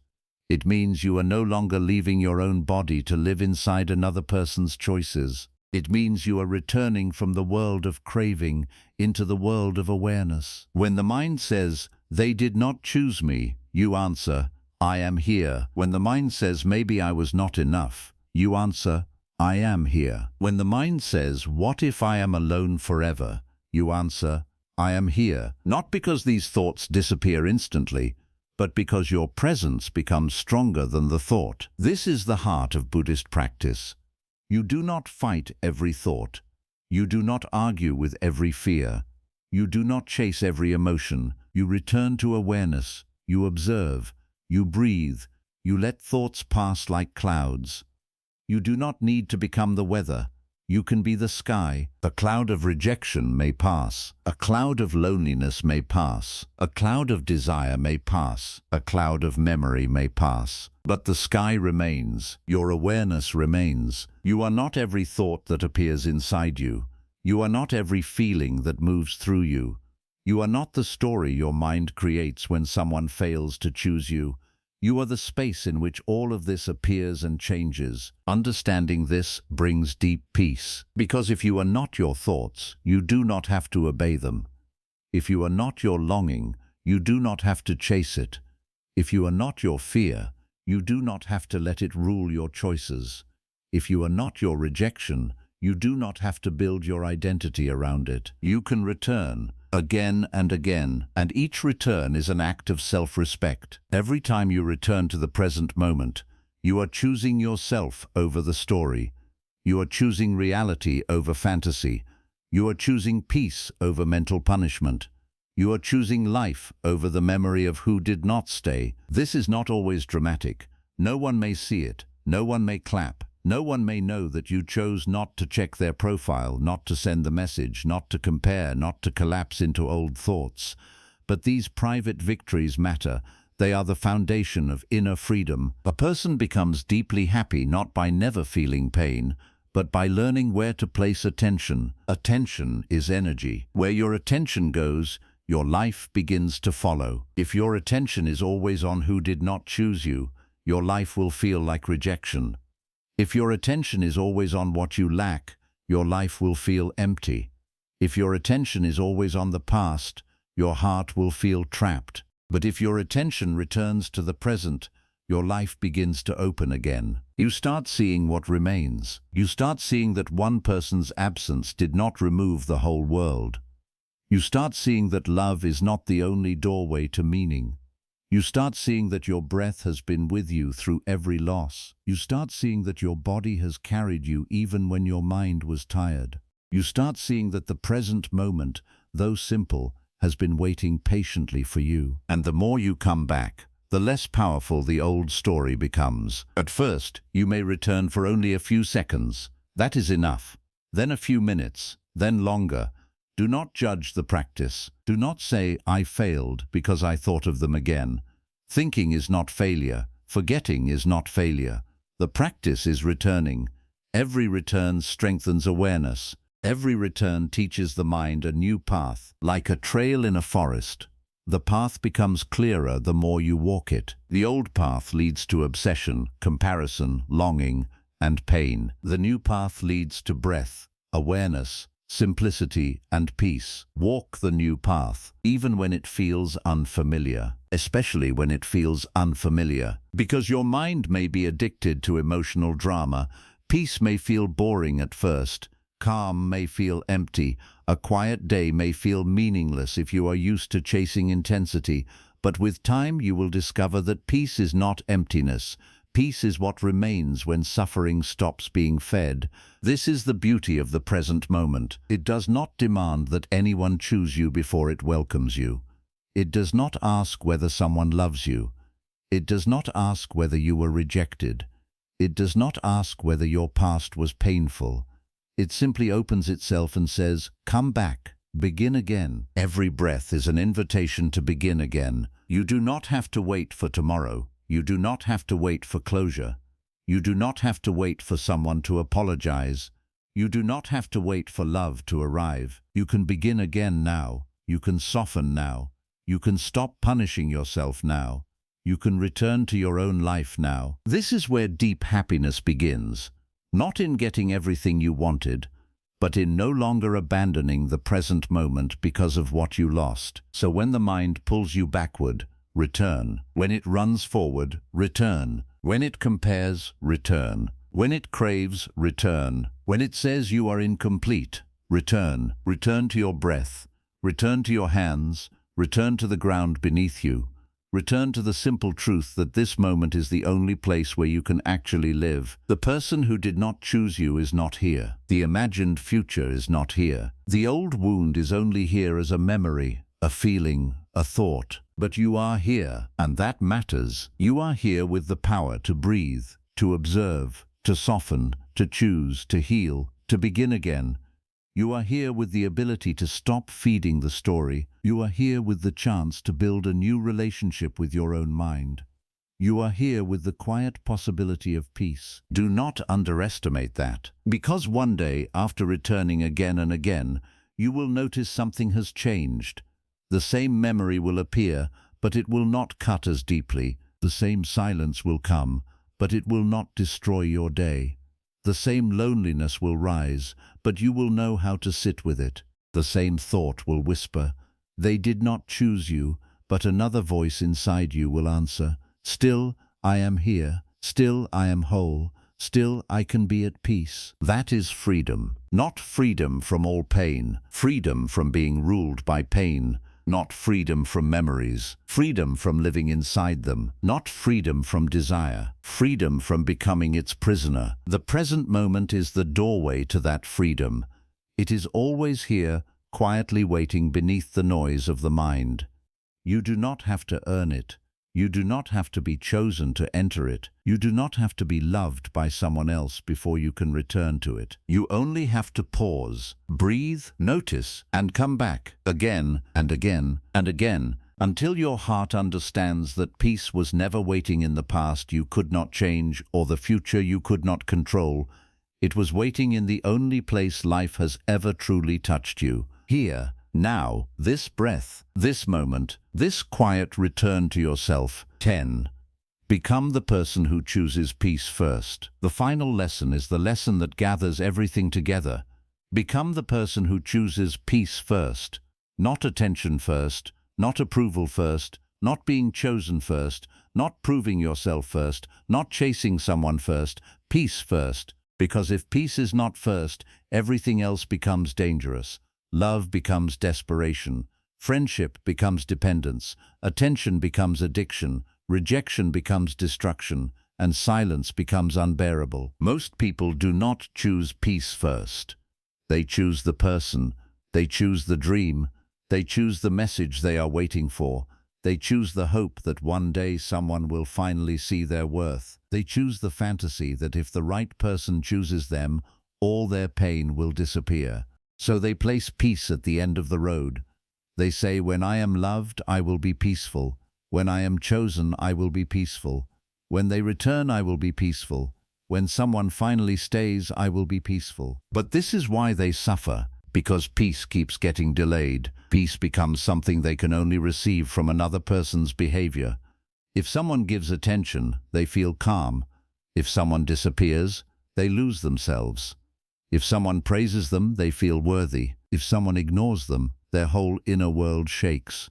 It means you are no longer leaving your own body to live inside another person's choices. It means you are returning from the world of craving into the world of awareness. When the mind says, they did not choose me, you answer, I am here. When the mind says, maybe I was not enough, you answer, I am here. When the mind says, what if I am alone forever, you answer, I am here. Not because these thoughts disappear instantly, but because your presence becomes stronger than the thought. This is the heart of Buddhist practice. You do not fight every thought. You do not argue with every fear. You do not chase every emotion. You return to awareness. You observe. You breathe. You let thoughts pass like clouds. You do not need to become the weather. You can be the sky. A cloud of rejection may pass. A cloud of loneliness may pass. A cloud of desire may pass. A cloud of memory may pass. But the sky remains. Your awareness remains. You are not every thought that appears inside you. You are not every feeling that moves through you. You are not the story your mind creates when someone fails to choose you. You are the space in which all of this appears and changes. Understanding this brings deep peace. Because if you are not your thoughts, you do not have to obey them. If you are not your longing, you do not have to chase it. If you are not your fear, you do not have to let it rule your choices. If you are not your rejection, you do not have to build your identity around it. You can return again and again, and each return is an act of self-respect. Every time you return to the present moment, you are choosing yourself over the story. You are choosing reality over fantasy. You are choosing peace over mental punishment. You are choosing life over the memory of who did not stay. This is not always dramatic. No one may see it. No one may clap. No one may know that you chose not to check their profile, not to send the message, not to compare, not to collapse into old thoughts. But these private victories matter. They are the foundation of inner freedom. A person becomes deeply happy not by never feeling pain, but by learning where to place attention. Attention is energy. Where your attention goes, your life begins to follow. If your attention is always on who did not choose you, your life will feel like rejection. If your attention is always on what you lack, your life will feel empty. If your attention is always on the past, your heart will feel trapped. But if your attention returns to the present, your life begins to open again. You start seeing what remains. You start seeing that one person's absence did not remove the whole world. You start seeing that love is not the only doorway to meaning. You start seeing that your breath has been with you through every loss. You start seeing that your body has carried you even when your mind was tired. You start seeing that the present moment, though simple, has been waiting patiently for you. And the more you come back, the less powerful the old story becomes. At first, you may return for only a few seconds. That is enough. Then a few minutes, then longer. Do not judge the practice. Do not say, I failed because I thought of them again. Thinking is not failure. Forgetting is not failure. The practice is returning. Every return strengthens awareness. Every return teaches the mind a new path. Like a trail in a forest, the path becomes clearer the more you walk it. The old path leads to obsession, comparison, longing, and pain. The new path leads to breath, awareness, simplicity, and peace. Walk the new path, even when it feels unfamiliar, especially when it feels unfamiliar. Because your mind may be addicted to emotional drama. Peace may feel boring at first. Calm may feel empty. A quiet day may feel meaningless if you are used to chasing intensity. But with time you will discover that peace is not emptiness. Peace is what remains when suffering stops being fed. This is the beauty of the present moment. It does not demand that anyone choose you before it welcomes you. It does not ask whether someone loves you. It does not ask whether you were rejected. It does not ask whether your past was painful. It simply opens itself and says, come back, begin again. Every breath is an invitation to begin again. You do not have to wait for tomorrow. You do not have to wait for closure. You do not have to wait for someone to apologize. You do not have to wait for love to arrive. You can begin again now. You can soften now. You can stop punishing yourself now. You can return to your own life now. This is where deep happiness begins. Not in getting everything you wanted, but in no longer abandoning the present moment because of what you lost. So when the mind pulls you backward, return. When it runs forward, return. When it compares, return. When it craves, return. When it says you are incomplete, return. Return to your breath. Return to your hands. Return to the ground beneath you. Return to the simple truth that this moment is the only place where you can actually live. The person who did not choose you is not here. The imagined future is not here. The old wound is only here as a memory, a feeling, a thought. But you are here, and that matters. You are here with the power to breathe, to observe, to soften, to choose, to heal, to begin again. You are here with the ability to stop feeding the story. You are here with the chance to build a new relationship with your own mind. You are here with the quiet possibility of peace. Do not underestimate that, because one day, after returning again and again, you will notice something has changed. The same memory will appear, but it will not cut as deeply. The same silence will come, but it will not destroy your day. The same loneliness will rise, but you will know how to sit with it. The same thought will whisper, "They did not choose you," but another voice inside you will answer, "Still, I am here. Still, I am whole. Still, I can be at peace." That is freedom. Not freedom from all pain. Freedom from being ruled by pain. Not freedom from memories. Freedom from living inside them. Not freedom from desire. Freedom from becoming its prisoner. The present moment is the doorway to that freedom. It is always here, quietly waiting beneath the noise of the mind. You do not have to earn it. You do not have to be chosen to enter it. You do not have to be loved by someone else before you can return to it. You only have to pause, breathe, notice, and come back again and again and again until your heart understands that peace was never waiting in the past you could not change or the future you could not control. It was waiting in the only place life has ever truly touched you. Here, now, this breath, this moment, this quiet return to yourself. 10. Become the person who chooses peace first. The final lesson is the lesson that gathers everything together. Become the person who chooses peace first. Not attention first, not approval first, not being chosen first, not proving yourself first, not chasing someone first, peace first. Because if peace is not first, everything else becomes dangerous. Love becomes desperation, friendship becomes dependence, attention becomes addiction, rejection becomes destruction, and silence becomes unbearable. Most people do not choose peace first. They choose the person, they choose the dream, they choose the message they are waiting for, they choose the hope that one day someone will finally see their worth. They choose the fantasy that if the right person chooses them, all their pain will disappear. So they place peace at the end of the road. They say, "When I am loved, I will be peaceful. When I am chosen, I will be peaceful. When they return, I will be peaceful. When someone finally stays, I will be peaceful." But this is why they suffer, because peace keeps getting delayed. Peace becomes something they can only receive from another person's behavior. If someone gives attention, they feel calm. If someone disappears, they lose themselves. If someone praises them, they feel worthy. If someone ignores them, their whole inner world shakes.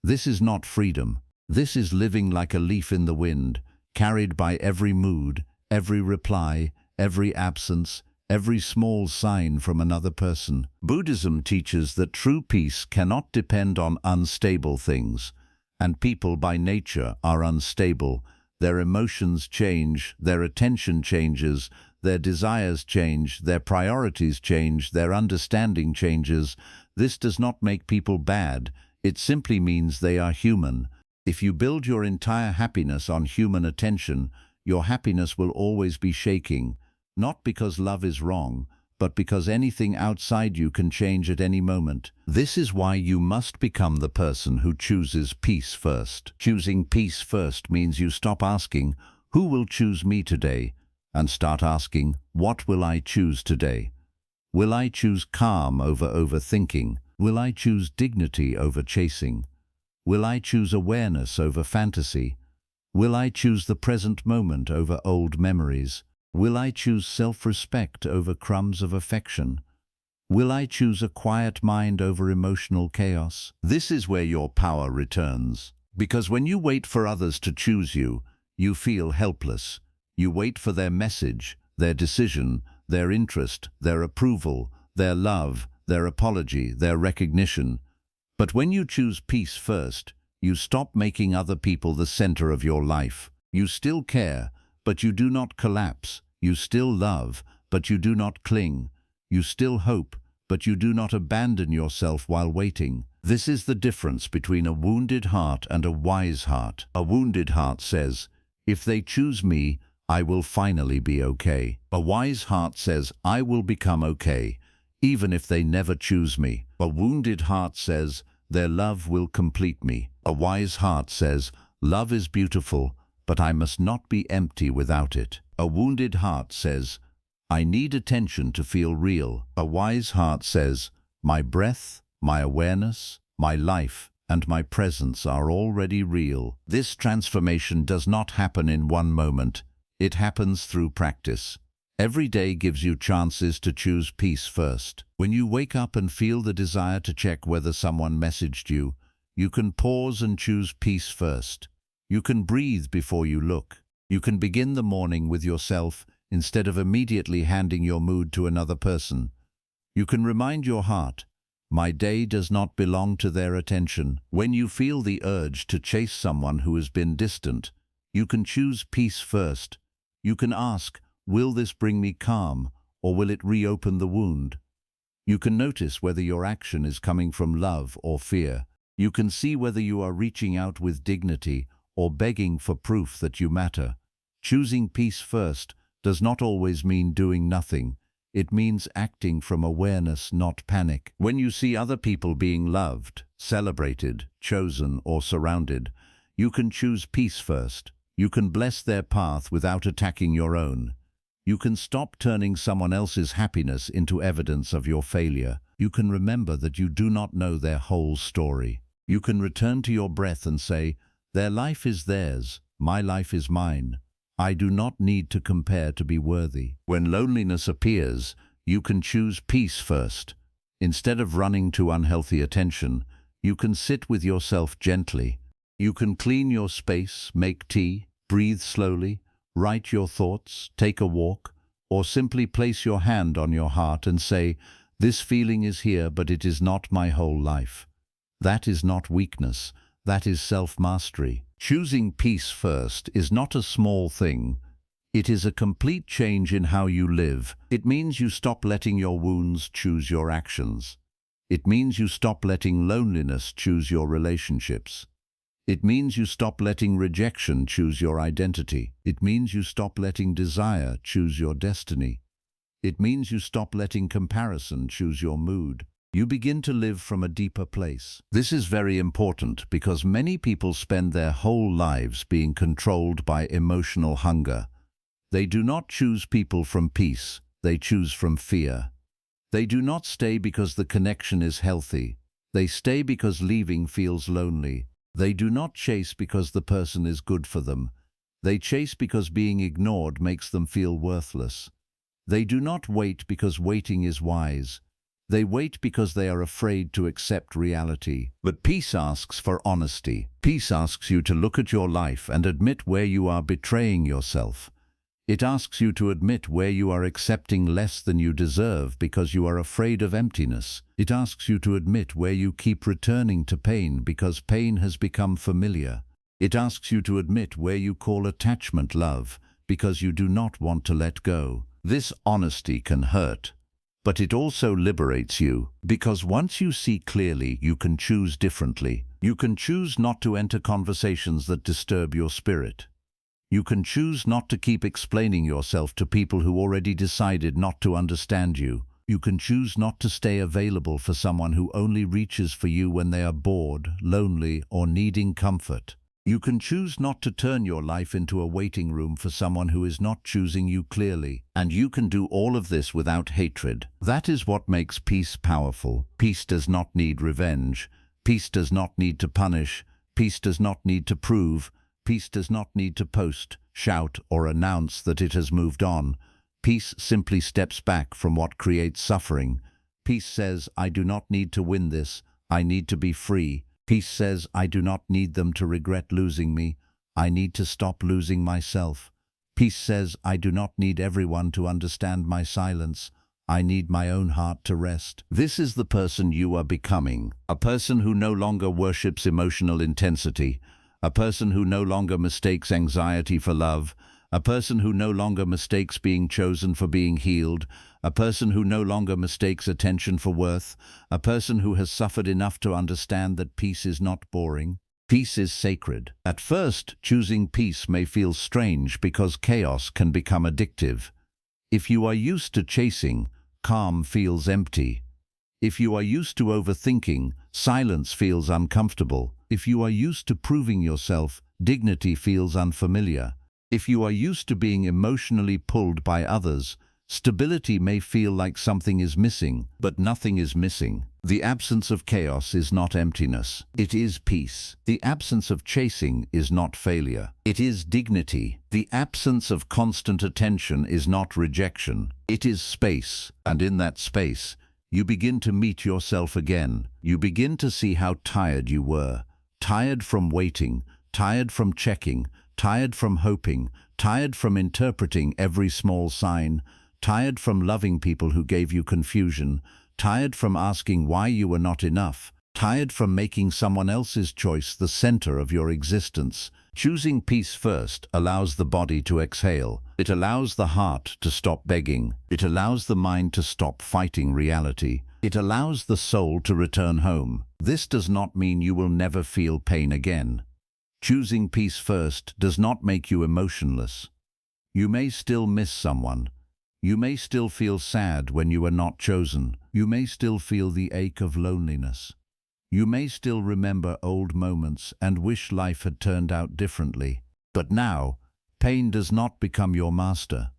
This is not freedom. This is living like a leaf in the wind, carried by every mood, every reply, every absence, every small sign from another person. Buddhism teaches that true peace cannot depend on unstable things, and people by nature are unstable. Their emotions change, their attention changes, their desires change, their priorities change, their understanding changes. This does not make people bad. It simply means they are human. If you build your entire happiness on human attention, your happiness will always be shaking, not because love is wrong, but because anything outside you can change at any moment. This is why you must become the person who chooses peace first. Choosing peace first means you stop asking, "Who will choose me today?" and start asking, "What will I choose today?" Will I choose calm over overthinking? Will I choose dignity over chasing? Will I choose awareness over fantasy? Will I choose the present moment over old memories? Will I choose self-respect over crumbs of affection? Will I choose a quiet mind over emotional chaos? This is where your power returns. Because when you wait for others to choose you, you feel helpless. You wait for their message, their decision, their interest, their approval, their love, their apology, their recognition. But when you choose peace first, you stop making other people the center of your life. You still care, but you do not collapse. You still love, but you do not cling. You still hope, but you do not abandon yourself while waiting. This is the difference between a wounded heart and a wise heart. A wounded heart says, "If they choose me, I will finally be okay. A wise heart says, I will become okay, even if they never choose me. A wounded heart says, their love will complete me. A wise heart says, love is beautiful, but I must not be empty without it. A wounded heart says, I need attention to feel real. A wise heart says, my breath, my awareness, my life, and my presence are already real. This transformation does not happen in one moment. It happens through practice. Every day gives you chances to choose peace first. When you wake up and feel the desire to check whether someone messaged you, you can pause and choose peace first. You can breathe before you look. You can begin the morning with yourself instead of immediately handing your mood to another person. You can remind your heart, my day does not belong to their attention. When you feel the urge to chase someone who has been distant, you can choose peace first. You can ask, will this bring me calm, or will it reopen the wound? You can notice whether your action is coming from love or fear. You can see whether you are reaching out with dignity or begging for proof that you matter. Choosing peace first does not always mean doing nothing. It means acting from awareness, not panic. When you see other people being loved, celebrated, chosen, or surrounded, you can choose peace first. You can bless their path without attacking your own. You can stop turning someone else's happiness into evidence of your failure. You can remember that you do not know their whole story. You can return to your breath and say, their life is theirs, my life is mine. I do not need to compare to be worthy. When loneliness appears, you can choose peace first. Instead of running to unhealthy attention, you can sit with yourself gently. You can clean your space, make tea, breathe slowly, write your thoughts, take a walk, or simply place your hand on your heart and say, this feeling is here, but it is not my whole life. That is not weakness. That is self-mastery. Choosing peace first is not a small thing. It is a complete change in how you live. It means you stop letting your wounds choose your actions. It means you stop letting loneliness choose your relationships. It means you stop letting rejection choose your identity. It means you stop letting desire choose your destiny. It means you stop letting comparison choose your mood. You begin to live from a deeper place. This is very important because many people spend their whole lives being controlled by emotional hunger. They do not choose people from peace, they choose from fear. They do not stay because the connection is healthy. They stay because leaving feels lonely. They do not chase because the person is good for them. They chase because being ignored makes them feel worthless. They do not wait because waiting is wise. They wait because they are afraid to accept reality. But peace asks for honesty. Peace asks you to look at your life and admit where you are betraying yourself. It asks you to admit where you are accepting less than you deserve because you are afraid of emptiness. It asks you to admit where you keep returning to pain because pain has become familiar. It asks you to admit where you call attachment love because you do not want to let go. This honesty can hurt. But it also liberates you, because once you see clearly, you can choose differently. You can choose not to enter conversations that disturb your spirit. You can choose not to keep explaining yourself to people who already decided not to understand you. You can choose not to stay available for someone who only reaches for you when they are bored, lonely, or needing comfort. You can choose not to turn your life into a waiting room for someone who is not choosing you clearly. And you can do all of this without hatred. That is what makes peace powerful. Peace does not need revenge. Peace does not need to punish. Peace does not need to prove. Peace does not need to post, shout, or announce that it has moved on. Peace simply steps back from what creates suffering. Peace says, I do not need to win this. I need to be free. Peace says, I do not need them to regret losing me. I need to stop losing myself. Peace says, I do not need everyone to understand my silence. I need my own heart to rest. This is the person you are becoming. A person who no longer worships emotional intensity. A person who no longer mistakes anxiety for love. A person who no longer mistakes being chosen for being healed. A person who no longer mistakes attention for worth. A person who has suffered enough to understand that peace is not boring. Peace is sacred. At first, choosing peace may feel strange because chaos can become addictive. If you are used to chasing, calm feels empty. If you are used to overthinking, silence feels uncomfortable. If you are used to proving yourself, dignity feels unfamiliar. If you are used to being emotionally pulled by others, stability may feel like something is missing, but nothing is missing. The absence of chaos is not emptiness. It is peace. The absence of chasing is not failure. It is dignity. The absence of constant attention is not rejection. It is space, and in that space, you begin to meet yourself again. You begin to see how tired you were. Tired from waiting, tired from checking, tired from hoping, tired from interpreting every small sign, tired from loving people who gave you confusion, tired from asking why you were not enough, tired from making someone else's choice the center of your existence. Choosing peace first allows the body to exhale. It allows the heart to stop begging. It allows the mind to stop fighting reality. It allows the soul to return home. This does not mean you will never feel pain again. Choosing peace first does not make you emotionless. You may still miss someone. You may still feel sad when you are not chosen. You may still feel the ache of loneliness. You may still remember old moments and wish life had turned out differently. But now, pain does not become your master.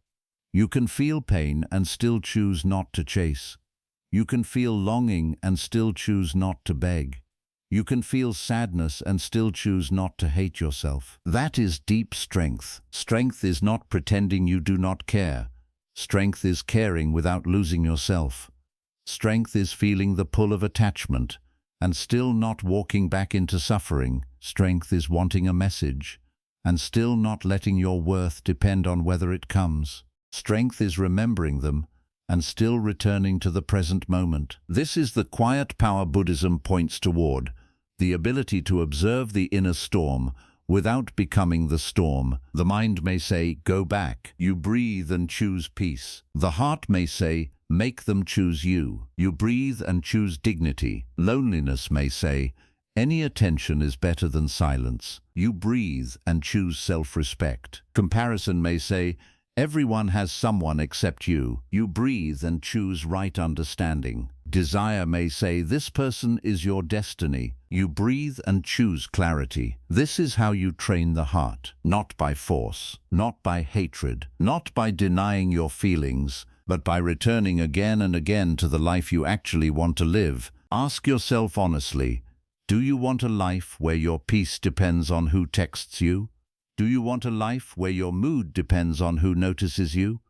You can feel pain and still choose not to chase. You can feel longing and still choose not to beg. You can feel sadness and still choose not to hate yourself. That is deep strength. Strength is not pretending you do not care. Strength is caring without losing yourself. Strength is feeling the pull of attachment and still not walking back into suffering. Strength is wanting a message and still not letting your worth depend on whether it comes. Strength is remembering them and still returning to the present moment. This is the quiet power Buddhism points toward, the ability to observe the inner storm without becoming the storm. The mind may say, go back. You breathe and choose peace. The heart may say, make them choose you. You breathe and choose dignity. Loneliness may say, any attention is better than silence. You breathe and choose self-respect. Comparison may say, everyone has someone except you. You breathe and choose right understanding. Desire may say, this person is your destiny. You breathe and choose clarity. This is how you train the heart, not by force, not by hatred, not by denying your feelings, but by returning again and again to the life you actually want to live. Ask yourself honestly, do you want a life where your peace depends on who texts you? Do you want a life where your mood depends on who notices you?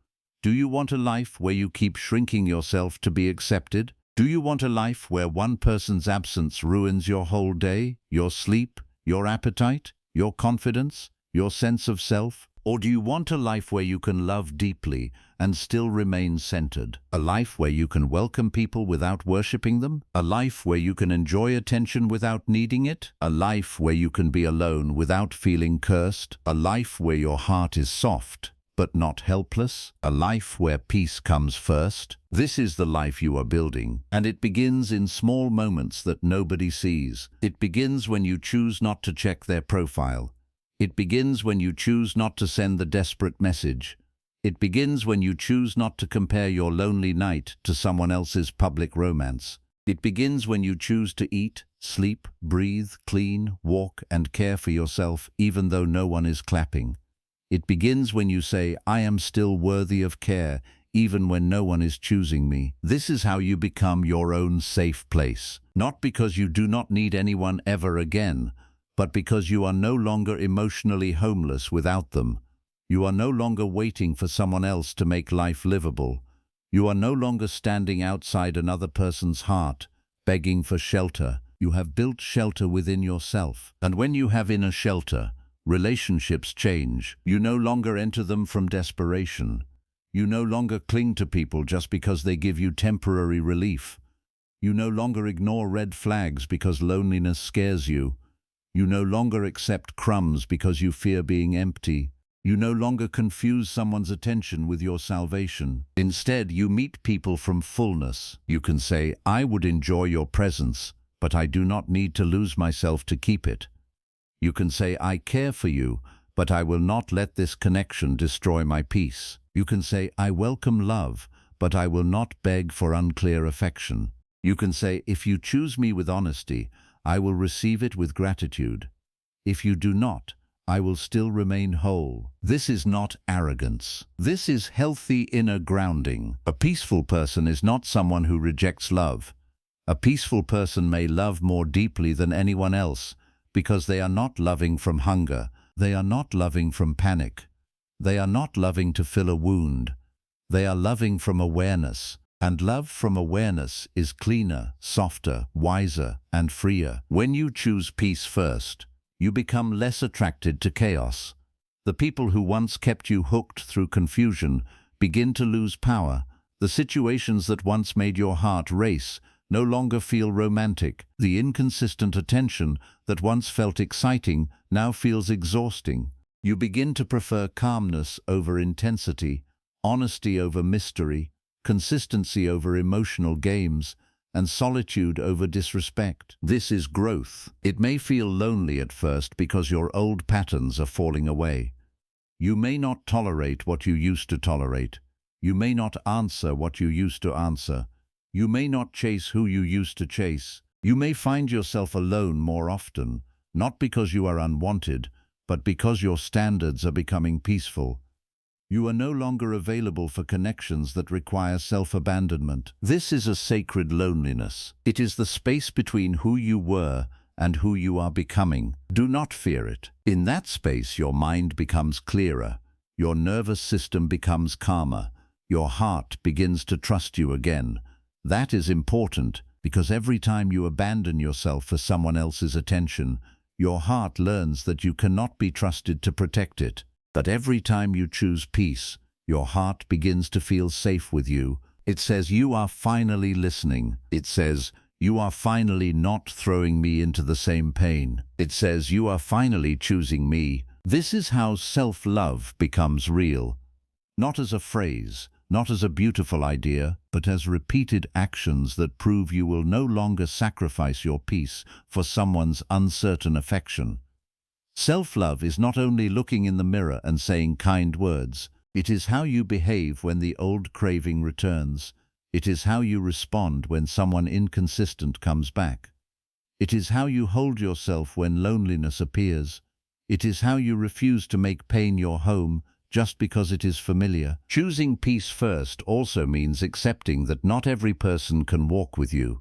Do you want a life where you keep shrinking yourself to be accepted? Do you want a life where one person's absence ruins your whole day, your sleep, your appetite, your confidence, your sense of self? Or do you want a life where you can love deeply and still remain centered? A life where you can welcome people without worshipping them? A life where you can enjoy attention without needing it? A life where you can be alone without feeling cursed? A life where your heart is soft but not helpless? A life where peace comes first? This is the life you are building, and it begins in small moments that nobody sees. It begins when you choose not to check their profile. It begins when you choose not to send the desperate message. It begins when you choose not to compare your lonely night to someone else's public romance. It begins when you choose to eat, sleep, breathe, clean, walk, and care for yourself even though no one is clapping. It begins when you say, I am still worthy of care, even when no one is choosing me. This is how you become your own safe place. Not because you do not need anyone ever again, but because you are no longer emotionally homeless without them. You are no longer waiting for someone else to make life livable. You are no longer standing outside another person's heart, begging for shelter. You have built shelter within yourself. And when you have inner shelter, relationships change. You no longer enter them from desperation. You no longer cling to people just because they give you temporary relief. You no longer ignore red flags because loneliness scares you. You no longer accept crumbs because you fear being empty. You no longer confuse someone's attention with your salvation. Instead, you meet people from fullness. You can say, I would enjoy your presence, but I do not need to lose myself to keep it. You can say, I care for you, but I will not let this connection destroy my peace. You can say, I welcome love, but I will not beg for unclear affection. You can say, if you choose me with honesty, I will receive it with gratitude. If you do not, I will still remain whole. This is not arrogance. This is healthy inner grounding. A peaceful person is not someone who rejects love. A peaceful person may love more deeply than anyone else because they are not loving from hunger. They are not loving from panic. They are not loving to fill a wound. They are loving from awareness. And love from awareness is cleaner, softer, wiser, and freer. When you choose peace first, you become less attracted to chaos. The people who once kept you hooked through confusion begin to lose power. The situations that once made your heart race no longer feel romantic. The inconsistent attention that once felt exciting now feels exhausting. You begin to prefer calmness over intensity, honesty over mystery, consistency over emotional games, and solitude over disrespect. This is growth. It may feel lonely at first because your old patterns are falling away. You may not tolerate what you used to tolerate. You may not answer what you used to answer. You may not chase who you used to chase. You may find yourself alone more often, not because you are unwanted, but because your standards are becoming peaceful. You are no longer available for connections that require self-abandonment. This is a sacred loneliness. It is the space between who you were and who you are becoming. Do not fear it. In that space, your mind becomes clearer. Your nervous system becomes calmer. Your heart begins to trust you again. That is important because every time you abandon yourself for someone else's attention, your heart learns that you cannot be trusted to protect it. But every time you choose peace, your heart begins to feel safe with you. It says, you are finally listening. It says, you are finally not throwing me into the same pain. It says, you are finally choosing me. This is how self-love becomes real. Not as a phrase, not as a beautiful idea, but as repeated actions that prove you will no longer sacrifice your peace for someone's uncertain affection. Self-love is not only looking in the mirror and saying kind words. It is how you behave when the old craving returns. It is how you respond when someone inconsistent comes back. It is how you hold yourself when loneliness appears. It is how you refuse to make pain your home just because it is familiar. Choosing peace first also means accepting that not every person can walk with you.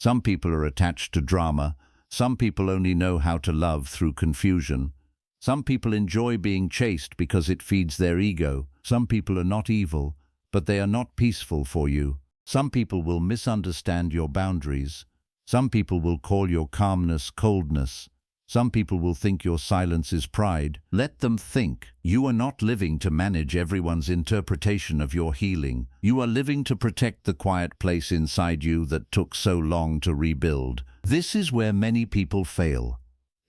Some people are attached to drama. Some people only know how to love through confusion. Some people enjoy being chased because it feeds their ego. Some people are not evil, but they are not peaceful for you. Some people will misunderstand your boundaries. Some people will call your calmness coldness. Some people will think your silence is pride. Let them think. You are not living to manage everyone's interpretation of your healing. You are living to protect the quiet place inside you that took so long to rebuild. This is where many people fail.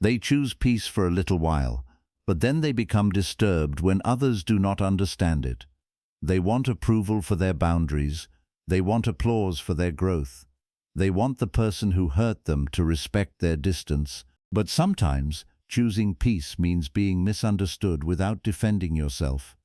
They choose peace for a little while, but then they become disturbed when others do not understand it. They want approval for their boundaries. They want applause for their growth. They want the person who hurt them to respect their distance. But sometimes, choosing peace means being misunderstood without defending yourself.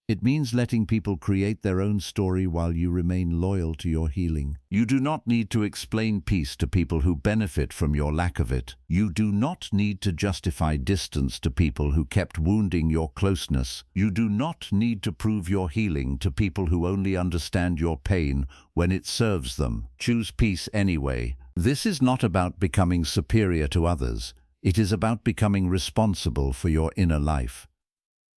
It means letting people create their own story while you remain loyal to your healing. You do not need to explain peace to people who benefit from your lack of it. You do not need to justify distance to people who kept wounding your closeness. You do not need to prove your healing to people who only understand your pain when it serves them. Choose peace anyway. This is not about becoming superior to others. It is about becoming responsible for your inner life.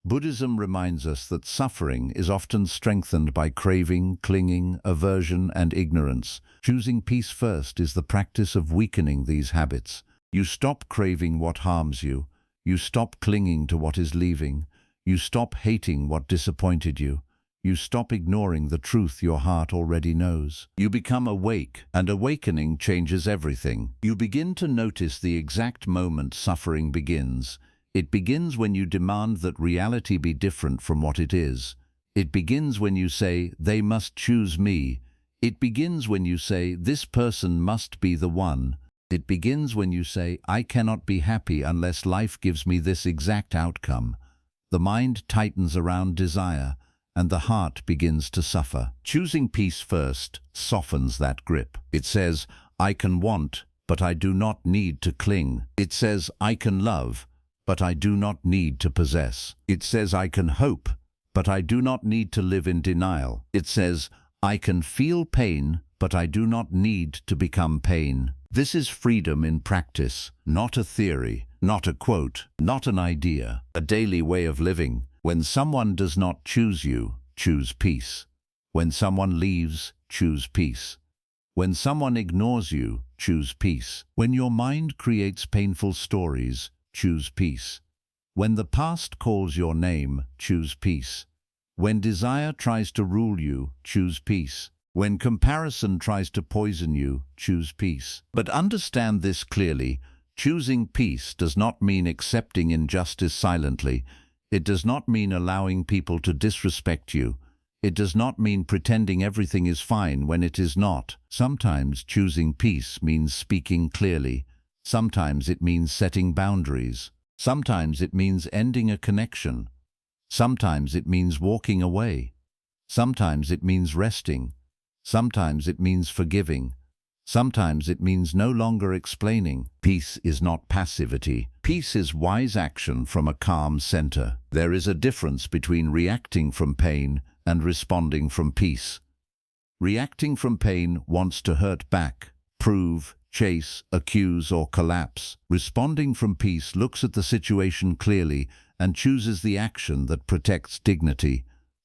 Buddhism reminds us that suffering is often strengthened by craving, clinging, aversion, and ignorance. Choosing peace first is the practice of weakening these habits. You stop craving what harms you. You stop clinging to what is leaving. You stop hating what disappointed you. You stop ignoring the truth your heart already knows. You become awake, and awakening changes everything. You begin to notice the exact moment suffering begins. It begins when you demand that reality be different from what it is. It begins when you say, "They must choose me." It begins when you say, "This person must be the one." It begins when you say, I cannot be happy unless life gives me this exact outcome. The mind tightens around desire, and the heart begins to suffer. Choosing peace first softens that grip. It says, I can want, but I do not need to cling. It says, I can love, but I do not need to possess. It says, I can hope, but I do not need to live in denial. It says, I can feel pain, but I do not need to become pain. This is freedom in practice, not a theory, not a quote, not an idea, a daily way of living. When someone does not choose you, choose peace. When someone leaves, choose peace. When someone ignores you, choose peace. When your mind creates painful stories, choose peace. When the past calls your name, choose peace. When desire tries to rule you, choose peace. When comparison tries to poison you, choose peace. But understand this clearly, choosing peace does not mean accepting injustice silently. It does not mean allowing people to disrespect you. It does not mean pretending everything is fine when it is not. Sometimes choosing peace means speaking clearly. Sometimes it means setting boundaries. Sometimes it means ending a connection. Sometimes it means walking away. Sometimes it means resting. Sometimes it means forgiving. Sometimes it means no longer explaining. Peace is not passivity. Peace is wise action from a calm center. There is a difference between reacting from pain and responding from peace. Reacting from pain wants to hurt back, prove, chase, accuse, or collapse. Responding from peace looks at the situation clearly and chooses the action that protects dignity.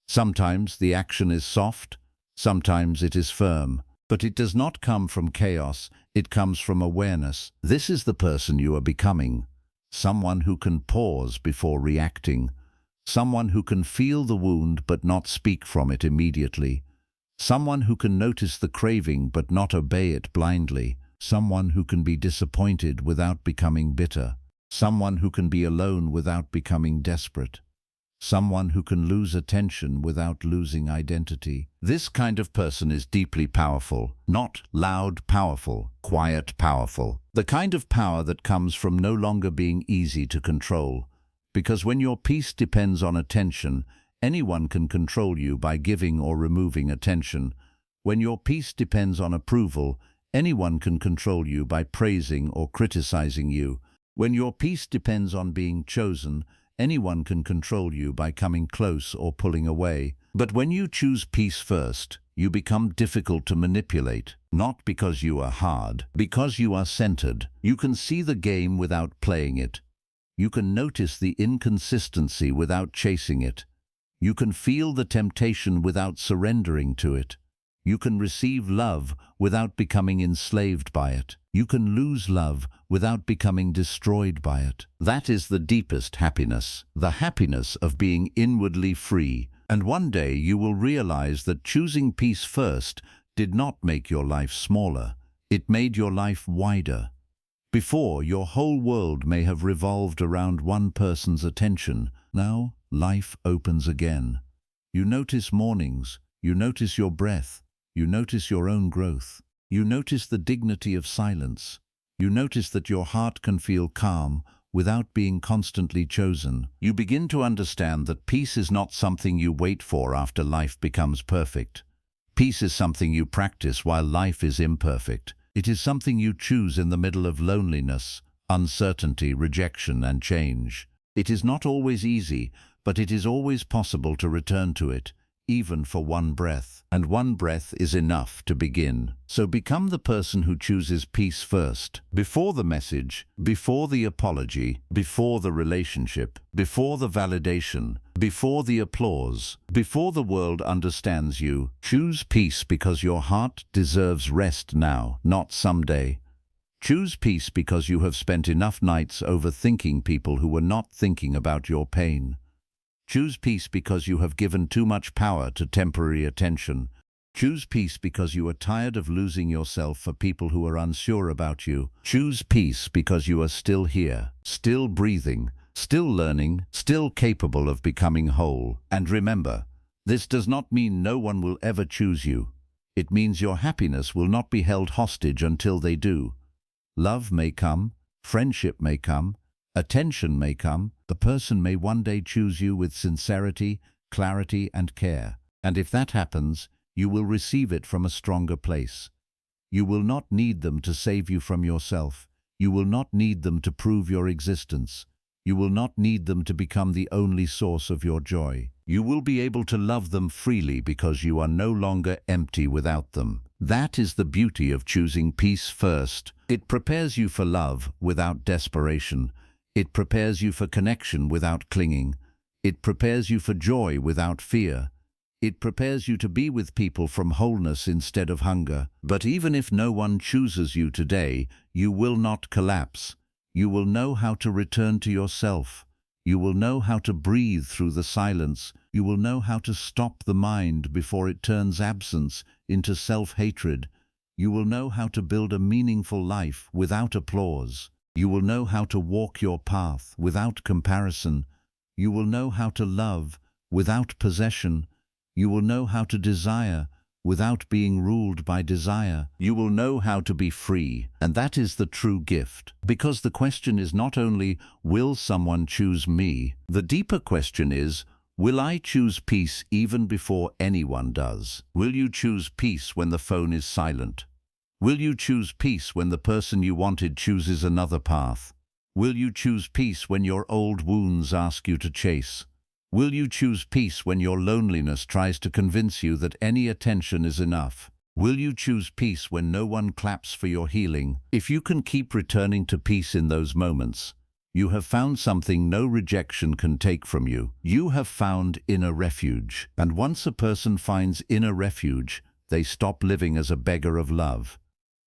Sometimes the action is soft, sometimes it is firm, but it does not come from chaos, it comes from awareness. This is the person you are becoming. Someone who can pause before reacting. Someone who can feel the wound but not speak from it immediately. Someone who can notice the craving but not obey it blindly. Someone who can be disappointed without becoming bitter. Someone who can be alone without becoming desperate. Someone who can lose attention without losing identity. This kind of person is deeply powerful, not loud powerful, quiet powerful. The kind of power that comes from no longer being easy to control. Because when your peace depends on attention, anyone can control you by giving or removing attention. When your peace depends on approval, anyone can control you by praising or criticizing you. When your peace depends on being chosen, anyone can control you by coming close or pulling away. But when you choose peace first, you become difficult to manipulate, not because you are hard, because you are centered. You can see the game without playing it. You can notice the inconsistency without chasing it. You can feel the temptation without surrendering to it. You can receive love without becoming enslaved by it. You can lose love without becoming destroyed by it. That is the deepest happiness, the happiness of being inwardly free. And one day you will realize that choosing peace first did not make your life smaller. It made your life wider. Before, your whole world may have revolved around one person's attention. Now, life opens again. You notice mornings. You notice your breath. You notice your own growth. You notice the dignity of silence. You notice that your heart can feel calm without being constantly chosen. You begin to understand that peace is not something you wait for after life becomes perfect. Peace is something you practice while life is imperfect. It is something you choose in the middle of loneliness, uncertainty, rejection, and change. It is not always easy, but it is always possible to return to it, even for one breath. And one breath is enough to begin. So become the person who chooses peace first. Before the message, before the apology, before the relationship, before the validation, before the applause, before the world understands you. Choose peace because your heart deserves rest now, not someday. Choose peace because you have spent enough nights overthinking people who were not thinking about your pain. Choose peace because you have given too much power to temporary attention. Choose peace because you are tired of losing yourself for people who are unsure about you. Choose peace because you are still here, still breathing, still learning, still capable of becoming whole. And remember, this does not mean no one will ever choose you. It means your happiness will not be held hostage until they do. Love may come, friendship may come, attention may come. The person may one day choose you with sincerity, clarity, and care. And if that happens, you will receive it from a stronger place. You will not need them to save you from yourself. You will not need them to prove your existence. You will not need them to become the only source of your joy. You will be able to love them freely because you are no longer empty without them. That is the beauty of choosing peace first. It prepares you for love without desperation. It prepares you for connection without clinging. It prepares you for joy without fear. It prepares you to be with people from wholeness instead of hunger. But even if no one chooses you today, you will not collapse. You will know how to return to yourself. You will know how to breathe through the silence. You will know how to stop the mind before it turns absence into self-hatred. You will know how to build a meaningful life without applause. You will know how to walk your path without comparison. You will know how to love without possession. You will know how to desire without being ruled by desire. You will know how to be free, and that is the true gift. Because the question is not only, will someone choose me? The deeper question is, will I choose peace even before anyone does? Will you choose peace when the phone is silent? Will you choose peace when the person you wanted chooses another path? Will you choose peace when your old wounds ask you to chase? Will you choose peace when your loneliness tries to convince you that any attention is enough? Will you choose peace when no one claps for your healing? If you can keep returning to peace in those moments, you have found something no rejection can take from you. You have found inner refuge. And once a person finds inner refuge, they stop living as a beggar of love.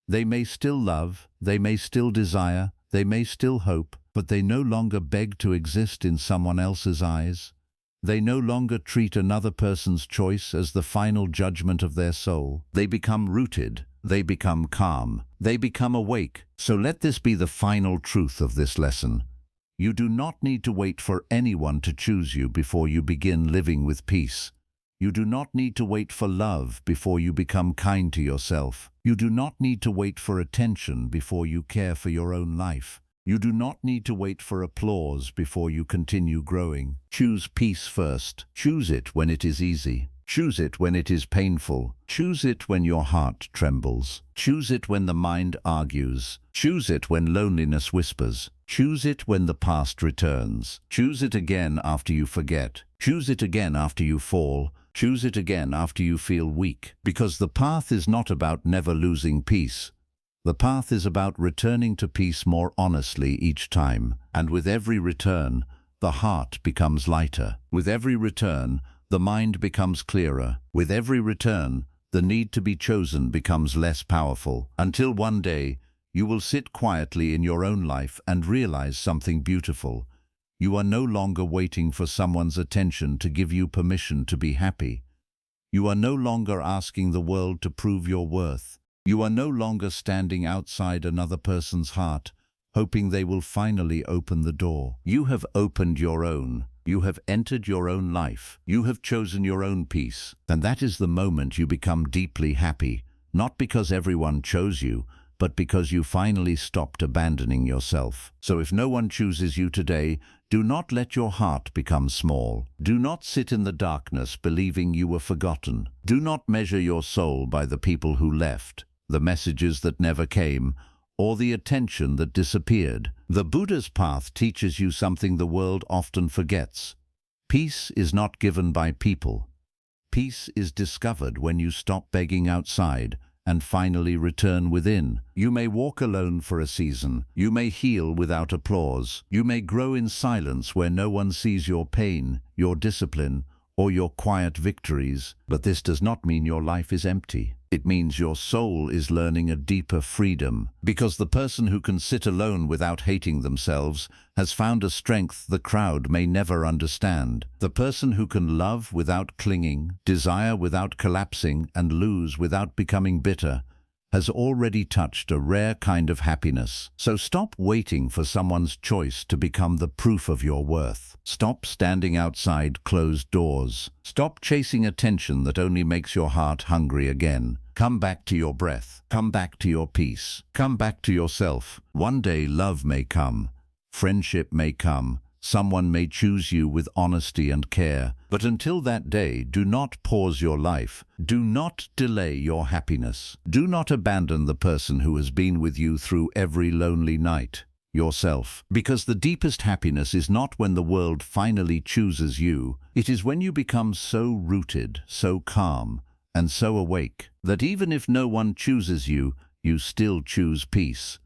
They may still love, they may still desire, they may still hope, but they no longer beg to exist in someone else's eyes. They no longer treat another person's choice as the final judgment of their soul. They become rooted. They become calm. They become awake. So let this be the final truth of this lesson. You do not need to wait for anyone to choose you before you begin living with peace. You do not need to wait for love before you become kind to yourself. You do not need to wait for attention before you care for your own life. You do not need to wait for applause before you continue growing. Choose peace first. Choose it when it is easy. Choose it when it is painful. Choose it when your heart trembles. Choose it when the mind argues. Choose it when loneliness whispers. Choose it when the past returns. Choose it again after you forget. Choose it again after you fall. Choose it again after you feel weak. Because the path is not about never losing peace. The path is about returning to peace more honestly each time, and with every return, the heart becomes lighter. With every return, the mind becomes clearer. With every return, the need to be chosen becomes less powerful, until one day, you will sit quietly in your own life and realize something beautiful. You are no longer waiting for someone's attention to give you permission to be happy. You are no longer asking the world to prove your worth. You are no longer standing outside another person's heart, hoping they will finally open the door. You have opened your own. You have entered your own life. You have chosen your own peace. And that is the moment you become deeply happy, not because everyone chose you, but because you finally stopped abandoning yourself. So if no one chooses you today, do not let your heart become small. Do not sit in the darkness believing you were forgotten. Do not measure your soul by the people who left, the messages that never came, or the attention that disappeared. The Buddha's path teaches you something the world often forgets. Peace is not given by people. Peace is discovered when you stop begging outside and finally return within. You may walk alone for a season. You may heal without applause. You may grow in silence where no one sees your pain, your discipline, or your quiet victories. But this does not mean your life is empty. It means your soul is learning a deeper freedom, because the person who can sit alone without hating themselves has found a strength the crowd may never understand. The person who can love without clinging, desire without collapsing, and lose without becoming bitter has already touched a rare kind of happiness. So stop waiting for someone's choice to become the proof of your worth. Stop standing outside closed doors. Stop chasing attention that only makes your heart hungry again. Come back to your breath. Come back to your peace. Come back to yourself. One day love may come. Friendship may come. Someone may choose you with honesty and care. But until that day, do not pause your life. Do not delay your happiness. Do not abandon the person who has been with you through every lonely night. Yourself. Because the deepest happiness is not when the world finally chooses you. It is when you become so rooted, so calm, and so awake that even if no one chooses you, you still choose peace.